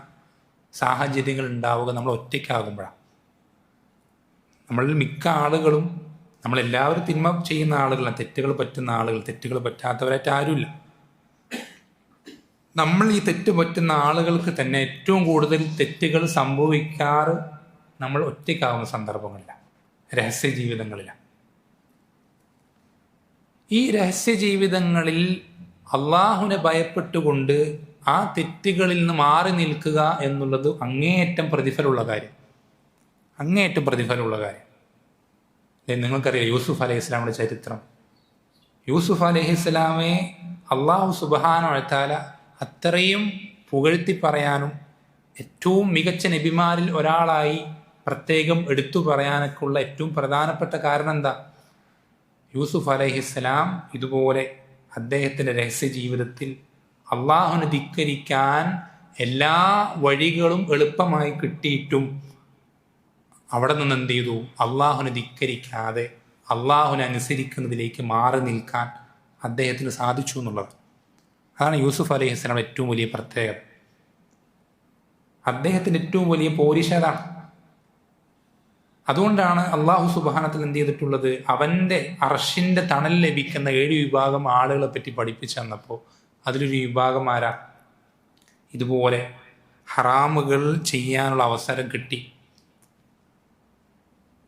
സാഹചര്യങ്ങൾ ഉണ്ടാവുക നമ്മൾ ഒറ്റയ്ക്കാകുമ്പോഴാണ്. നമ്മളിൽ മിക്ക ആളുകളും, നമ്മളെല്ലാവരും തിന്മ ചെയ്യുന്ന ആളുകളാണ്, തെറ്റുകൾ പറ്റുന്ന ആളുകൾ, തെറ്റുകൾ പറ്റാത്തവരായിട്ട് ആരുമില്ല. നമ്മൾ ഈ തെറ്റ് പറ്റുന്ന ആളുകൾക്ക് തന്നെ ഏറ്റവും കൂടുതൽ തെറ്റുകൾ സംഭവിക്കാറ് നമ്മൾ ഒറ്റയ്ക്കാവുന്ന സന്ദർഭങ്ങളിലാണ്, രഹസ്യ ജീവിതങ്ങളിലാണ്. ഈ രഹസ്യ ജീവിതങ്ങളിൽ അള്ളാഹുവിനെ ഭയപ്പെട്ടുകൊണ്ട് ആ തെറ്റുകളിൽ നിന്ന് മാറി നിൽക്കുക എന്നുള്ളത് അങ്ങേയറ്റം പ്രതിഫലമുള്ള കാര്യം, അങ്ങേയറ്റം പ്രതിഫലമുള്ള കാര്യം. നിങ്ങൾക്കറിയാം യൂസുഫ് അലൈഹി ഇസ്ലാമിൻ്റെ ചരിത്രം. യൂസുഫ് അലൈഹി ഇസ്ലാമെ അള്ളാഹു സുബ്ഹാനഹു വ തആല അത്രയും പുകഴ്ത്തി പറയാനും ഏറ്റവും മികച്ച നബിമാരിൽ ഒരാളായി പ്രത്യേകം എടുത്തു പറയാനൊക്കെ ഉള്ള ഏറ്റവും പ്രധാനപ്പെട്ട കാരണം എന്താ? യൂസുഫ് അലൈഹിസ്സലാം ഇതുപോലെ അദ്ദേഹത്തിൻ്റെ രഹസ്യ ജീവിതത്തിൽ അള്ളാഹുവിനെ ധിക്കരിക്കാൻ എല്ലാ വഴികളും എളുപ്പമായി കിട്ടിയിട്ടും അവിടെ നിന്ന് എന്ത് ചെയ്തു, അള്ളാഹുവിനെ ധിക്കരിക്കാതെ അള്ളാഹുവിനെ അനുസരിക്കുന്നതിലേക്ക് മാറി നിൽക്കാൻ അദ്ദേഹത്തിന് സാധിച്ചു എന്നുള്ളത്. അതാണ് യൂസുഫ് അലൈഹിസ്സലാം ഏറ്റവും വലിയ പ്രത്യേകത. അദ്ദേഹത്തിൻ്റെ ഏറ്റവും വലിയ പോരിശതാണ്. അതുകൊണ്ടാണ് അള്ളാഹു സുബ്ഹാനഹു എന്ത് ചെയ്തിട്ടുള്ളത്, അവൻ്റെ അർശിൻ്റെ തണൽ ലഭിക്കുന്ന 7 വിഭാഗം ആളുകളെ പറ്റി പഠിപ്പിച്ചു തന്നപ്പോൾ അതിലൊരു വിഭാഗം ആരാ? ഇതുപോലെ ഹറാമുകൾ ചെയ്യാനുള്ള അവസരം കിട്ടി,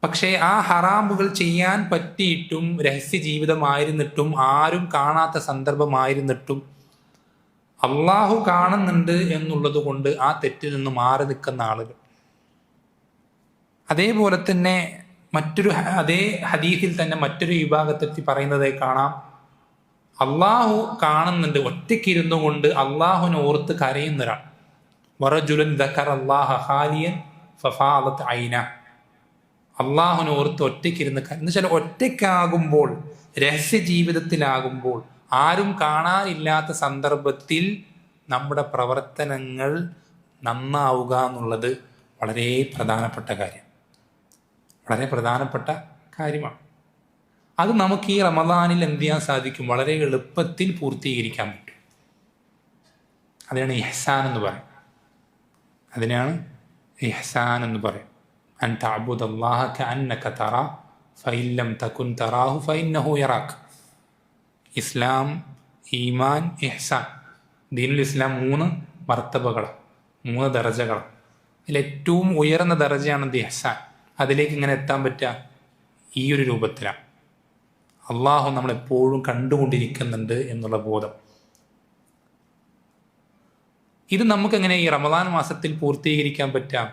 പക്ഷേ ആ ഹറാമുകൾ ചെയ്യാൻ പറ്റിയിട്ടും രഹസ്യ ജീവിതമായിരുന്നിട്ടും ആരും കാണാത്ത സന്ദർഭമായിരുന്നിട്ടും അള്ളാഹു കാണുന്നുണ്ട് എന്നുള്ളത് കൊണ്ട് ആ തെറ്റിൽ നിന്ന് മാറി നിൽക്കുന്ന ആളുകൾ. അതേപോലെ തന്നെ അതേ ഹദീസിൽ തന്നെ മറ്റൊരു വിഭാഗത്തെത്തി പറയുന്നതായി കാണാം, അള്ളാഹു കാണുന്നുണ്ട്, ഒറ്റയ്ക്കിരുന്നു കൊണ്ട് അള്ളാഹുവിനെ ഓർത്ത് കരയുന്നൊരാൾ. വറജുലൻ ദക്കറല്ലാഹ ഖാലിയൻ ഫഫാദത് ഐന, അള്ളാഹുവിനെ ഓർത്ത് ഒറ്റയ്ക്കിരുന്ന് എന്ന് വെച്ചാൽ ഒറ്റയ്ക്കാകുമ്പോൾ, രഹസ്യ ജീവിതത്തിലാകുമ്പോൾ, ആരും കാണാനില്ലാത്ത സന്ദർഭത്തിൽ നമ്മുടെ പ്രവർത്തനങ്ങൾ നന്നാവുക എന്നുള്ളത് വളരെ പ്രധാനപ്പെട്ട കാര്യം, വളരെ പ്രധാനപ്പെട്ട കാര്യമാണ്. അത് നമുക്ക് ഈ റമദാനിൽ എന്ത് ചെയ്യാൻ സാധിക്കും, വളരെ എളുപ്പത്തിൽ പൂർത്തീകരിക്കാൻ പറ്റും. അതിനാണ് ഇഹ്സാൻ എന്ന് പറയും, അതിനാണ് ഇഹ്സാൻ എന്ന് പറയും. അൻ തഅബുദല്ലാഹ കഅന്നക തറാ ഫഇൻ ലം തകുൻ തറാഹു ഫഇന്നഹു യറാക്. ഇസ്ലാം, ഈമാൻ, ഇഹ്സാൻ. ദീനുൽ ഇസ്ലാം 3 മർത്തബകളാണ്, 3 ദർജകളാണ്. അതിലേറ്റവും ഉയർന്ന ദർജയാണ് ഇഹ്സാൻ. അതിലേക്ക് ഇങ്ങനെ എത്താൻ പറ്റുക ഈ ഒരു രൂപത്തിലാണ്. അള്ളാഹു നമ്മളെപ്പോഴും കണ്ടുകൊണ്ടിരിക്കുന്നുണ്ട് എന്നുള്ള ബോധം. ഇത് നമുക്കെങ്ങനെ ഈ റമദാൻ മാസത്തിൽ പൂർത്തീകരിക്കാൻ പറ്റാം?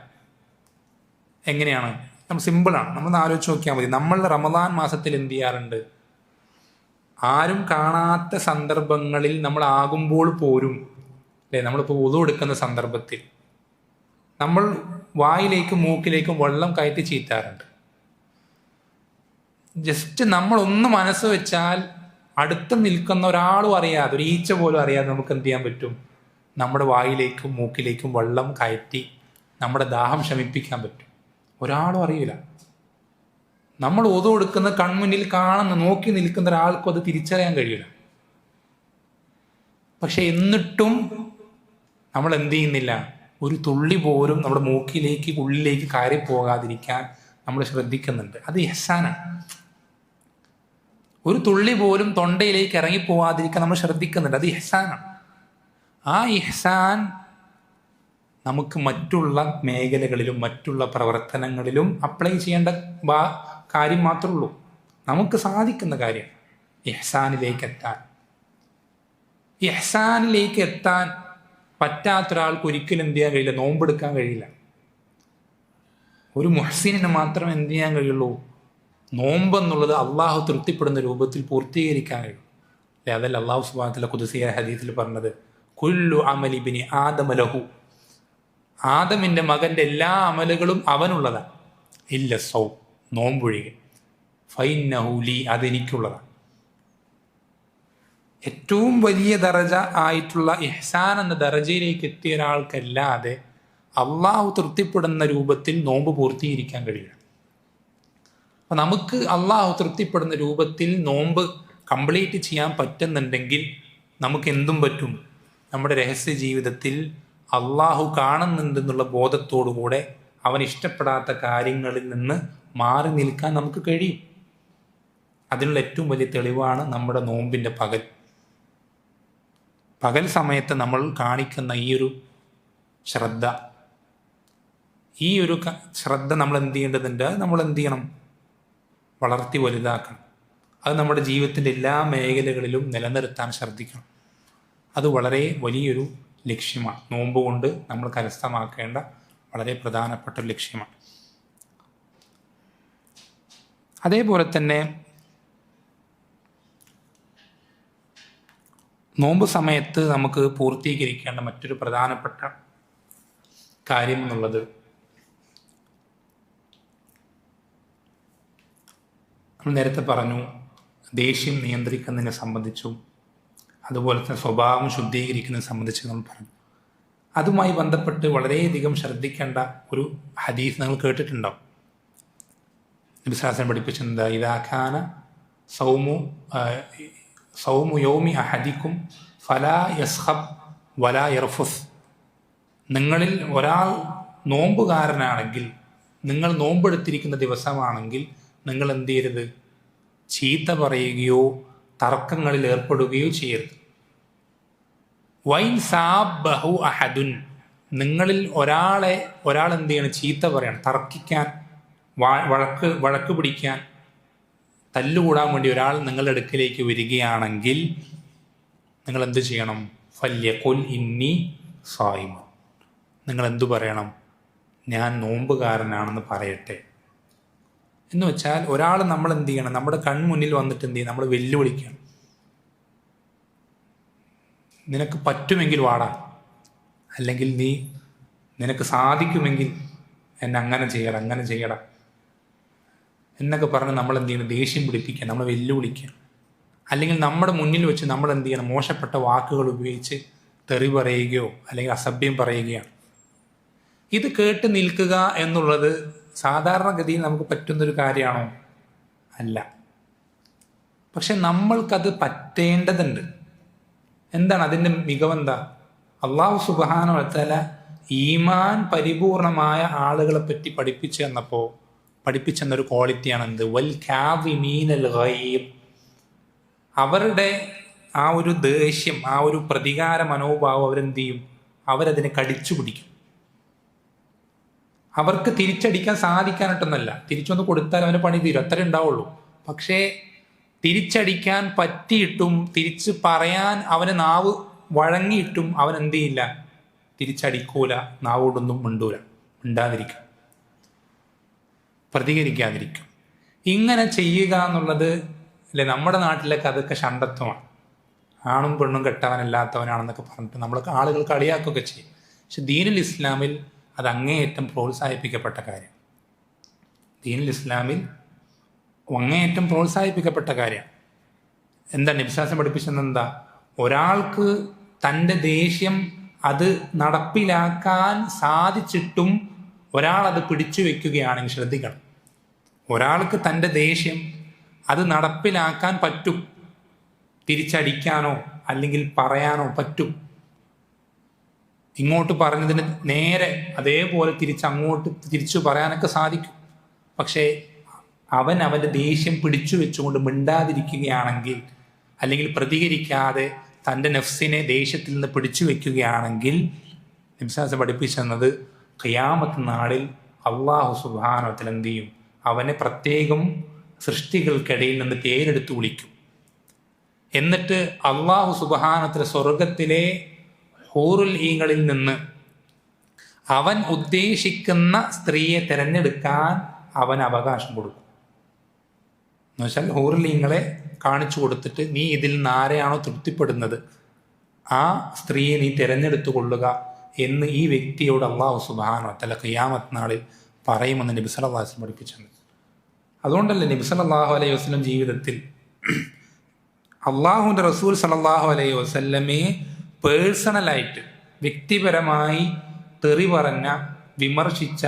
എങ്ങനെയാണ്? നമ്മൾ സിമ്പിളാണ്. നമ്മൾ ആലോചിച്ച് നോക്കിയാൽ മതി. നമ്മൾ റമദാൻ മാസത്തിൽ എന്ത് ചെയ്യാറുണ്ട്? ആരും കാണാത്ത സന്ദർഭങ്ങളിൽ നമ്മൾ ആകുമ്പോൾ പോലും അല്ലേ, നമ്മളിപ്പോൾ ഉളു എടുക്കുന്ന സന്ദർഭത്തിൽ നമ്മൾ വായിലേക്കും മൂക്കിലേക്കും വെള്ളം കയറ്റി ചീറ്റാറുണ്ട്. ജസ്റ്റ് നമ്മളൊന്ന് മനസ്സ് വെച്ചാൽ അടുത്ത് നിൽക്കുന്ന ഒരാളും അറിയാതെ, ഒരു ഈച്ച പോലും അറിയാതെ നമുക്ക് എന്ത് ചെയ്യാൻ പറ്റും? നമ്മുടെ വായിലേക്കും മൂക്കിലേക്കും വെള്ളം കയറ്റി നമ്മുടെ ദാഹം ശമിപ്പിക്കാൻ പറ്റും. ഒരാളും അറിയില്ല. നമ്മൾ ഒതു കൊടുക്കുന്ന കൺമുന്നിൽ കാണുന്ന നോക്കി നിൽക്കുന്ന ഒരാൾക്കും അത് തിരിച്ചറിയാൻ കഴിയില്ല. പക്ഷെ എന്നിട്ടും നമ്മൾ എന്ത് ചെയ്യുന്നില്ല? ഒരു തുള്ളി പോലും നമ്മുടെ മൂക്കിലേക്ക് ഉള്ളിലേക്ക് കയറി പോകാതിരിക്കാൻ നമ്മൾ ശ്രദ്ധിക്കുന്നുണ്ട്. അത് ഇഹ്സാനാണ്. ഒരു തുള്ളി പോലും തൊണ്ടയിലേക്ക് ഇറങ്ങി പോകാതിരിക്കാൻ നമ്മൾ ശ്രദ്ധിക്കുന്നുണ്ട്. അത് ഇഹ്സാനാണ്. ആ ഇഹ്സാൻ നമുക്ക് മറ്റുള്ള മേഖലകളിലും മറ്റുള്ള പ്രവർത്തനങ്ങളിലും അപ്ലൈ ചെയ്യേണ്ട കാര്യം മാത്രമേ ഉള്ളൂ. നമുക്ക് സാധിക്കുന്ന കാര്യം ഇഹ്സാനിലേക്ക് എത്താൻ. ഇഹ്സാനിലേക്ക് എത്താൻ പറ്റാത്തൊരാൾക്ക് ഒരിക്കലും എന്ത് ചെയ്യാൻ കഴിയില്ല? നോമ്പെടുക്കാൻ കഴിയില്ല. ഒരു മുഹ്സിനിന് മാത്രം എന്ത് ചെയ്യാൻ കഴിയുള്ളൂ? നോമ്പെന്നുള്ളത് അള്ളാഹു തൃപ്തിപ്പെടുന്ന രൂപത്തിൽ പൂർത്തീകരിക്കാൻ കഴിയും. അല്ലെ, അതല്ല അള്ളാഹു സുബ്ഹാനഹു വ തആല ഖുദ്സിയ ഹദീസിൽ പറഞ്ഞത്, കുല്ലു അമലി ബിനി ആദമ ലഹു, ആദമിൻ്റെ മകൻ്റെ എല്ലാ അമലുകളും അവനുള്ളതാണ്, ഇല്ല സൗം, നോമ്പൊഴികെ, ഫൈന്നഹു ലി, അതെനിക്കുള്ളതാണ്. ഏറ്റവും വലിയ ദറജ ആയിട്ടുള്ള ഇഹ്സാൻ എന്ന ദറജയിലേക്ക് എത്തിയ ഒരാൾക്കല്ലാതെ അള്ളാഹു തൃപ്തിപ്പെടുന്ന രൂപത്തിൽ നോമ്പ് പൂർത്തീകരിക്കാൻ കഴിയില്ല. അപ്പം നമുക്ക് അള്ളാഹു തൃപ്തിപ്പെടുന്ന രൂപത്തിൽ നോമ്പ് കംപ്ലീറ്റ് ചെയ്യാൻ പറ്റുന്നുണ്ടെങ്കിൽ നമുക്ക് എന്തും പറ്റും. നമ്മുടെ രഹസ്യ ജീവിതത്തിൽ അള്ളാഹു കാണുന്നുണ്ടെന്നുള്ള ബോധത്തോടുകൂടെ അവൻ ഇഷ്ടപ്പെടാത്ത കാര്യങ്ങളിൽ നിന്ന് മാറി നിൽക്കാൻ നമുക്ക് കഴിയും. അതിനുള്ള ഏറ്റവും വലിയ തെളിവാണ് നമ്മുടെ നോമ്പിൻ്റെ പകൽ സമയത്ത് നമ്മൾ കാണിക്കുന്ന ഈ ഒരു ശ്രദ്ധ. ഈ ഒരു ശ്രദ്ധ നമ്മൾ എന്ത് ചെയ്യേണ്ടതുണ്ട്? നമ്മൾ എന്ത് ചെയ്യണം? വളർത്തി വലുതാക്കണം. അത് നമ്മുടെ ജീവിതത്തിൻ്റെ എല്ലാ മേഖലകളിലും നിലനിർത്താൻ ശ്രദ്ധിക്കണം. അത് വളരെ വലിയൊരു ലക്ഷ്യമാണ്. നോമ്പ് കൊണ്ട് നമ്മൾ കരസ്ഥമാക്കേണ്ട വളരെ പ്രധാനപ്പെട്ട ഒരു ലക്ഷ്യമാണ്. അതേപോലെ തന്നെ നോമ്പ് സമയത്ത് നമുക്ക് പൂർത്തീകരിക്കേണ്ട മറ്റൊരു പ്രധാനപ്പെട്ട കാര്യം എന്നുള്ളത്, നമ്മൾ നേരത്തെ പറഞ്ഞു, ദേഷ്യം നിയന്ത്രിക്കുന്നതിനെ സംബന്ധിച്ചും അതുപോലെ തന്നെ സ്വഭാവം ശുദ്ധീകരിക്കുന്നതിനെ സംബന്ധിച്ച് നമ്മൾ പറഞ്ഞു. അതുമായി ബന്ധപ്പെട്ട് വളരെയധികം ശ്രദ്ധിക്കേണ്ട ഒരു ഹദീസ് നിങ്ങൾ കേട്ടിട്ടുണ്ടാവും. നബി സ്വല്ലല്ലാഹു അലൈഹി വസല്ലം പഠിപ്പിച്ചത്, ഇദാ കാന സൗമു യൗമി അഹദിക്കും ഫലാ യസ്ഖബ് വലാ യർഫുസ്. നിങ്ങളിൽ ഒരാൾ നോമ്പുകാരനാണെങ്കിൽ, നിങ്ങൾ നോമ്പെടുത്തിരിക്കുന്ന ദിവസമാണെങ്കിൽ നിങ്ങൾ എന്ത് ചെയ്യരുത്? ചീത്ത പറയുകയോ തർക്കങ്ങളിൽ ഏർപ്പെടുകയോ ചെയ്യരുത്. വൈൻ സാബഹു അഹദുൻ, നിങ്ങളിൽ ഒരാൾ എന്ത് ചെയ്യണം? ചീത്ത പറയണം, തർക്കിക്കാൻ, വഴക്ക് പിടിക്കാൻ, തല്ലുകൂടാൻ വേണ്ടി ഒരാൾ നിങ്ങളുടെ അടുക്കിലേക്ക് വരികയാണെങ്കിൽ നിങ്ങൾ എന്ത് ചെയ്യണം? ഫല്യഖുൽ ഇന്നി സായിമ, നിങ്ങൾ എന്തു പറയണം? ഞാൻ നോമ്പുകാരനാണെന്ന് പറയട്ടെ. എന്ന് വെച്ചാൽ ഒരാൾ നമ്മൾ എന്ത് ചെയ്യണം? നമ്മുടെ കൺമുന്നിൽ വന്നിട്ട് എന്ത് ചെയ്യണം? നമ്മൾ വെല്ലുവിളിക്കണം. നിനക്ക് പറ്റുമെങ്കിൽ വാടാ, അല്ലെങ്കിൽ നിനക്ക് സാധിക്കുമെങ്കിൽ എന്നെ അങ്ങനെ ചെയ്യടാ എന്നൊക്കെ പറഞ്ഞ് നമ്മൾ എന്ത് ചെയ്യണം? ദേഷ്യം പിടിപ്പിക്കുക, നമ്മൾ വെല്ലുവിളിക്കുക. അല്ലെങ്കിൽ നമ്മുടെ മുന്നിൽ വെച്ച് നമ്മൾ എന്ത് ചെയ്യണം? മോശപ്പെട്ട വാക്കുകൾ ഉപയോഗിച്ച് തെറി പറയുകയോ അല്ലെങ്കിൽ അസഭ്യം പറയുകയാണ്. ഇത് കേട്ട് നിൽക്കുക എന്നുള്ളത് സാധാരണഗതിയിൽ നമുക്ക് പറ്റുന്നൊരു കാര്യമാണോ? അല്ല. പക്ഷെ നമ്മൾക്കത് പറ്റേണ്ടതുണ്ട്. എന്താണ് അതിൻ്റെ മികവെന്താ? അള്ളാഹു സുബ്ഹാനഹു വ തആല ഈമാൻ പരിപൂർണമായ ആളുകളെ പറ്റി പഠിപ്പിച്ചെന്നൊരു ക്വാളിറ്റിയാണ് എന്ത്? വൽ കാദിമീനൽ ഗൈദ്. അവരുടെ ആ ഒരു ദേഷ്യം, ആ ഒരു പ്രതികാര മനോഭാവം അവരെന്ത് ചെയ്യും? അവരതിനെ കടിച്ചു പിടിക്കും. അവർക്ക് തിരിച്ചടിക്കാൻ സാധിക്കാനിട്ടൊന്നല്ല, തിരിച്ചൊന്ന് കൊടുത്താൽ അവന് പണി തീരും, അത്രേ ഉണ്ടാവുള്ളൂ. പക്ഷേ തിരിച്ചടിക്കാൻ പറ്റിയിട്ടും തിരിച്ച് പറയാൻ അവന് നാവ് വഴങ്ങിയിട്ടും അവൻ എന്ത് ചെയ്യില്ല? തിരിച്ചടിക്കൂല, നാവോടൊന്നും മിണ്ടാതിരിക്കും, പ്രതികരിക്കാതിരിക്കും. ഇങ്ങനെ ചെയ്യുക എന്നുള്ളത് അല്ലെ നമ്മുടെ നാട്ടിലൊക്കെ അതൊക്കെ ഷണ്ടത്വമാണ്. ആണും പെണ്ണും കെട്ടവനല്ലാത്തവനാണെന്നൊക്കെ പറഞ്ഞിട്ട് നമ്മൾ ആളുകൾ കളിയാക്കുകയൊക്കെ ചെയ്യും. പക്ഷെ ദീനുൽ ഇസ്ലാമിൽ അത് അങ്ങേയറ്റം പ്രോത്സാഹിപ്പിക്കപ്പെട്ട കാര്യം. ദീനുൽ ഇസ്ലാമിൽ അങ്ങേയറ്റം പ്രോത്സാഹിപ്പിക്കപ്പെട്ട കാര്യമാണ്. എന്താ നബിസ്വല്ലല്ലാഹു പഠിപ്പിച്ചത്? എന്താ? ഒരാൾക്ക് തൻ്റെ ദേഷ്യം അത് നടപ്പിലാക്കാൻ സാധിച്ചിട്ടും ഒരാൾ അത് പിടിച്ചു വെക്കുകയാണെങ്കിൽ ശ്രദ്ധിക്കണം. ഒരാൾക്ക് തൻ്റെ ദേഷ്യം അത് നടപ്പിലാക്കാൻ പറ്റും, തിരിച്ചടിക്കാനോ അല്ലെങ്കിൽ പറയാനോ പറ്റും. ഇങ്ങോട്ട് പറഞ്ഞതിന് നേരെ അതേപോലെ തിരിച്ചു പറയാനൊക്കെ സാധിക്കും. പക്ഷേ അവൻ്റെ ദേഷ്യം പിടിച്ചു വെച്ചുകൊണ്ട് മിണ്ടാതിരിക്കുകയാണെങ്കിൽ അല്ലെങ്കിൽ പ്രതികരിക്കാതെ തൻ്റെ നഫ്സിനെ ദേഷ്യത്തിൽ നിന്ന് പിടിച്ചു വെക്കുകയാണെങ്കിൽ നബി പഠിപ്പിച്ചെന്നത് ഖിയാമത്ത് നാളിൽ അള്ളാഹു സുബ്ഹാനഹു വ തആല എന്ത് ചെയ്യും? അവനെ പ്രത്യേകം സൃഷ്ടികൾക്കിടയിൽ നിന്ന് പേരെടുത്ത് വിളിക്കും. എന്നിട്ട് അള്ളാഹു സുബ്ഹാനഹു വ തആല സ്വർഗത്തിലെ ഹൂറുൽ ഈങ്ങളിൽ നിന്ന് അവൻ ഉദ്ദേശിക്കുന്ന സ്ത്രീയെ തിരഞ്ഞെടുക്കാൻ അവൻ അവകാശം കൊടുക്കും. എന്നുവെച്ചാൽ ഹൂറുൽ ഈങ്ങളെ കാണിച്ചു കൊടുത്തിട്ട് നീ ഇതിൽ നിന്ന് ആരെയാണോ തൃപ്തിപ്പെടുന്നത് ആ സ്ത്രീയെ നീ തിരഞ്ഞെടുത്തു കൊള്ളുക എന്ന് ഈ വ്യക്തിയോട് അള്ളാഹു സുബ്ഹാനഹു വ തആല ഖിയാമത്ത് നാളിൽ പറയുമെന്ന് നബി സല്ലല്ലാഹു അലൈഹി വസല്ലം പഠിപ്പിച്ചത്. അതുകൊണ്ടല്ലേ നബി സല്ലല്ലാഹു അലൈഹി വസല്ലം ജീവിതത്തിൽ അള്ളാഹുവിൻ്റെ റസൂൽ സല്ലല്ലാഹു അലൈഹി വസല്ലമയെ പേഴ്സണലായിട്ട് വ്യക്തിപരമായി തെറി പറഞ്ഞ, വിമർശിച്ച,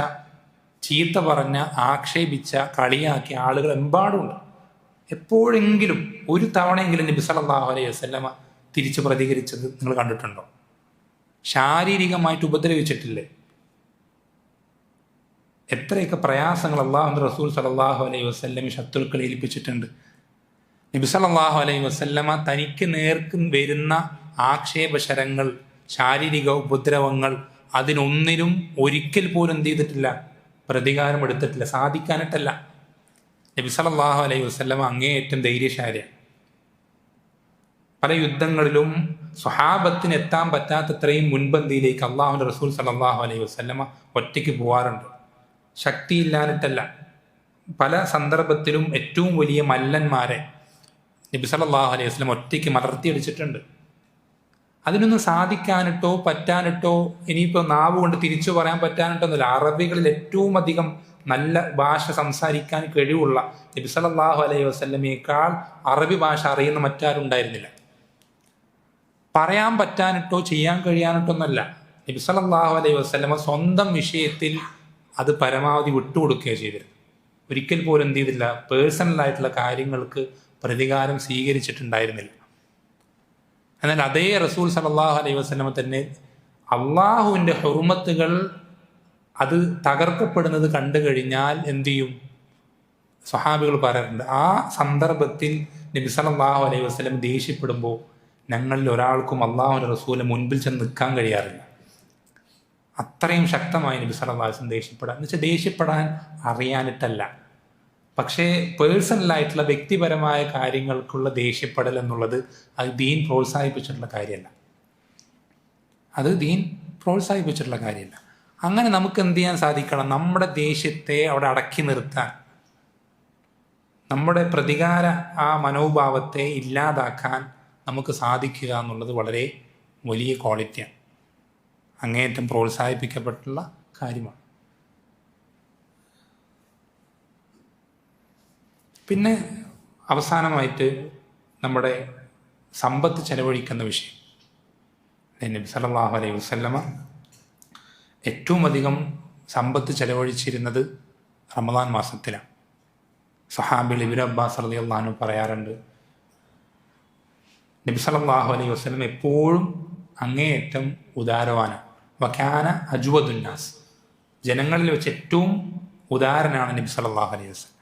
ചീത്ത പറഞ്ഞ, ആക്ഷേപിച്ച, കളിയാക്കിയ ആളുകൾ എമ്പാടുണ്ട്. എപ്പോഴെങ്കിലും ഒരു തവണയെങ്കിലും നബി സല്ലല്ലാഹു അലൈഹി വസല്ലമ തിരിച്ചു പ്രതികരിച്ചത് നിങ്ങൾ കണ്ടിട്ടുണ്ടോ? ശാരീരികമായിട്ട് ഉപദ്രവിച്ചിട്ടില്ലേ? എത്രയൊക്കെ പ്രയാസങ്ങൾ അള്ളാഹുവിൻ്റെ റസൂൽ സല്ലല്ലാഹു അലൈഹി വസല്ലമ ശത്രുക്കളെ ഏൽപ്പിച്ചിട്ടുണ്ട്. നബി സല്ലല്ലാഹു അലൈഹി വസല്ലമ തനിക്ക് നേർക്ക് വരുന്ന ആക്ഷേപശരങ്ങൾ, ശാരീരിക ഉപദ്രവങ്ങൾ, അതിനൊന്നിനും ഒരിക്കൽ പോലും എന്ത് ചെയ്തിട്ടില്ല? പ്രതികാരം എടുത്തിട്ടില്ല. സാധിക്കാനിട്ടല്ല. നബി സല്ലല്ലാഹു അലൈഹി വസല്ലമ അങ്ങേയറ്റം ധൈര്യശാലിയാണ്. പല യുദ്ധങ്ങളിലും സ്വഹാബത്തിന് എത്താൻ പറ്റാത്തത്രയും മുൻപന്തിയിലേക്ക് അള്ളാഹുവിൻ്റെ റസൂൽ സല്ലല്ലാഹു അലൈഹി വസല്ലമ ഒറ്റയ്ക്ക് പോകാറുണ്ട്. ശക്തിയില്ലാനിട്ടല്ല. പല സന്ദർഭത്തിലും ഏറ്റവും വലിയ മല്ലന്മാരെ നബി സല്ലല്ലാഹു അലൈഹി വസല്ലം ഒറ്റയ്ക്ക് മലർത്തിയടിച്ചിട്ടുണ്ട്. അതിനൊന്നും സാധിക്കാനിട്ടോ പറ്റാനിട്ടോ ഇനിയിപ്പോൾ നാവ് കൊണ്ട് തിരിച്ചു പറയാൻ പറ്റാനിട്ടോ ഒന്നുമില്ല. അറബികളിൽ ഏറ്റവും അധികം നല്ല ഭാഷ സംസാരിക്കാൻ കഴിവുള്ള നബി സല്ലല്ലാഹു അലൈഹി വസല്ലമയേക്കാൾ അറബി ഭാഷ അറിയുന്ന മറ്റാരും ഉണ്ടായിരുന്നില്ല. പറയാൻ പറ്റാനിട്ടോ ചെയ്യാൻ കഴിയാനിട്ടോ ഒന്നുമല്ല. നബി സല്ലല്ലാഹു അലൈഹി വസല്ലമ സ്വന്തം വിഷയത്തിൽ അത് പരമാവധി വിട്ടുകൊടുക്കുകയാണ് ചെയ്തിരുന്നത്. ഒരിക്കൽ പോലും എന്ത് ചെയ്തില്ല? പേഴ്സണലായിട്ടുള്ള കാര്യങ്ങൾക്ക് പ്രതികാരം സ്വീകരിച്ചിട്ടുണ്ടായിരുന്നില്ല. എന്നാൽ അതേ റസൂൽ സല്ലല്ലാഹു അലൈഹി വസല്ലമ തന്നെ അള്ളാഹുവിൻ്റെ ഹുർമത്തുകൾ അത് തകർക്കപ്പെടുന്നത് കണ്ടു കഴിഞ്ഞാൽ എന്തു ചെയ്യും? സ്വഹാബികൾ പറയാറുണ്ട്, ആ സന്ദർഭത്തിൽ നബി സല്ലല്ലാഹു അലൈഹി വസല്ലം ദേഷ്യപ്പെടുമ്പോൾ ഞങ്ങളിൽ ഒരാൾക്കും അള്ളാഹുവിൻ്റെ റസൂലിന് മുൻപിൽ ചെന്ന് നിൽക്കാൻ കഴിയാറില്ല. അത്രയും ശക്തമായി നബി സല്ലല്ലാഹു അലൈഹി വസല്ലം ദേഷ്യപ്പെടാൻ, എന്ന് വെച്ചാൽ ദേഷ്യപ്പെടാൻ അറിയാനിട്ടല്ല, പക്ഷേ പേഴ്സണലായിട്ടുള്ള വ്യക്തിപരമായ കാര്യങ്ങൾക്കുള്ള ദേഷ്യപ്പെടൽ എന്നുള്ളത് അത് ദീൻ പ്രോത്സാഹിപ്പിച്ചിട്ടുള്ള കാര്യമല്ല. അത് ദീൻ പ്രോത്സാഹിപ്പിച്ചിട്ടുള്ള കാര്യമല്ല. അങ്ങനെ നമുക്ക് എന്ത് ചെയ്യാൻ സാധിക്കണം? നമ്മുടെ ദേഷ്യത്തെ അവിടെ അടക്കി നിർത്താൻ, നമ്മുടെ പ്രതികാര ആ മനോഭാവത്തെ ഇല്ലാതാക്കാൻ നമുക്ക് സാധിക്കുക എന്നുള്ളത് വളരെ വലിയ ക്വാളിറ്റിയാണ്. അങ്ങേയറ്റം പ്രോത്സാഹിപ്പിക്കപ്പെട്ടുള്ള കാര്യമാണ്. പിന്നെ അവസാനമായിട്ട് നമ്മുടെ സമ്പത്ത് ചെലവഴിക്കുന്ന വിഷയം. നബി സല്ലല്ലാഹു അലൈഹി വസല്ലമ ഏറ്റവും അധികം സമ്പത്ത് ചെലവഴിച്ചിരുന്നത് റമദാൻ മാസത്തിലാണ്. സഹാബികൾ ഇബ്നു അബ്ബാസ് റളിയല്ലാഹു അൻഹു പറയാറുണ്ട്, നബി സല്ലല്ലാഹു അലൈഹി വസല്ലം എപ്പോഴും അങ്ങേയറ്റം ഉദാരവാനാണ്. വകാന അജ്വദുന്നാസ്, ജനങ്ങളിൽ വെച്ച് ഏറ്റവും ഉദാരനാണ് നബി സല്ലല്ലാഹു അലൈഹി വസല്ലം.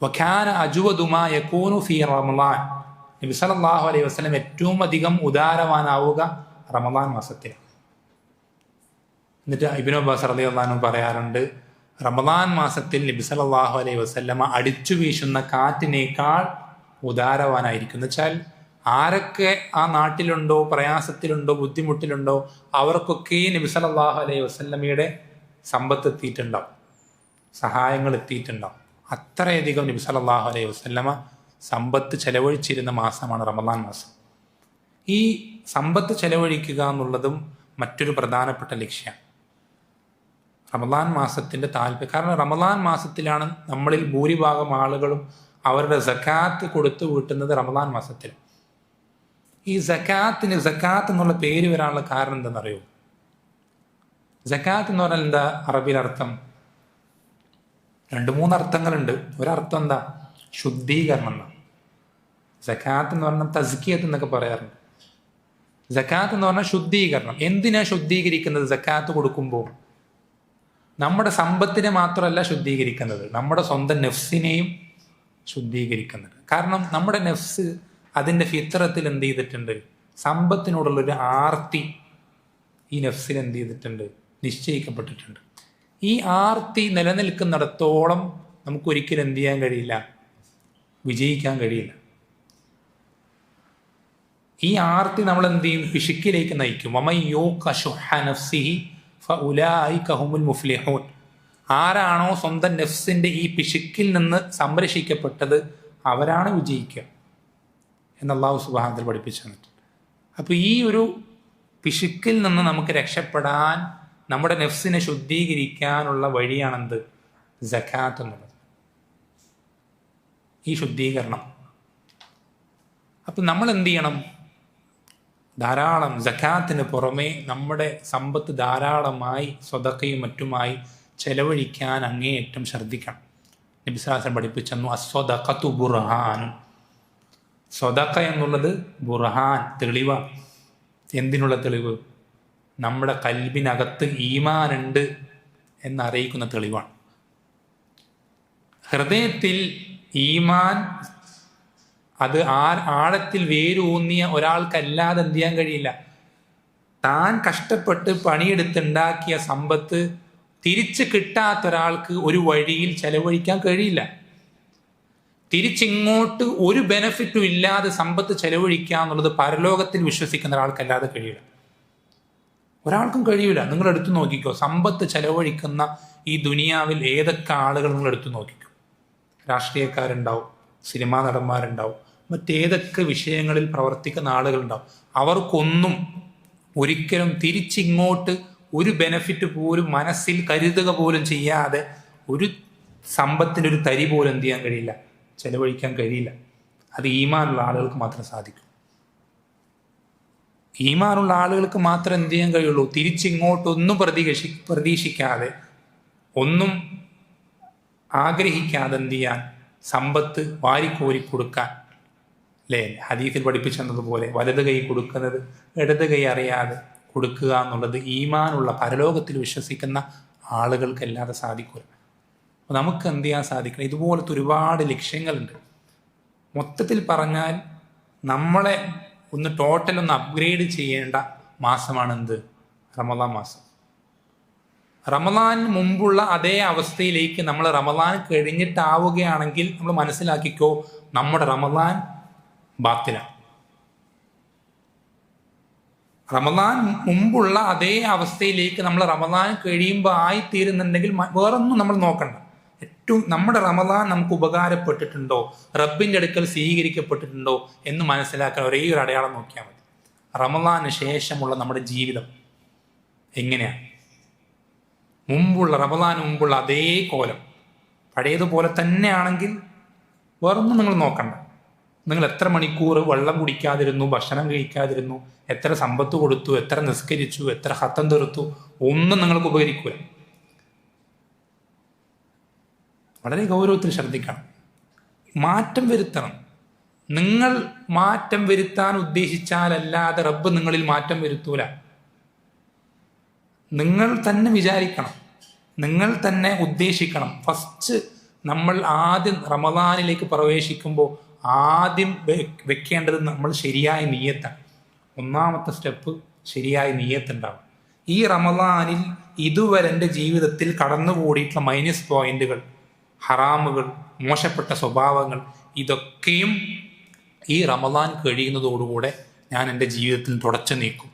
വകാന അജ്വദു മാ യകൂനു ഫീ റമളാൻ, നബി സല്ലല്ലാഹു അലൈഹി വസല്ലം ഏറ്റവും അധികം ഉദാരവാനാവുക റമളാൻ മാസത്തിലാണ്. എന്നിട്ട് ഇബ്നു അബ്ബാസ് റളിയല്ലാഹു അൻഹു പറയാറുണ്ട്, റമളാൻ മാസത്തിൽ നബി സല്ലല്ലാഹു അലൈഹി വസല്ലമ അടിച്ചു വീശുന്ന കാറ്റിനേക്കാൾ ഉദാരവാനായിരിക്കും. എന്ന് വെച്ചാൽ ആരൊക്കെ ആ നാട്ടിലുണ്ടോ, പ്രയാസത്തിലുണ്ടോ, ബുദ്ധിമുട്ടിലുണ്ടോ, അവർക്കൊക്കെ നബി സല്ലല്ലാഹു അലൈഹി വസല്ലമയുടെ സമ്പത്ത് എത്തിയിട്ടുണ്ടാവും, സഹായങ്ങൾ എത്തിയിട്ടുണ്ടാവും. അത്രയധികം നബി സല്ലല്ലാഹു അലൈഹി വസല്ലമ സമ്പത്ത് ചെലവഴിച്ചിരുന്ന മാസമാണ് റമദാൻ മാസം. ഈ സമ്പത്ത് ചെലവഴിക്കുക എന്നുള്ളതും മറ്റൊരു പ്രധാനപ്പെട്ട ലക്ഷ്യമാണ്. റമദാൻ മാസത്തിൻ്റെ താല്പര്യം, കാരണം റമദാൻ മാസത്തിലാണ് നമ്മളിൽ ഭൂരിഭാഗം ആളുകളും അവരുടെ സക്കാത്ത് കൊടുത്തു വീട്ടുന്നത് റമദാൻ മാസത്തിൽ. ഈ സക്കാത്തിന് സക്കാത്ത് എന്നുള്ള പേര് വരാനുള്ള കാരണം എന്താണെന്നറിയോ? സക്കാത്ത് എന്ന് പറഞ്ഞാൽ എന്താ അറബിയിൽ അർത്ഥം? 2-3 അർത്ഥങ്ങളുണ്ട്. ഒരർത്ഥം എന്താ? ശുദ്ധീകരണം എന്നാണ്. സക്കാത്ത് എന്ന് പറഞ്ഞാൽ തസ്കിയത്ത് എന്നൊക്കെ പറയാറുണ്ട്. സക്കാത്ത് എന്ന് പറഞ്ഞാൽ ശുദ്ധീകരണം. എന്തിനാ ശുദ്ധീകരിക്കുന്നത്? സക്കാത്ത് കൊടുക്കുമ്പോൾ നമ്മുടെ സമ്പത്തിനെ മാത്രമല്ല ശുദ്ധീകരിക്കുന്നത്, നമ്മുടെ സ്വന്തം നെഫ്സിനെയും ശുദ്ധീകരിക്കുന്നുണ്ട്. കാരണം നമ്മുടെ നെഫ്സ് അതിൻ്റെ ഫിത്രത്തിൽ എന്ത് ചെയ്തിട്ടുണ്ട്? സമ്പത്തിനോടുള്ളൊരു ആർത്തി ഈ നെഫ്സിൽ എന്ത് ചെയ്തിട്ടുണ്ട്? നിശ്ചയിക്കപ്പെട്ടിട്ടുണ്ട്. ഈ ആർത്തി നിലനിൽക്കുന്നിടത്തോളം നമുക്കൊരിക്കലും എന്ത് ചെയ്യാൻ കഴിയില്ല? വിജയിക്കാൻ കഴിയില്ല. ഈ ആർത്തി നമ്മൾ എന്ത് ചെയ്യും? പിശുക്കിലേക്ക് നയിക്കും. വമൻ യൂഖ ശുഹ്ഹ നഫ്സിഹി ഫഉലൈക ഹുമുൽ മുഫ്ലിഹൂൻ. ആരാണോ സ്വന്തം നെഫ്സിൻ്റെ ഈ പിശുക്കിൽ നിന്ന് സംരക്ഷിക്കപ്പെട്ടത് അവരാണ് വിജയിക്കുക എന്ന് അല്ലാഹു സുബ്ഹാനഹു വ തആല പഠിപ്പിച്ചു തന്നിട്ടുണ്ട്. അപ്പോൾ ഈ ഒരു പിശുക്കിൽ നിന്ന് നമുക്ക് രക്ഷപ്പെടാൻ, നമ്മുടെ നെഫ്സിനെ ശുദ്ധീകരിക്കാനുള്ള വഴിയാണെന്ത്? സക്കാത്ത് എന്നുള്ളത്, ഈ ശുദ്ധീകരണം. അപ്പം നമ്മൾ എന്ത് ചെയ്യണം? ധാരാളം സക്കാത്തിന് പുറമെ നമ്മുടെ സമ്പത്ത് ധാരാളമായി സ്വതക്കയും മറ്റുമായി ചെലവഴിക്കാൻ അങ്ങേയറ്റം ശ്രദ്ധിക്കണം. നബി സല്ലല്ലാഹു അലൈഹി വസല്ലം പഠിപ്പിച്ചു, അസ്വദഖതു ബുർഹാനും. സ്വതക്ക എന്നുള്ളത് ബുർഹാൻ, തെളിവാണ്. എന്തിനുള്ള തെളിവ്? നമ്മുടെ കൽബിനകത്ത് ഈമാനുണ്ട് എന്നറിയിക്കുന്ന തെളിവാണ്. ഹൃദയത്തിൽ ഈമാൻ അത് ആഴത്തിൽ വേരൂന്നിയ ഒരാൾക്കല്ലാതെ എന്ത് ചെയ്യാൻ കഴിയില്ല. താൻ കഷ്ടപ്പെട്ട് പണിയെടുത്തുണ്ടാക്കിയ സമ്പത്ത് തിരിച്ച് കിട്ടാത്ത ഒരാൾക്ക് ഒരു വഴിയിൽ ചെലവഴിക്കാൻ കഴിയില്ല. തിരിച്ചിങ്ങോട്ട് ഒരു ബെനഫിറ്റും ഇല്ലാതെ സമ്പത്ത് ചെലവഴിക്കുക എന്നുള്ളത് പരലോകത്തിൽ വിശ്വസിക്കുന്ന ഒരാൾക്കല്ലാതെ കഴിയില്ല. ഒരാൾക്കും കഴിയില്ല. നിങ്ങൾ എടുത്തു നോക്കിക്കോ, സമ്പത്ത് ചെലവഴിക്കുന്ന ഈ ദുനിയാവിൽ ഏതൊക്കെ ആളുകൾ നിങ്ങൾ എടുത്തു നോക്കിക്കോ. രാഷ്ട്രീയക്കാരുണ്ടാവും, സിനിമാ നടന്മാരുണ്ടാവും, മറ്റേതൊക്കെ വിഷയങ്ങളിൽ പ്രവർത്തിക്കുന്ന ആളുകളുണ്ടാവും. അവർക്കൊന്നും ഒരിക്കലും തിരിച്ചിങ്ങോട്ട് ഒരു ബെനഫിറ്റ് പോലും മനസ്സിൽ കരുതുക പോലും ചെയ്യാതെ ഒരു സമ്പത്തിൻ്റെ ഒരു തരി പോലും എന്ത് ചെയ്യാൻ കഴിയില്ല, ചെലവഴിക്കാൻ കഴിയില്ല. അത് ഈമാനുള്ള ആളുകൾക്ക് മാത്രം സാധിക്കും. ഈമാനുള്ള ആളുകൾക്ക് മാത്രം എന്ത് ചെയ്യാൻ കഴിയുള്ളൂ? തിരിച്ചിങ്ങോട്ടൊന്നും പ്രതീക്ഷിക്കാതെ, ഒന്നും ആഗ്രഹിക്കാതെ എന്ത് ചെയ്യാൻ? സമ്പത്ത് വാരിക്കോരി കൊടുക്കാൻ. അല്ലേ? ഹദീസിൽ പഠിപ്പിച്ചതുപോലെ വലത് കൈ കൊടുക്കുന്നത് ഇടത് കൈ അറിയാതെ കൊടുക്കുക എന്നുള്ളത് ഈമാനുള്ള പരലോകത്തിൽ വിശ്വസിക്കുന്ന ആളുകൾക്കല്ലാതെ സാധിക്കില്ല. അപ്പോൾ നമുക്ക് എന്ത് ചെയ്യാൻ സാധിക്കണം? ഇതുപോലത്തെ ഒരുപാട് ലക്ഷ്യങ്ങളുണ്ട്. മൊത്തത്തിൽ പറഞ്ഞാൽ നമ്മളെ ഒന്ന് ടോട്ടൽ അപ്ഗ്രേഡ് ചെയ്യേണ്ട മാസമാണ് എന്ത്? റമദാൻ മാസം. റമദാൻ മുമ്പുള്ള അതേ അവസ്ഥയിലേക്ക് നമ്മൾ റമദാൻ കഴിഞ്ഞിട്ടാവുകയാണെങ്കിൽ നമ്മൾ മനസ്സിലാക്കിക്കോ, നമ്മുടെ റമദാൻ ബാത്തിലാണ്. റമദാൻ മുമ്പുള്ള അതേ അവസ്ഥയിലേക്ക് നമ്മൾ റമദാൻ കഴിയുമ്പോൾ ആയിത്തീരുന്നുണ്ടെങ്കിൽ വേറൊന്നും നമ്മൾ നോക്കണ്ട. ഏറ്റവും നമ്മുടെ റമദാൻ നമുക്ക് ഉപകാരപ്പെട്ടിട്ടുണ്ടോ, റബ്ബിൻ്റെ അടുക്കൽ സ്വീകരിക്കപ്പെട്ടിട്ടുണ്ടോ എന്ന് മനസ്സിലാക്കാൻ ഒരേ ഒരു അടയാളം നോക്കിയാൽ മതി. റമദാന് ശേഷമുള്ള നമ്മുടെ ജീവിതം എങ്ങനെയാണ്? റമദാന് മുമ്പുള്ള അതേ കോലം പഴയതുപോലെ തന്നെയാണെങ്കിൽ വേറൊന്നും നിങ്ങൾ നോക്കണ്ട. നിങ്ങൾ എത്ര മണിക്കൂർ വെള്ളം കുടിക്കാതിരുന്നു, ഭക്ഷണം കഴിക്കാതിരുന്നു, എത്ര സമ്പത്ത് കൊടുത്തു, എത്ര നിസ്കരിച്ചു, എത്ര ഹത്തം തീർത്തു, ഒന്നും നിങ്ങൾക്ക് ഉപകരിക്കൂല. വളരെ ഗൗരവത്തിൽ ശ്രദ്ധിക്കണം. മാറ്റം വരുത്തണം. നിങ്ങൾ മാറ്റം വരുത്താൻ ഉദ്ദേശിച്ചാലല്ലാതെ റബ്ബ് നിങ്ങളിൽ മാറ്റം വരുത്തൂല. നിങ്ങൾ തന്നെ വിചാരിക്കണം, നിങ്ങൾ തന്നെ ഉദ്ദേശിക്കണം. ഫസ്റ്റ് നമ്മൾ ആദ്യം റമദാനിലേക്ക് പ്രവേശിക്കുമ്പോൾ ആദ്യം വെക്കേണ്ടത് നമ്മൾ ശരിയായ നിയ്യത്താണ്. ഒന്നാമത്തെ സ്റ്റെപ്പ് ശരിയായ നിയ്യത്തുണ്ടാവും. ഈ റമദാനിൽ ഇതുവരെ എൻ്റെ ജീവിതത്തിൽ കടന്നുകൂടിയിട്ടുള്ള മൈനസ് പോയിന്റുകൾ, ഹറാമുകൾ, മോശപ്പെട്ട സ്വഭാവങ്ങൾ, ഇതൊക്കെയും ഈ റമദാൻ കഴിയുന്നതോടുകൂടെ ഞാൻ എൻ്റെ ജീവിതത്തിൽ തുടച്ചു നീക്കും.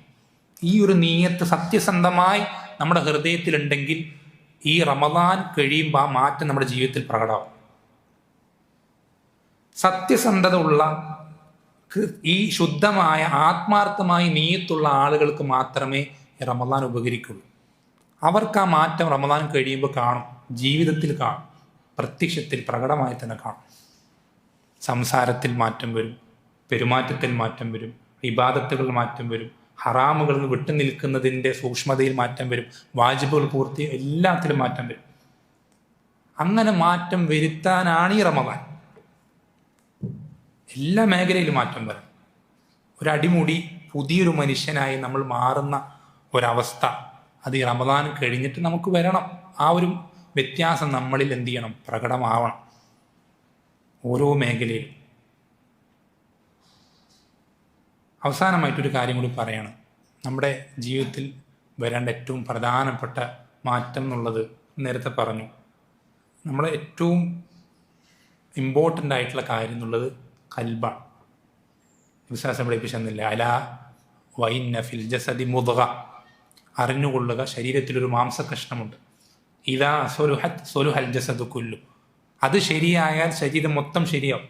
ഈ ഒരു നീയത്ത് സത്യസന്ധമായി നമ്മുടെ ഹൃദയത്തിലുണ്ടെങ്കിൽ ഈ റമദാൻ കഴിയുമ്പോൾ ആ മാറ്റം നമ്മുടെ ജീവിതത്തിൽ പ്രകടമാവും. സത്യസന്ധത ഉള്ള ഈ ശുദ്ധമായ ആത്മാർത്ഥമായ നീയത്തുള്ള ആളുകൾക്ക് മാത്രമേ റമദാൻ ഉപകരിക്കുള്ളൂ. അവർക്ക് ആ മാറ്റം റമദാൻ കഴിയുമ്പോൾ കാണും, ജീവിതത്തിൽ കാണും, പ്രത്യക്ഷത്തിൽ പ്രകടമായി തന്നെ കാണും. സംസാരത്തിൽ മാറ്റം വരും, പെരുമാറ്റത്തിൽ മാറ്റം വരും, ഇബാദത്തുകളിൽ മാറ്റം വരും, ഹറാമുകളിൽ നിന്ന് വിട്ടു നിൽക്കുന്നതിൻ്റെ സൂക്ഷ്മതയിൽ മാറ്റം വരും, വാജിബുകൾ പൂർത്തി എല്ലാത്തിലും മാറ്റം വരും. അങ്ങനെ മാറ്റം വരുത്താനാണ് ഈ റമദാൻ. എല്ലാ മേഖലയിലും മാറ്റം വരും. ഒരടിമുടി പുതിയൊരു മനുഷ്യനായി നമ്മൾ മാറുന്ന ഒരവസ്ഥ അത് ഈ റമദാൻ കഴിഞ്ഞിട്ട് നമുക്ക് വരണം. ആ ഒരു വ്യത്യാസം നമ്മളിൽ എന്ത് ചെയ്യണം? പ്രകടമാവണം ഓരോ മേഖലയിലും. അവസാനമായിട്ടൊരു കാര്യം കൂടി പറയണം. നമ്മുടെ ജീവിതത്തിൽ വരേണ്ട ഏറ്റവും പ്രധാനപ്പെട്ട മാറ്റം എന്നുള്ളത് നേരത്തെ പറഞ്ഞു, നമ്മളെ ഏറ്റവും ഇമ്പോർട്ടൻ്റ് ആയിട്ടുള്ള കാര്യം എന്നുള്ളത് കൽബാണ്. വിശ്വാസം പഠിപ്പിച്ചെന്നില്ല, അലാ വൈന്ന ഫിൽ ജസദി മുദ്ഗ, അറിഞ്ഞുകൊള്ളുക, ശരീരത്തിലൊരു മാംസകഷ്ണമുണ്ട്. ഇതാ സൊലുഹൽ ജസദു കുല്ലു, അത് ശരിയായാൽ ശരീരം മൊത്തം ശരിയാവും.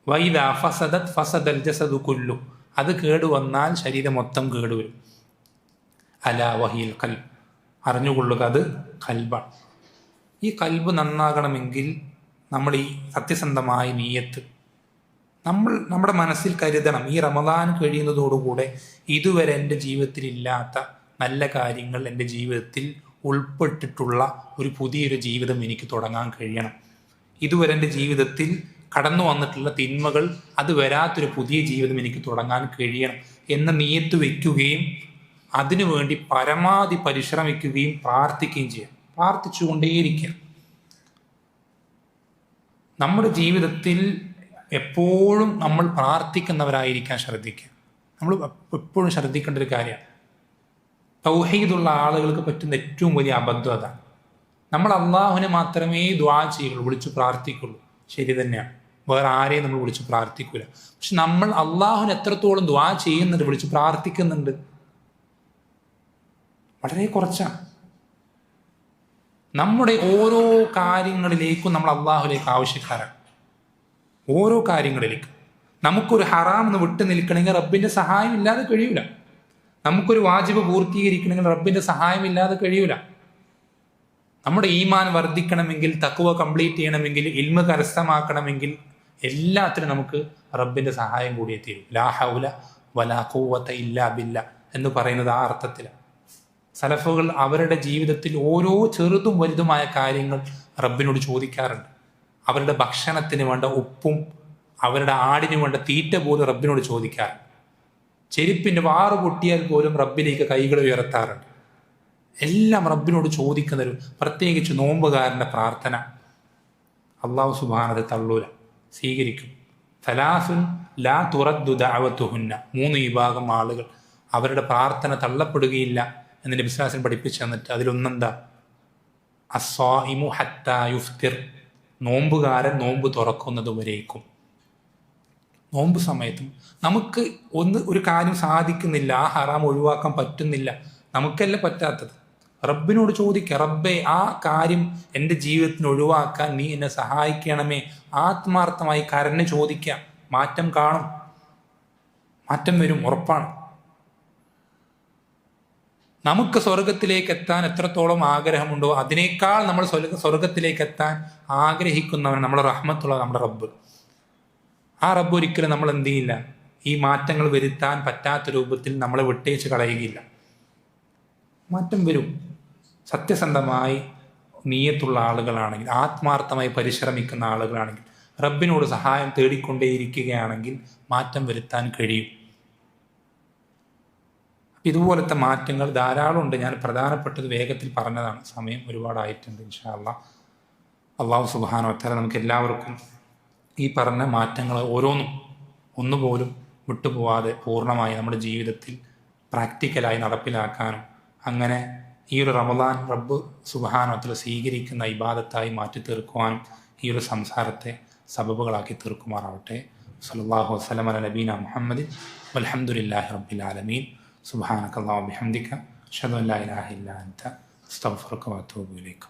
വൈദാ ഫസദത് ഫസദൽ ജസദു കുല്ലു, അത് കേടുവന്നാൽ ശരീരം മൊത്തം കേടുവരും. അലാ വഹിൽ കൽബ്, അറിഞ്ഞുകൊള്ളുക, അത് കൽബാണ്. ഈ കൽബ് നന്നാകണമെങ്കിൽ നമ്മൾ ഈ സത്യസന്ധമായ നീയത്ത് നമ്മുടെ മനസ്സിൽ കരുതണം. ഈ റമദാൻ കഴിയുന്നതോടുകൂടെ ഇതുവരെ എൻ്റെ ജീവിതത്തിൽ ഇല്ലാത്ത നല്ല കാര്യങ്ങൾ എൻ്റെ ജീവിതത്തിൽ ഉൾപ്പെട്ടിട്ടുള്ള ഒരു പുതിയൊരു ജീവിതം എനിക്ക് തുടങ്ങാൻ കഴിയണം. ഇതുവരെ എൻ്റെ ജീവിതത്തിൽ കടന്നു വന്നിട്ടുള്ള തിന്മകൾ, അത് വരാത്തൊരു പുതിയ ജീവിതം എനിക്ക് തുടങ്ങാൻ കഴിയണം എന്ന നീയത്ത് വയ്ക്കുകയും അതിനുവേണ്ടി പരമാവധി പരിശ്രമിക്കുകയും പ്രാർത്ഥിക്കുകയും ചെയ്യാം. പ്രാർത്ഥിച്ചുകൊണ്ടേയിരിക്കുക. നമ്മുടെ ജീവിതത്തിൽ എപ്പോഴും നമ്മൾ പ്രാർത്ഥിക്കുന്നവരായിരിക്കാൻ ശ്രദ്ധിക്കുക. നമ്മൾ എപ്പോഴും ശ്രദ്ധിക്കേണ്ട ഒരു കാര്യമാണ്. തൗഹീദുള്ള ആളുകൾക്ക് പറ്റുന്ന ഏറ്റവും വലിയ അബദ്ധം അതാണ്. നമ്മൾ അള്ളാഹുവിനെ മാത്രമേ ദുആ ചെയ്യുള്ളൂ, വിളിച്ചു പ്രാർത്ഥിക്കുള്ളൂ. ശരി തന്നെയാണ്, വേറെ ആരെയും നമ്മൾ വിളിച്ച് പ്രാർത്ഥിക്കൂല. പക്ഷെ നമ്മൾ അള്ളാഹുവിന് എത്രത്തോളം ദുആ ചെയ്യുന്നുണ്ട്, വിളിച്ച് പ്രാർത്ഥിക്കുന്നുണ്ട്? വളരെ കുറച്ചാണ്. നമ്മുടെ ഓരോ കാര്യങ്ങളിലേക്കും നമ്മൾ അള്ളാഹുലേക്ക് ആവശ്യക്കാരാണ്. ഓരോ കാര്യങ്ങളിലേക്കും നമുക്കൊരു ഹറാം എന്ന് വിട്ടു നിൽക്കണമെങ്കിൽ റബ്ബിന്റെ സഹായം ഇല്ലാതെ കഴിയൂല. നമുക്കൊരു വാജിബ് പൂർത്തീകരിക്കണമെങ്കിൽ റബ്ബിന്റെ സഹായം ഇല്ലാതെ കഴിയൂല. നമ്മുടെ ഈമാൻ വർദ്ധിക്കണമെങ്കിൽ, തഖ്വ കംപ്ലീറ്റ് ചെയ്യണമെങ്കിൽ, ഇൽമ് കരസ്ഥമാക്കണമെങ്കിൽ എല്ലാത്തിനും നമുക്ക് റബ്ബിന്റെ സഹായം കൂടിയേ തീരും. ലാ ഹൗല വലാ ഖുവത ഇല്ലാ ബില്ലാ എന്ന് പറയുന്നത് ആ അർത്ഥത്തിലാണ്. സലഫുകൾ അവരുടെ ജീവിതത്തിൽ ഓരോ ചെറുതും വലുതുമായ കാര്യങ്ങൾ റബ്ബിനോട് ചോദിക്കാറുണ്ട്. അവരുടെ ഭക്ഷണത്തിന് വേണ്ട ഉപ്പും അവരുടെ ആടിന് വേണ്ട തീറ്റ പോലും റബ്ബിനോട് ചോദിക്കാറുണ്ട്. ചെരുപ്പിൻ്റെ വാറ് പൊട്ടിയാൽ പോലും റബ്ബിലേക്ക് കൈകൾ ഉയർത്താറുണ്ട്. എല്ലാം റബ്ബിനോട് ചോദിക്കുന്നൊരു, പ്രത്യേകിച്ച് നോമ്പുകാരൻ്റെ പ്രാർത്ഥന അള്ളാഹു സുബ്ഹാനഹു തള്ളൂല, സ്വീകരിക്കും. സലാസുൻ ലാ തുറദ്ദു ദഅവതുഹുന്ന, 3 വിഭാഗം ആളുകൾ അവരുടെ പ്രാർത്ഥന തള്ളപ്പെടുകയില്ല എന്ന് നബി സ്വല്ലല്ലാഹു അലൈഹി വസല്ലം പഠിപ്പിച്ചു തന്നിട്ട് അതിലൊന്നെന്താ? അസ്സായിമു ഹത്താ യുഫ്തിർ, നോമ്പുകാരൻ നോമ്പ് തുറക്കുന്നത് വരേക്കും. നോമ്പ് സമയത്തും നമുക്ക് ഒരു കാര്യം സാധിക്കുന്നില്ല, ആ ഹറാം ഒഴിവാക്കാൻ പറ്റുന്നില്ല, നമുക്കല്ല പറ്റാത്തത്, റബ്ബിനോട് ചോദിക്കുക, റബ്ബേ ആ കാര്യം എൻ്റെ ജീവിതത്തിന് ഒഴിവാക്കാൻ നീ എന്നെ സഹായിക്കണമേ. ആത്മാർത്ഥമായി കരഞ്ഞ് ചോദിക്കുക. മാറ്റം കാണും, മാറ്റം വരും, ഉറപ്പാണ്. നമുക്ക് സ്വർഗത്തിലേക്ക് എത്താൻ എത്രത്തോളം ആഗ്രഹമുണ്ടോ അതിനേക്കാൾ നമ്മൾ സ്വർഗത്തിലേക്ക് എത്താൻ ആഗ്രഹിക്കുന്നവൻ നമ്മുടെ റഹ്മത്തുള്ള നമ്മുടെ റബ്ബ്. ആ റബ്ബ് ഒരിക്കലും നമ്മൾ എന്ത് ചെയ്യില്ല, ഈ മാറ്റങ്ങൾ വരുത്താൻ പറ്റാത്ത രൂപത്തിൽ നമ്മളെ വിട്ടേച്ച് കളയുകയില്ല. മാറ്റം വരും. സത്യസന്ധമായി നീയത്തുള്ള ആളുകളാണെങ്കിൽ, ആത്മാർത്ഥമായി പരിശ്രമിക്കുന്ന ആളുകളാണെങ്കിൽ, റബ്ബിനോട് സഹായം തേടിക്കൊണ്ടേയിരിക്കുകയാണെങ്കിൽ മാറ്റം വരുത്താൻ കഴിയും. ഇതുപോലത്തെ മാറ്റങ്ങൾ ധാരാളം ഉണ്ട്. ഞാൻ പ്രധാനപ്പെട്ടത് വേഗത്തിൽ പറഞ്ഞതാണ്, സമയം ഒരുപാടായിട്ടുണ്ട്. ഇൻഷാ അല്ലാഹ് അള്ളാഹു സുബ്ഹാനഹു വ തആല നമുക്ക് എല്ലാവർക്കും ഈ പറഞ്ഞ മാറ്റങ്ങൾ ഓരോന്നും ഒന്നുപോലും വിട്ടുപോവാതെ പൂർണ്ണമായി നമ്മുടെ ജീവിതത്തിൽ പ്രാക്ടിക്കലായി നടപ്പിലാക്കാനും അങ്ങനെ ഈ ഒരു റമദാൻ റബ്ബ് സുബ്ഹാനഹു വ തആല സ്വീകരിക്കുന്ന ഇബാദത്തായി മാറ്റി തീർക്കുവാനും ഈ ഒരു സംസാരത്തെ സബബുകളാക്കി തീർക്കുമാറാവട്ടെ. സല്ലല്ലാഹു വസല്ലം അലാ നബീന മുഹമ്മദിൻ വൽഹംദുലില്ലാഹി റബ്ബിൽ ആലമീൻ. സുബ്ഹാനക അല്ലാഹുമ്മ വബിഹംദിക അഷ്ഹദു അൻ ലാ ഇലാഹ ഇല്ലാ അൻത അസ്തഗ്ഫിറുക വഅതൂബു ഇലൈക.